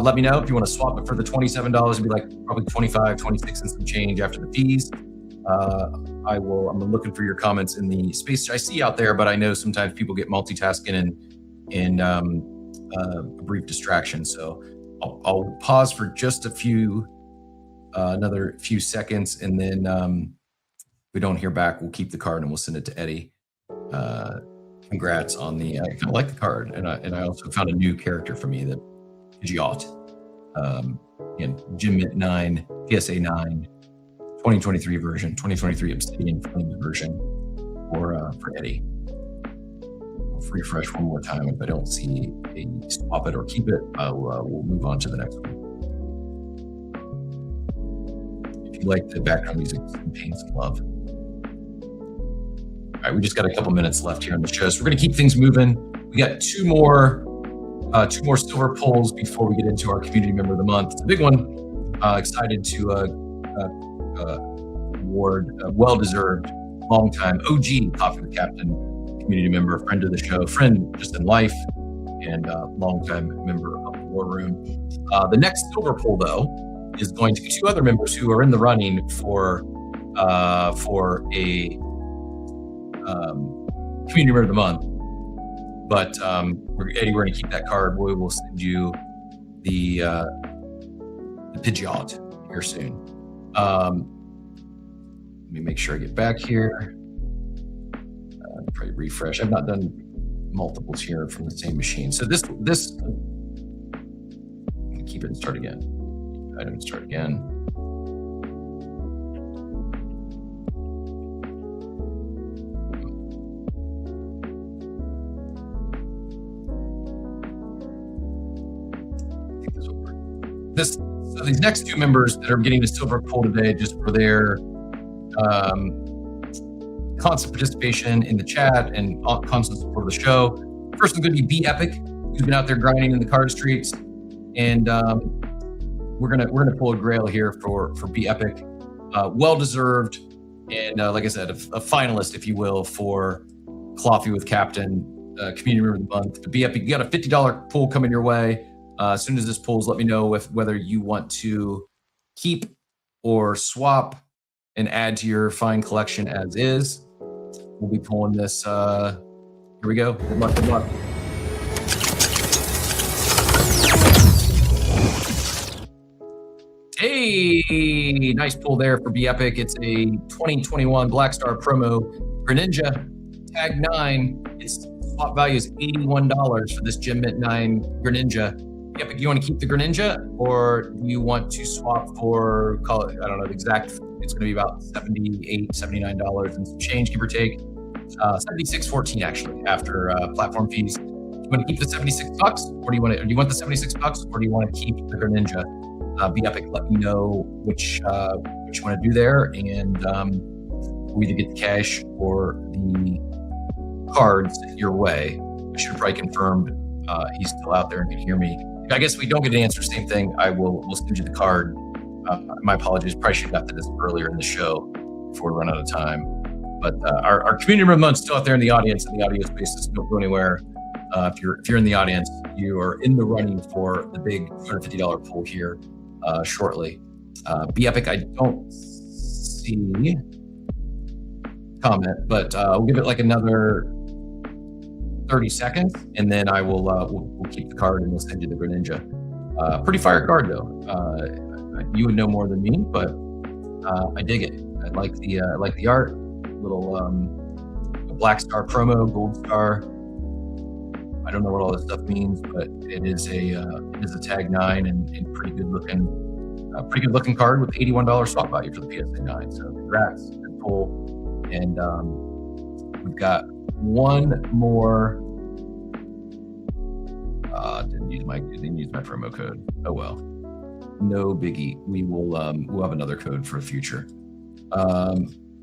let me know. If you want to swap it for the $27, it'd be like probably 25, 26 and some change after the fees. I'm looking for your comments in the space I see out there, but I know sometimes people get multitasking and a brief distraction. So I'll pause for just another few seconds, and then if we don't hear back, we'll keep the card and we'll send it to Eddie. Congrats on the. I kind of like the card, and I also found a new character for me, that Pidgeot. And Gym Mint 9, PSA 9, 2023 version, 2023 Obsidian Flames version for Eddie. I'll refresh one more time. If I don't see a swap it or keep it, we'll move on to the next one. If you like the background music, Payne some love. All right, we just got a couple minutes left here on the show, so we're going to keep things moving. We got two more silver pulls before we get into our community member of the month. It's a big one. Excited to award a well-deserved, long-time OG Coffee with Captain community member, friend of the show, friend just in life, and long-time member of the War Room. The next silver pull, though, is going to be two other members who are in the running for a community member of the month. But Eddie, we're going to keep that card. We will send you the Pidgeot here soon. Let me make sure I get back here. Probably refresh. I've not done multiples here from the same machine. So this keep it and start again. Item and start again. I think this will work. So these next two members that are getting the silver pull today, just for their constant participation in the chat and constant support of the show. First one's going to be Epic, who's been out there grinding in the card streets, and we're gonna pull a grail here for Epic. Well deserved, and like I said, a finalist, if you will, for Coffee with Captain Community Member of the Month. Epic, you got a $50 pull coming your way. As soon as this pulls, let me know whether you want to keep or swap and add to your fine collection as is. We'll be pulling this. Here we go. Good luck. Good luck. Hey, nice pull there for Epic. It's a 2021 Black Star promo Greninja Tag 9. Its swap value is $81 for this Gem Mint 9 Greninja. Epic, you want to keep the Greninja, or do you want to swap for, call it, I don't know the exact, it's going to be about $78, $79 and some change, give or take. $76.14 actually after platform fees. Do you want to keep the $76, or do you want the $76, or do you want to keep the Greninja? Epic, let me know which you want to do there, and we'll either get the cash or the cards your way. I should have probably confirmed he's still out there and can hear me. I guess we don't get an answer, same thing. We'll send you the card. My apologies. Probably should have got to this earlier in the show before we run out of time. But our community member month's still out there in the audience, and the audio spaces don't go anywhere. If you're in the audience, you are in the running for the big $250 pull here shortly. Epic, I don't see comment, but we'll give it like another 30 seconds, and then I will we'll keep the card and we'll send you the Greninja. Pretty fire card though. You would know more than me, but I dig it. I like the art. Little Black Star promo, Gold Star. I don't know what all this stuff means, but it is a Tag 9 and pretty good looking card with $81 swap value for the PSA 9. So congrats, good pull. And we've got one more. Didn't use my promo code. Oh well, no biggie. We'll have another code for the future.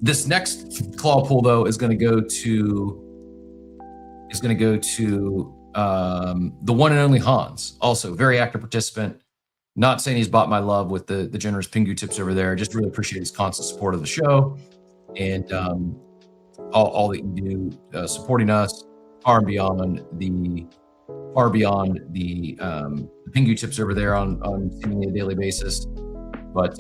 This next claw pull though is going to go to the one and only Hans. Also very active participant. Not saying he's bought my love with the generous Pingu tips over there. Just really appreciate his constant support of the show and all that you do supporting us far beyond the Pingu tips over there on seemingly a daily basis. But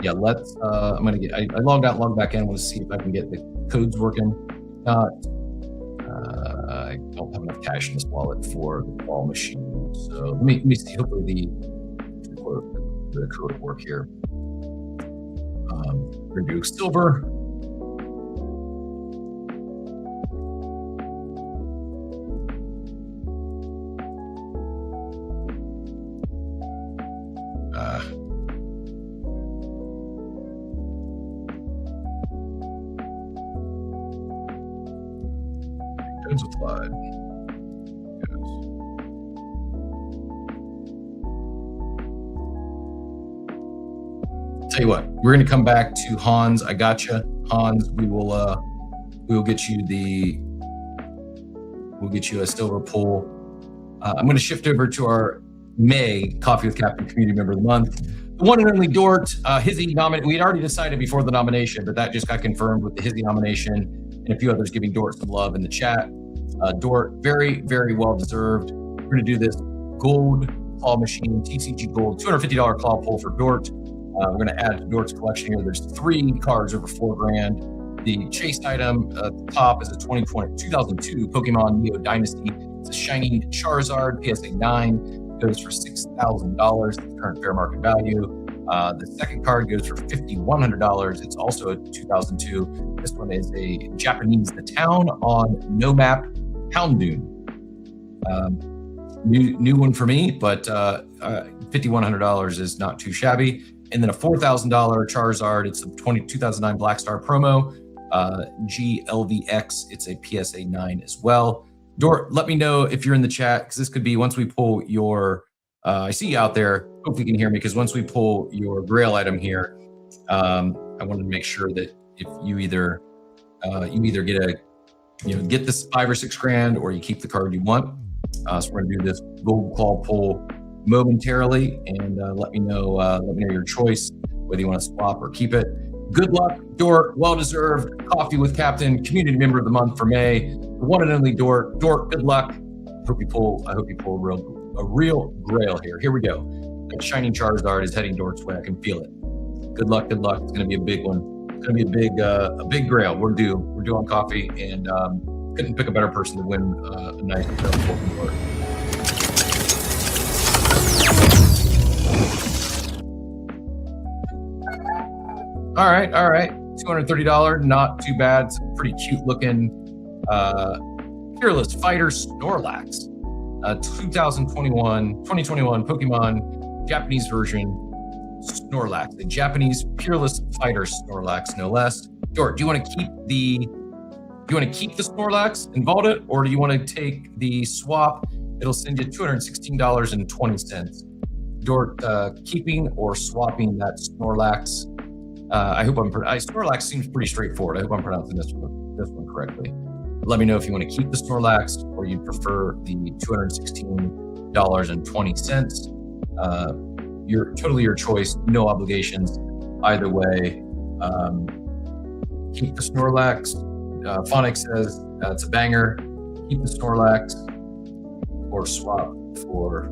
yeah, let's I'm gonna get I logged back in. I want to see if I can get the codes working. Not I don't have enough cash in this wallet for the ball machine. So let me see. Hopefully the code will work here. We're gonna do silver. Codes applied. Tell you what, we're going to come back to Hans. I gotcha, Hans. We will get you a silver pull. I'm going to shift over to our May Coffee with Captain Community Member of the Month. The one and only Dort, Hizzy nominated. We had already decided before the nomination, but that just got confirmed with the Hizzy nomination and a few others giving Dort some love in the chat. Dort, very, very well deserved. We're going to do this gold claw machine, TCG gold, $250 claw pull for Dort. We're going to add to Dort's collection here. There's 3 cards over $4,000. The chase item at the top is a 2002 Pokemon Neo Dynasty. It's a shiny Charizard, PSA 9. goes for $6,000, current fair market value. The second card goes for $5,100. It's also a 2002. This one is a Japanese The Town on No Map Houndoon. New one for me, but $5,100 is not too shabby. And then a $4,000 Charizard. It's a 2009 Black Star promo. GLVX. It's a PSA 9 as well. Dort, let me know if you're in the chat, because this could be once we pull your. I see you out there. Hope you can hear me, because once we pull your Grail item here, I wanted to make sure that if you either get this $5 or $6 grand, or you keep the card you want. So we're gonna do this Gold Claw pull momentarily, and let me know your choice, whether you want to swap or keep it. Good luck, Dort. Well deserved. Coffee with Captain, community member of the month for May. The one and only Dort. Dort, good luck. I hope you pull a real Grail here. Here we go. That Shining Charizard is heading Dort's way. I can feel it. Good luck. Good luck. It's gonna be a big one. It's gonna be a big Grail. We're due on coffee, and couldn't pick a better person to win a nice Grail pull from Dort. All right. $230, not too bad. It's a pretty cute looking Fearless Fighter Snorlax. 2021 Pokemon Japanese version Snorlax, the Japanese Fearless Fighter Snorlax, no less. Dort, do you want to keep the Snorlax and vault it, or do you want to take the swap? It'll send you $216.20. Dort, keeping or swapping that Snorlax? I hope Snorlax seems pretty straightforward. I hope I'm pronouncing this one correctly. Let me know if you want to keep the Snorlax or you prefer the $216.20. Totally your choice. No obligations either way. Keep the Snorlax. Phonic says it's a banger. Keep the Snorlax or swap for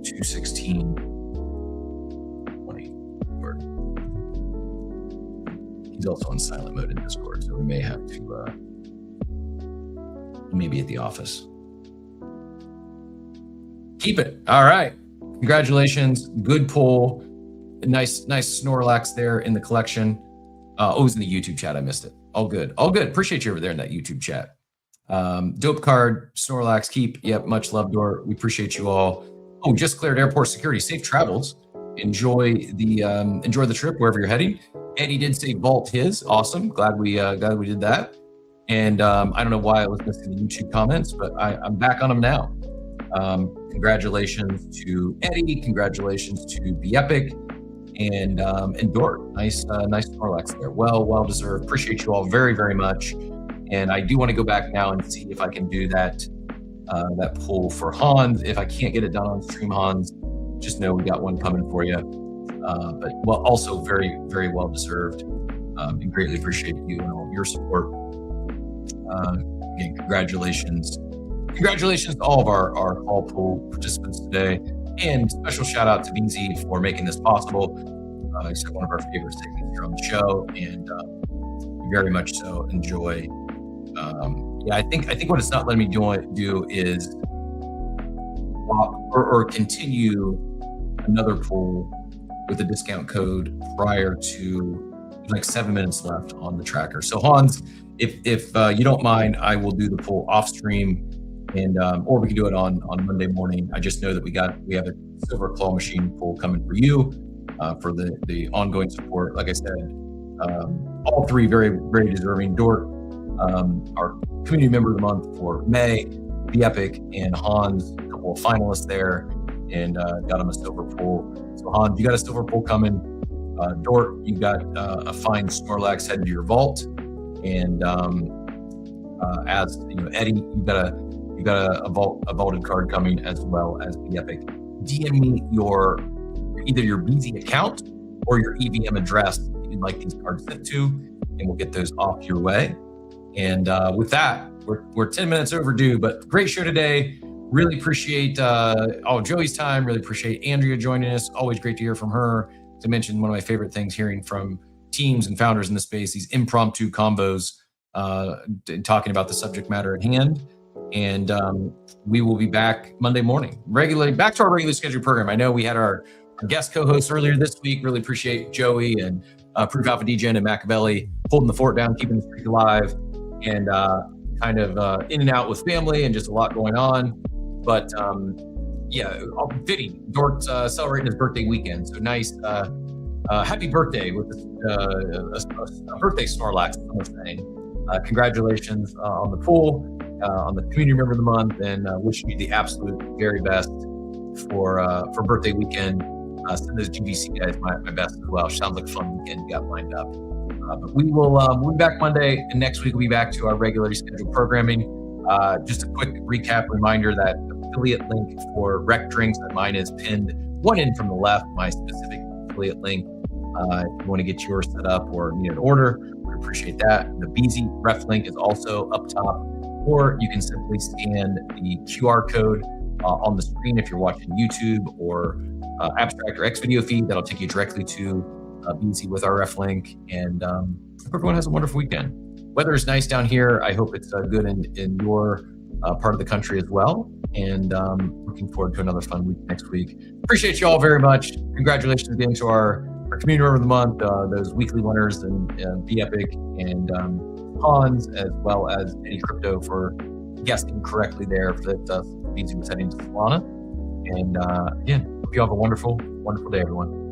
$216.20. He's also on silent mode in Discord, so we may have to. He may be at the office. Keep it. All right. Congratulations. Good pull. Nice Snorlax there in the collection. It was in the YouTube chat. I missed it. All good. Appreciate you over there in that YouTube chat. Dope card. Snorlax. Keep. Yep. Much love, Dort. We appreciate you all. Oh, just cleared airport security. Safe travels. Enjoy the trip wherever you're heading. Eddie did say vault his. Awesome. Glad we did that. And I don't know why I was missing the YouTube comments, but I'm back on them now. Congratulations to Eddie. Congratulations to Be Epic and Dort. Nice Snorlax there. Well deserved. Appreciate you all very, very much. And I do want to go back now and see if I can do that pull for Hans. If I can't get it done on stream, Hans, just know we got one coming for you. But also very, very well deserved. And greatly appreciate you and all your support. Again, congratulations to all of our call pool participants today, and special shout out to BZ for making this possible. He's one of our favorite segments here on the show, and very much so enjoy. I think what it's not letting me do is swap or continue another pool with a discount code prior to like 7 minutes left on the tracker. So Hans, if you don't mind, I will do the poll off stream, and or we can do it on Monday morning. I just know that we have a Silver Claw Machine poll coming for you for the ongoing support. Like I said, all three very, very deserving. Dort, our community member of the month for May, The Epic, and Hans, a couple of finalists there, and got him a silver poll. So Hans, you got a silver poll coming. Dort, you got a fine Snorlax headed to your vault. And as you know, Eddie, you got a vaulted card coming, as well as the Epic. DM me either your BZ account or your EVM address that you'd like these cards sent to, and we'll get those off your way. And with that, we're 10 minutes overdue, but great show today. Really appreciate all Joey's time. Really appreciate Andrea joining us. Always great to hear from her. As I mentioned, one of my favorite things, hearing from teams and founders in the space, these impromptu combos, talking about the subject matter at hand. And we will be back Monday morning, back to our regularly scheduled program. I know we had our guest co-host earlier this week. Really appreciate Joey and Proof Alpha DJ and Machiavelli holding the fort down, keeping the streak alive, and kind of in and out with family and just a lot going on. But fitting. Dort's celebrating his birthday weekend. So nice. Happy birthday with a birthday Snorlax, I'm saying. Congratulations on the pool, on the community member of the month, and wishing you the absolute very best for birthday weekend. Send those GVC guys my best as well. Sounds like a fun weekend you got lined up. But we'll be back Monday, and next week we'll be back to our regularly scheduled programming. Just a quick recap reminder that affiliate link for Rec Drinks, mine is pinned one in from the left, my specific affiliate link. If you want to get yours set up or need an order, we appreciate that. The BZ ref link is also up top, or you can simply scan the QR code on the screen if you're watching YouTube or Abstract or X video feed. That'll take you directly to BZ with our ref link. And hope everyone has a wonderful weekend. Weather is nice down here. I hope it's good in your part of the country as well. And looking forward to another fun week next week. Appreciate you all very much. Congratulations again to our community member of the month, those weekly winners, and Be Epic and Hans, as well as Eddie Crypto for guessing correctly there that BZ was heading to Solana. And again, hope you have a wonderful, wonderful day, everyone.